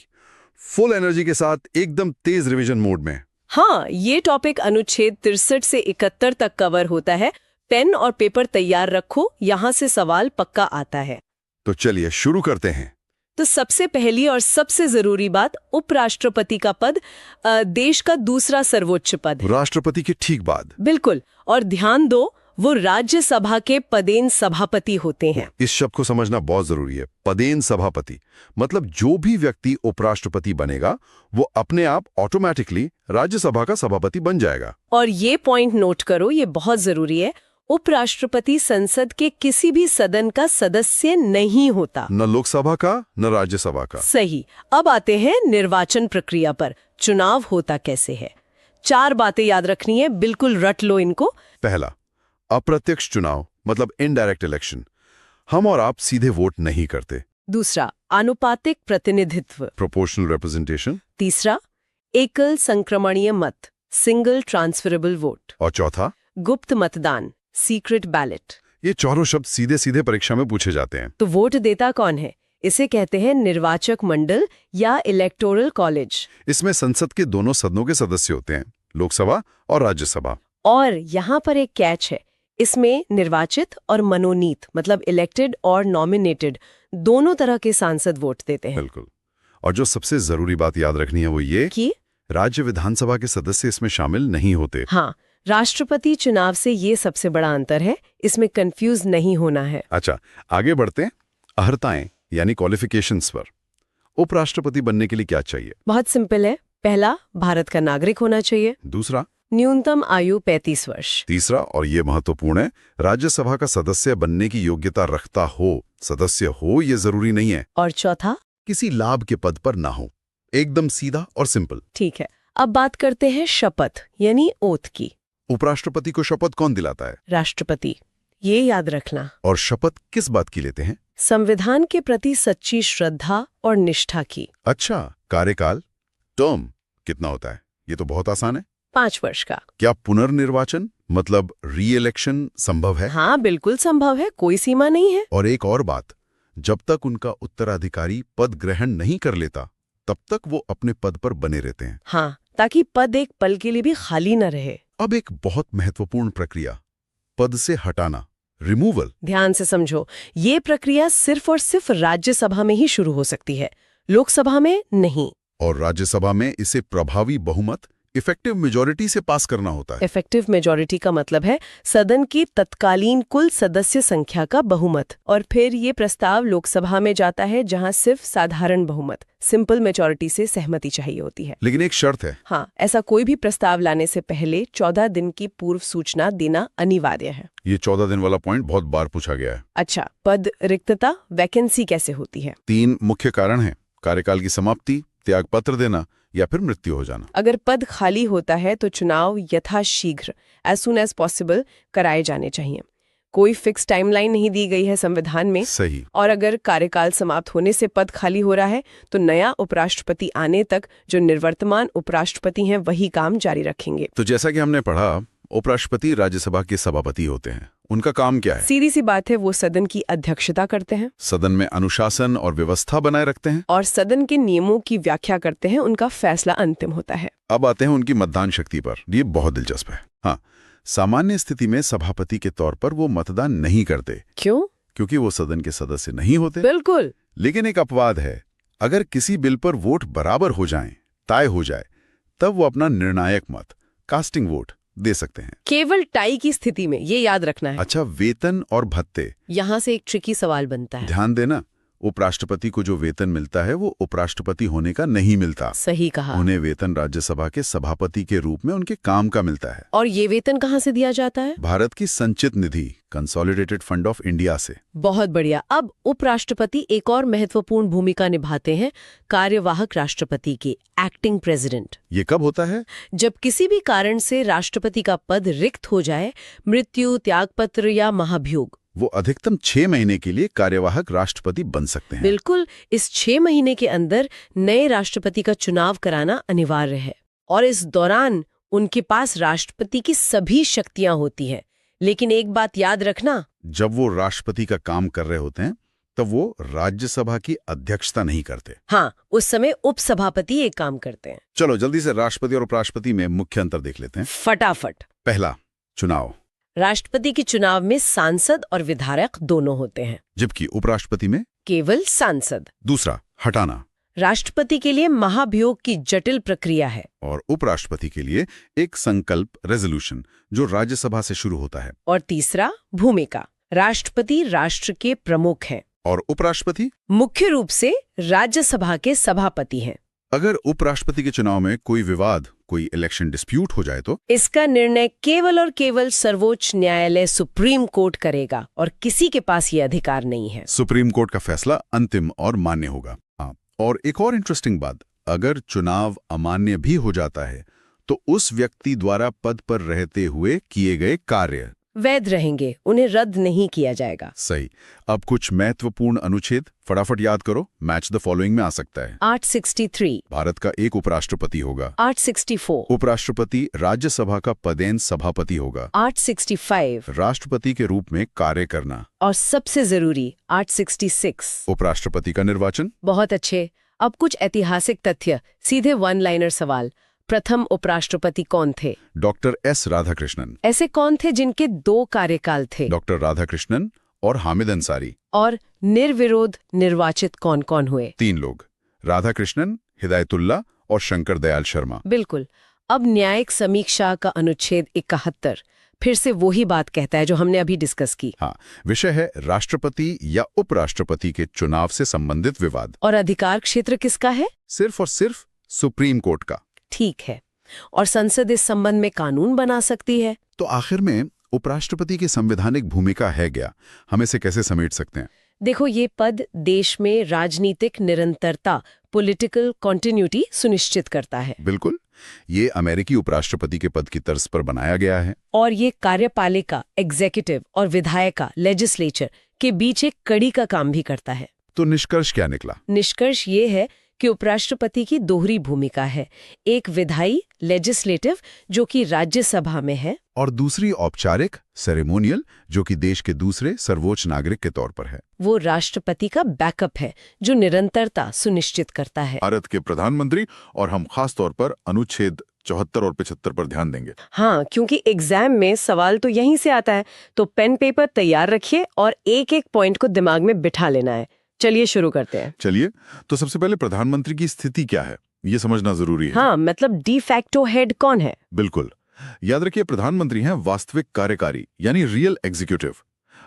फुल एनर्जी के साथ एकदम तेज रिवीजन मोड में। हाँ, ये टॉपिक अनुच्छेद 63 से 71 तक कवर होता है। पेन और पेपर तैयार रखो, यहाँ से सवाल पक्का आता है। तो चलिए शुरू करते हैं। तो सबसे पहली और सबसे जरूरी बात, उपराष्ट्रपति का पद देश का दूसरा सर्वोच्च पद है। राष्ट्रपति के ठीक बाद। बिल्कुल। और ध्यान दो, वो राज्यसभा के पदेन सभापति होते हैं। इस शब्द को समझना बहुत जरूरी है। पदेन सभापति मतलब जो भी व्यक्ति उपराष्ट्रपति बनेगा वो अपने आप ऑटोमेटिकली राज्यसभा का सभापति बन जाएगा। और ये पॉइंट नोट करो, ये बहुत जरूरी है, उपराष्ट्रपति संसद के किसी भी सदन का सदस्य नहीं होता, न लोकसभा का न राज्यसभा का। सही। अब आते हैं निर्वाचन प्रक्रिया पर। चुनाव होता कैसे है? 4 बातें याद रखनी है, बिल्कुल रट लो इनको। पहला, अप्रत्यक्ष चुनाव मतलब इनडायरेक्ट इलेक्शन। हम और आप सीधे वोट नहीं करते। दूसरा, आनुपातिक प्रतिनिधित्व, प्रोपोर्शनल रिप्रेजेंटेशन। तीसरा, एकल संक्रमणीय मत, सिंगल ट्रांसफरेबल वोट। और चौथा? गुप्त मतदान, सीक्रेट बैलेट। ये चारों शब्द सीधे सीधे परीक्षा में पूछे जाते हैं। तो वोट देता कौन है? इसे कहते हैं निर्वाचक मंडल या इलेक्टोरल कॉलेज। इसमें संसद के दोनों सदनों के सदस्य होते हैं, लोकसभा और राज्यसभा। और यहाँ पर एक कैच है, इसमें निर्वाचित और मनोनीत मतलब इलेक्टेड और नॉमिनेटेड दोनों तरह के सांसद वोट देते हैं। बिल्कुल। और जो सबसे जरूरी बात याद रखनी है वो ये कि राज्य विधानसभा के सदस्य इसमें शामिल नहीं होते। हाँ, राष्ट्रपति चुनाव से ये सबसे बड़ा अंतर है, इसमें कंफ्यूज नहीं होना है। अच्छा, आगे बढ़ते हैं अर्हताएं यानी क्वालिफिकेशंस पर। उपराष्ट्रपति बनने के लिए क्या चाहिए? बहुत सिंपल है। पहला, भारत का नागरिक होना चाहिए। दूसरा, न्यूनतम आयु 35 वर्ष। तीसरा और ये महत्वपूर्ण है, राज्यसभा का सदस्य बनने की योग्यता रखता हो। सदस्य हो ये जरूरी नहीं है। और चौथा? किसी लाभ के पद पर ना हो। एकदम सीधा और सिंपल। ठीक है, अब बात करते हैं शपथ यानी ओथ की। उपराष्ट्रपति को शपथ कौन दिलाता है? राष्ट्रपति। ये याद रखना। और शपथ किस बात की लेते हैं? संविधान के प्रति सच्ची श्रद्धा और निष्ठा की। अच्छा, कार्यकाल टर्म कितना होता है? ये तो बहुत आसान है। 5 वर्ष का। क्या पुनर्निर्वाचन मतलब री इलेक्शन संभव है? हाँ, बिल्कुल संभव है, कोई सीमा नहीं है। और एक और बात, जब तक उनका उत्तराधिकारी पद ग्रहण नहीं कर लेता तब तक वो अपने पद पर बने रहते हैं। हाँ, ताकि पद एक पल के लिए भी खाली न रहे। अब एक बहुत महत्वपूर्ण प्रक्रिया, पद से हटाना, रिमूवल। ध्यान से समझो, ये प्रक्रिया सिर्फ और सिर्फ राज्यसभा में ही शुरू हो सकती है, लोकसभा में नहीं। और राज्यसभा में इसे प्रभावी बहुमत इफेक्टिव मेजॉरिटी से पास करना होता है। इफेक्टिव मेजॉरिटी का मतलब है सदन की तत्कालीन कुल सदस्य संख्या का बहुमत। और फिर ये प्रस्ताव लोकसभा में जाता है, जहां सिर्फ साधारण बहुमत सिंपल मेजॉरिटी से सहमति चाहिए होती है। लेकिन एक शर्त है। हाँ, ऐसा कोई भी प्रस्ताव लाने से पहले 14 दिन की पूर्व सूचना देना अनिवार्य है। ये 14 दिन वाला पॉइंट बहुत बार पूछा गया है। अच्छा, पद रिक्तता वैकेंसी कैसे होती है? 3 मुख्य कारण हैं: कार्यकाल की समाप्ति, त्यागपत्र देना या फिर मृत्यु हो जाना। अगर पद खाली होता है तो चुनाव यथाशीघ्र as soon as possible कराए जाने चाहिए। कोई फिक्स टाइमलाइन नहीं दी गई है संविधान में। सही। और अगर कार्यकाल समाप्त होने से पद खाली हो रहा है तो नया उपराष्ट्रपति आने तक जो निर्वर्तमान उपराष्ट्रपति हैं वही काम जारी रखेंगे। तो जैसा कि हमने पढ़ा, उपराष्ट्रपति राज्यसभा के सभापति होते हैं। उनका काम क्या है? सीधी सी बात है, वो सदन की अध्यक्षता करते हैं, सदन में अनुशासन और व्यवस्था बनाए रखते हैं और सदन के नियमों की व्याख्या करते हैं। उनका फैसला अंतिम होता है। अब आते हैं उनकी मतदान शक्ति पर। ये बहुत दिलचस्प है। हाँ, सामान्य स्थिति में सभापति के तौर पर वो मतदान नहीं करते। क्यों? क्योंकि वो सदन के सदस्य नहीं होते। बिल्कुल। लेकिन एक अपवाद है, अगर किसी बिल पर वोट बराबर हो जाएं, तय हो जाए, तब वो अपना निर्णायक मत, कास्टिंग वोट दे सकते हैं। केवल टाई की स्थिति में, ये याद रखना है। अच्छा, वेतन और भत्ते, यहाँ से एक ट्रिकी सवाल बनता है। ध्यान देना, उपराष्ट्रपति को जो वेतन मिलता है वो उपराष्ट्रपति होने का नहीं मिलता। सही कहा। उन्हें वेतन राज्यसभा के सभापति के रूप में उनके काम का मिलता है। और ये वेतन कहाँ से दिया जाता है? भारत की संचित निधि, कंसोलिडेटेड फंड ऑफ इंडिया से। बहुत बढ़िया। अब उपराष्ट्रपति एक और महत्वपूर्ण भूमिका निभाते हैं, कार्यवाहक राष्ट्रपति की, एक्टिंग प्रेसिडेंट। ये कब होता है? जब किसी भी कारण से राष्ट्रपति का पद रिक्त हो जाए, मृत्यु, त्यागपत्र या महाभियोग, वो अधिकतम 6 महीने के लिए कार्यवाहक राष्ट्रपति बन सकते हैं। बिल्कुल। इस 6 महीने के अंदर नए राष्ट्रपति का चुनाव कराना अनिवार्य है और इस दौरान उनके पास राष्ट्रपति की सभी शक्तियां होती हैं। लेकिन एक बात याद रखना, जब वो राष्ट्रपति का काम कर रहे होते हैं तब वो राज्यसभा की अध्यक्षता नहीं करते। हाँ, उस समय उपसभापति एक काम करते हैं। चलो जल्दी से राष्ट्रपति और उपराष्ट्रपति में मुख्य अंतर देख लेते हैं। फटाफट। पहला, चुनाव। राष्ट्रपति के चुनाव में सांसद और विधायक दोनों होते हैं, जबकि उपराष्ट्रपति में केवल सांसद। दूसरा, हटाना। राष्ट्रपति के लिए महाभियोग की जटिल प्रक्रिया है और उपराष्ट्रपति के लिए एक संकल्प, रेजोल्यूशन, जो राज्यसभा से शुरू होता है। और तीसरा, भूमिका। राष्ट्रपति राष्ट्र के प्रमुख हैं और उपराष्ट्रपति मुख्य रूप से राज्यसभा के सभापति हैं। अगर उपराष्ट्रपति के चुनाव में कोई विवाद, कोई इलेक्शन डिस्प्यूट हो जाए तो इसका निर्णय केवल और केवल सर्वोच्च न्यायालय सुप्रीम कोर्ट करेगा और किसी के पास ये अधिकार नहीं है। सुप्रीम कोर्ट का फैसला अंतिम और मान्य होगा। हाँ, और एक और इंटरेस्टिंग बात, अगर चुनाव अमान्य भी हो जाता है तो उस व्यक्ति द्वारा पद पर रहते हुए किए गए कार्य, वैध रहेंगे, उन्हें रद्द नहीं किया जाएगा। सही। अब कुछ महत्वपूर्ण अनुच्छेद फटाफट याद करो, मैच द फॉलोइंग में आ सकता है। 863, भारत का एक उपराष्ट्रपति होगा। 864, उपराष्ट्रपति राज्यसभा का पदेन सभापति होगा। 865 राष्ट्रपति के रूप में कार्य करना। और सबसे जरूरी 866 उपराष्ट्रपति का निर्वाचन। बहुत अच्छे। अब कुछ ऐतिहासिक तथ्य, सीधे वन लाइनर सवाल। प्रथम उपराष्ट्रपति कौन थे? Doctor S Radhakrishnan. ऐसे कौन थे जिनके 2 कार्यकाल थे? डॉक्टर राधाकृष्णन और हामिद अंसारी। और निर्विरोध निर्वाचित कौन कौन हुए? 3 लोग, राधाकृष्णन, हिदायतुल्ला और शंकर दयाल शर्मा। बिल्कुल। अब न्यायिक समीक्षा का अनुच्छेद 71 फिर से वही बात कहता है जो हमने अभी डिस्कस की। हाँ, विषय है राष्ट्रपति या उपराष्ट्रपति के चुनाव से संबंधित विवाद। और अधिकार क्षेत्र किसका है? सिर्फ और सिर्फ सुप्रीम कोर्ट का। ठीक है। और संसद इस संबंध में कानून बना सकती है। तो आखिर में उपराष्ट्रपति की संवैधानिक भूमिका है क्या? हम इसे कैसे समेट सकते हैं? देखो, ये पद देश में राजनीतिक निरंतरता, पॉलिटिकल कॉन्टिन्यूटी सुनिश्चित करता है। बिल्कुल, ये अमेरिकी उपराष्ट्रपति के पद की तर्ज पर बनाया गया है। और ये कार्यपालिका, एग्जीक्यूटिव और विधायिका, लेजिस्लेचर के बीच एक कड़ी का काम भी करता है। तो निष्कर्ष क्या निकला? निष्कर्ष ये है कि उपराष्ट्रपति की दोहरी भूमिका है, एक विधायी लेजिस्लेटिव जो कि राज्यसभा में है, और दूसरी औपचारिक सेरेमोनियल जो कि देश के दूसरे सर्वोच्च नागरिक के तौर पर है। वो राष्ट्रपति का बैकअप है जो निरंतरता सुनिश्चित करता है। भारत के प्रधानमंत्री और हम खास तौर पर अनुच्छेद 74 और 75 पर ध्यान देंगे। हाँ, क्योंकि एग्जाम में सवाल तो यहीं से आता है, तो पेन पेपर तैयार रखिए और एक एक पॉइंट को दिमाग में बिठा लेना है। चलिए शुरू करते हैं। चलिए, तो सबसे पहले प्रधानमंत्री की स्थिति क्या है, ये समझना जरूरी है। हाँ, मतलब डी फैक्टो हेड कौन है? बिल्कुल, याद रखिए प्रधानमंत्री हैं वास्तविक कार्यकारी यानी रियल एग्जीक्यूटिव।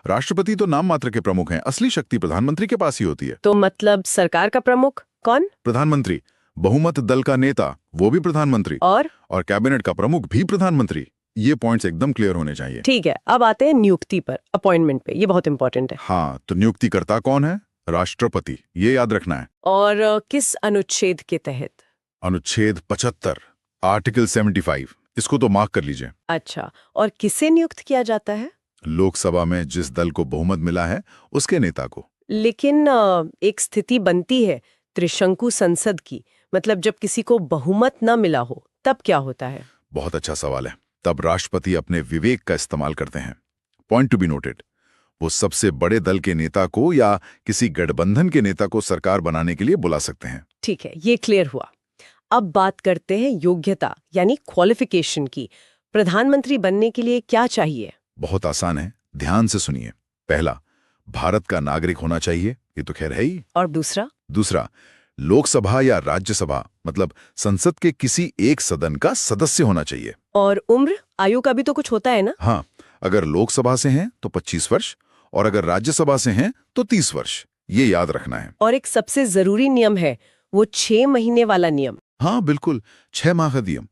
राष्ट्रपति तो नाम मात्र के प्रमुख हैं, असली शक्ति प्रधानमंत्री के पास ही होती है। तो मतलब सरकार का प्रमुख कौन? प्रधानमंत्री। बहुमत दल का नेता वो भी प्रधानमंत्री। और कैबिनेट का प्रमुख भी प्रधानमंत्री। ये पॉइंट्स एकदम क्लियर होने चाहिए। ठीक है, अब आते हैं नियुक्ति पर, अपॉइंटमेंट पे। ये बहुत इंपॉर्टेंट है। हाँ, तो नियुक्तिकर्ता कौन है? राष्ट्रपति, ये याद रखना है। और किस अनुच्छेद के तहत? अनुच्छेद 75, आर्टिकल 75, इसको तो मार्क कर लीजिए। अच्छा, और किसे नियुक्त किया जाता है? लोकसभा में जिस दल को बहुमत मिला है उसके नेता को। लेकिन एक स्थिति बनती है त्रिशंकु संसद की, मतलब जब किसी को बहुमत न मिला हो तब क्या होता है? बहुत अच्छा सवाल है। तब राष्ट्रपति अपने विवेक का इस्तेमाल करते हैं। पॉइंट टू बी नोटेड, वो सबसे बड़े दल के नेता को या किसी गठबंधन के नेता को सरकार बनाने के लिए बुला सकते हैं। ठीक है, ये क्लियर हुआ। अब बात करते हैं योग्यता यानी क्वालिफिकेशन की। प्रधानमंत्री बनने के लिए क्या चाहिए? बहुत आसान है, ध्यान से सुनिए। पहला, भारत का नागरिक होना चाहिए, ये तो खैर है ही। और दूसरा, लोकसभा या राज्यसभा मतलब संसद के किसी एक सदन का सदस्य होना चाहिए। और उम्र, आयु का भी तो कुछ होता है ना? हाँ, अगर लोकसभा से हैं तो 25 वर्ष और अगर राज्यसभा से हैं तो 30 वर्ष, ये याद रखना है। और एक सबसे जरूरी नियम है, वो 6 महीने वाला नियम। हाँ बिल्कुल, 6 माह का नियम।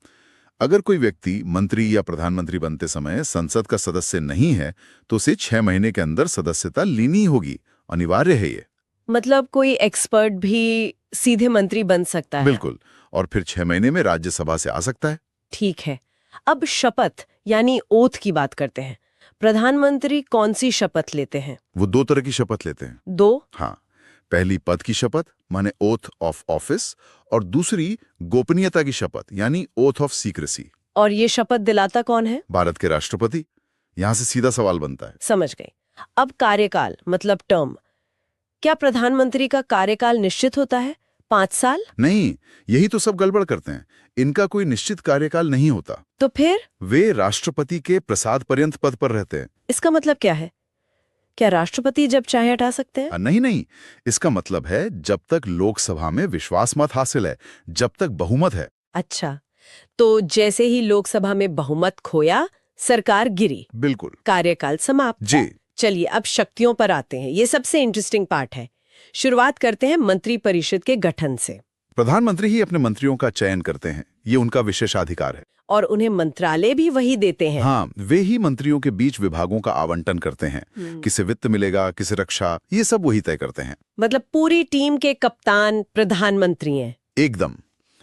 अगर कोई व्यक्ति मंत्री या प्रधानमंत्री बनते समय संसद का सदस्य नहीं है तो उसे 6 महीने के अंदर सदस्यता लेनी होगी, अनिवार्य है ये। मतलब कोई एक्सपर्ट भी सीधे मंत्री बन सकता है? बिल्कुल, और फिर 6 महीने में राज्यसभा से आ सकता है। ठीक है, अब शपथ यानी ओथ की बात करते हैं। प्रधानमंत्री कौन सी शपथ लेते हैं? वो 2 तरह की शपथ लेते हैं। 2? हाँ, पहली पद की शपथ माने ओथ ऑफ ऑफिस और दूसरी गोपनीयता की शपथ यानी ओथ ऑफ सीक्रेसी। और ये शपथ दिलाता कौन है? भारत के राष्ट्रपति। यहां से सीधा सवाल बनता है। समझ गई। अब कार्यकाल मतलब टर्म, क्या प्रधानमंत्री का कार्यकाल निश्चित होता है? 5 साल? नहीं, यही तो सब गड़बड़ करते हैं। इनका कोई निश्चित कार्यकाल नहीं होता। तो फिर? वे राष्ट्रपति के प्रसाद पर्यंत पद पर रहते हैं। इसका मतलब क्या है? क्या राष्ट्रपति जब चाहे हटा सकते हैं? नहीं, इसका मतलब है जब तक लोकसभा में विश्वास मत हासिल है, जब तक बहुमत है। अच्छा, तो जैसे ही लोकसभा में बहुमत खोया, सरकार गिरी, बिल्कुल, कार्यकाल समाप्त। जी। चलिए अब शक्तियों पर आते हैं। ये सबसे इंटरेस्टिंग पार्ट है। शुरुआत करते हैं मंत्रिपरिषद के गठन से। प्रधानमंत्री ही अपने मंत्रियों का चयन करते हैं, ये उनका विशेषाधिकार है। और उन्हें मंत्रालय भी वही देते हैं। हाँ, वे ही मंत्रियों के बीच विभागों का आवंटन करते हैं। किसे वित्त मिलेगा, किसे रक्षा, ये सब वही तय करते हैं। मतलब पूरी टीम के कप्तान प्रधानमंत्री हैं। एकदम।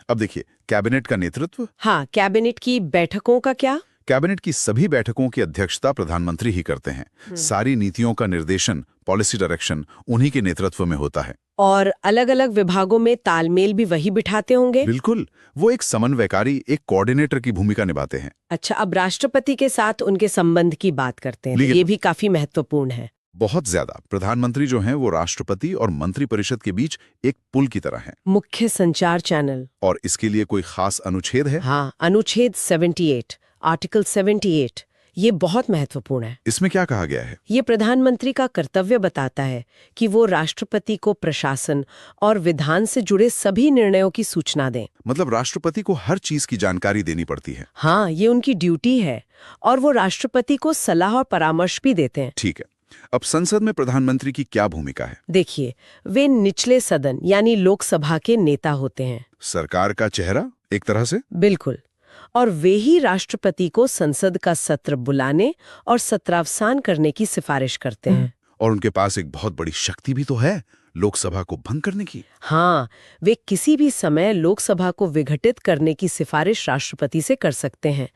अब देखिए, कैबिनेट का नेतृत्व। हाँ, कैबिनेट की बैठकों का क्या? कैबिनेट की सभी बैठकों की अध्यक्षता प्रधानमंत्री ही करते हैं। सारी नीतियों का निर्देशन, पॉलिसी डायरेक्शन उन्हीं के नेतृत्व में होता है। और अलग-अलग विभागों में तालमेल भी वही बिठाते होंगे। बिल्कुल, वो एक समन्वयकारी, एक कोऑर्डिनेटर की भूमिका निभाते हैं। अच्छा, अब राष्ट्रपति के साथ उनके संबंध की बात करते हैं। लेकिन- ये भी काफी महत्वपूर्ण है। बहुत ज्यादा। प्रधानमंत्री जो हैं वो राष्ट्रपति और मंत्रिपरिषद के बीच एक पुल की तरह हैं। मुख्य संचार चैनल। और इसके लिए कोई खास अनुच्छेद है? हाँ, अनुच्छेद 78, आर्टिकल 78, ये बहुत महत्वपूर्ण है। इसमें क्या कहा गया है? ये प्रधानमंत्री का कर्तव्य बताता है कि वो राष्ट्रपति को प्रशासन और विधान से जुड़े सभी निर्णयों की सूचना दें। मतलब राष्ट्रपति को हर चीज की जानकारी देनी पड़ती है। हाँ, ये उनकी ड्यूटी है और वो राष्ट्रपति को सलाह और परामर्श भी देते हैं। ठीक है। अब संसद में प्रधानमंत्री की क्या भूमिका है? देखिए, वे निचले सदन यानी लोकसभा के नेता होते हैं। सरकार का चेहरा एक तरह से। बिल्कुल। और वे ही राष्ट्रपति को संसद का सत्र बुलाने और सत्रावसान करने की सिफारिश करते हैं। और उनके पास एक बहुत बड़ी शक्ति भी तो है, लोकसभा को भंग करने की। हाँ, वे किसी भी समय लोकसभा को विघटित करने की सिफारिश राष्ट्रपति से कर सकते हैं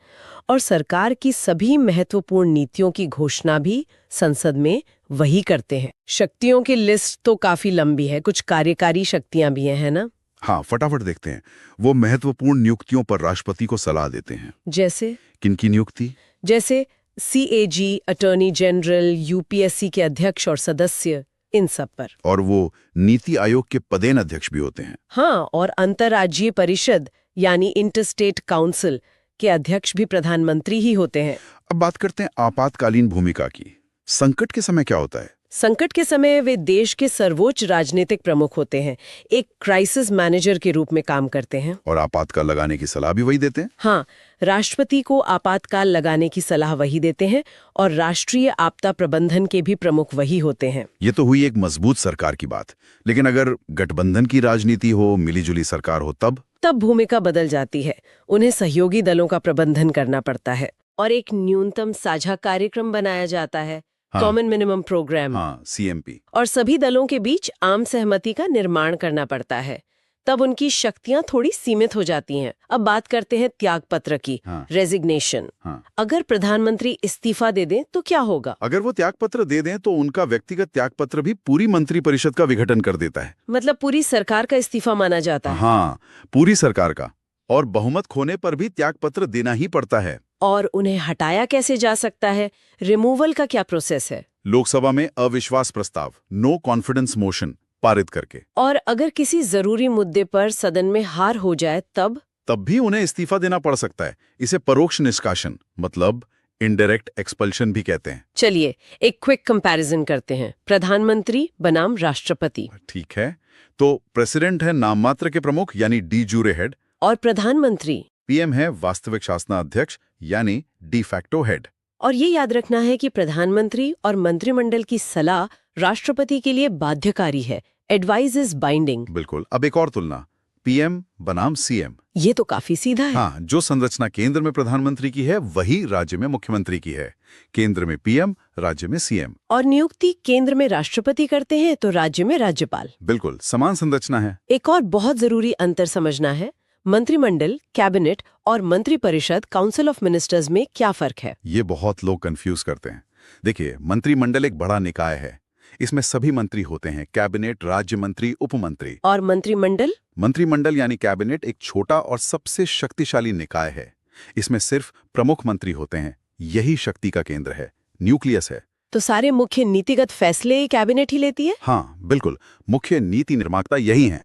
और सरकार की सभी महत्वपूर्ण नीतियों की घोषणा भी संसद में वही करते हैं। शक्तियों की लिस्ट तो काफी लंबी है, कुछ कार्यकारी शक्तियां भी हैं, है ना? हाँ, फटाफट देखते हैं। वो महत्वपूर्ण नियुक्तियों पर राष्ट्रपति को सलाह देते हैं। जैसे? किनकी नियुक्ति? जैसे CAG, अटॉर्नी जनरल, UPSC के अध्यक्ष और सदस्य, इन सब पर। और वो नीति आयोग के पदेन अध्यक्ष भी होते हैं। हाँ, और अंतर्राज्यीय परिषद यानी इंटरस्टेट काउंसिल के अध्यक्ष भी प्रधानमंत्री ही होते हैं। अब बात करते हैं आपातकालीन भूमिका की। संकट के समय क्या होता है? संकट के समय वे देश के सर्वोच्च राजनीतिक प्रमुख होते हैं, एक क्राइसिस मैनेजर के रूप में काम करते हैं। और आपातकाल लगाने की सलाह भी वही देते हैं। हाँ, राष्ट्रपति को आपातकाल लगाने की सलाह वही देते हैं और राष्ट्रीय आपदा प्रबंधन के भी प्रमुख वही होते हैं। ये तो हुई एक मजबूत सरकार की बात। लेकिन अगर गठबंधन की राजनीति हो, मिलीजुली सरकार हो, तब भूमिका बदल जाती है। उन्हें सहयोगी दलों का प्रबंधन करना पड़ता है और एक न्यूनतम साझा कार्यक्रम बनाया जाता है, कॉमन मिनिमम प्रोग्राम। हाँ, CMP। और सभी दलों के बीच आम सहमति का निर्माण करना पड़ता है। तब उनकी शक्तियां थोड़ी सीमित हो जाती हैं। अब बात करते हैं त्यागपत्र की, रेजिग्नेशन। अगर प्रधानमंत्री इस्तीफा दे दें तो क्या होगा? अगर वो त्यागपत्र दे दें तो उनका व्यक्तिगत त्यागपत्र भी पूरी मंत्रिपरिषद का विघटन कर देता है। मतलब पूरी सरकार का इस्तीफा माना जाता है। हाँ, पूरी सरकार का। और बहुमत खोने पर भी त्यागपत्र देना ही पड़ता है। और उन्हें हटाया कैसे जा सकता है? रिमूवल का क्या प्रोसेस है? लोकसभा में अविश्वास प्रस्ताव, नो कॉन्फिडेंस मोशन पारित करके। और अगर किसी जरूरी मुद्दे पर सदन में हार हो जाए तब भी उन्हें इस्तीफा देना पड़ सकता है। इसे परोक्ष निष्कासन मतलब इनडायरेक्ट एक्सपल्शन भी कहते हैं। चलिए एक क्विक कंपैरिजन करते हैं। प्रधानमंत्री बनाम राष्ट्रपति। ठीक है, तो प्रेसिडेंट है नाममात्र के प्रमुख यानी डी जूरे हेड, और प्रधानमंत्री PM है वास्तविक शासनाध्यक्ष यानी डी फैक्टो हेड। और ये याद रखना है कि प्रधानमंत्री और मंत्रिमंडल की सलाह राष्ट्रपति के लिए बाध्यकारी है। Advice is binding. बिल्कुल। अब एक और तुलना, PM बनाम CM। ये तो काफी सीधा है। हाँ, जो संरचना केंद्र में प्रधानमंत्री की है वही राज्य में मुख्यमंत्री की है। केंद्र में PM, राज्य में CM। और नियुक्ति केंद्र में राष्ट्रपति करते हैं तो राज्य में राज्यपाल। बिल्कुल समान संरचना है। एक और बहुत जरूरी अंतर समझना है, मंत्रिमंडल, कैबिनेट और मंत्रिपरिषद, काउंसिल ऑफ मिनिस्टर्स में क्या फर्क है? ये बहुत लोग कंफ्यूज करते हैं। देखिए, मंत्रिमंडल एक बड़ा निकाय है। इसमें सभी मंत्री होते हैं, कैबिनेट, राज्य मंत्री, उपमंत्री। और मंत्रिमंडल? मंत्रिमंडल यानी कैबिनेट एक छोटा और सबसे शक्तिशाली निकाय है। इसमें सिर्फ प्रमुख मंत्री होते हैं। यही शक्ति का केंद्र है, न्यूक्लियस है। तो सारे मुख्य नीतिगत फैसले कैबिनेट ही लेती है? हाँ बिल्कुल, मुख्य नीति निर्माता यही हैं।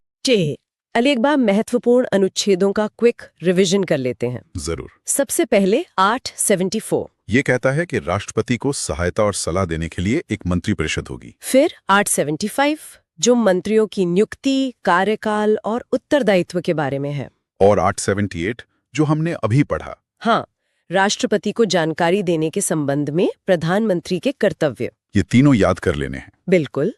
एक बार महत्वपूर्ण अनुच्छेदों का क्विक रिवीजन कर लेते हैं। जरूर। सबसे पहले 874। ये कहता है कि राष्ट्रपति को सहायता और सलाह देने के लिए एक मंत्रिपरिषद होगी। फिर 875 जो मंत्रियों की नियुक्ति, कार्यकाल और उत्तरदायित्व के बारे में है। और 878 जो हमने अभी पढ़ा। हाँ, राष्ट्रपति को जानकारी देने के संबंध में प्रधानमंत्री के कर्तव्य। ये तीनों याद कर लेने हैं। बिल्कुल।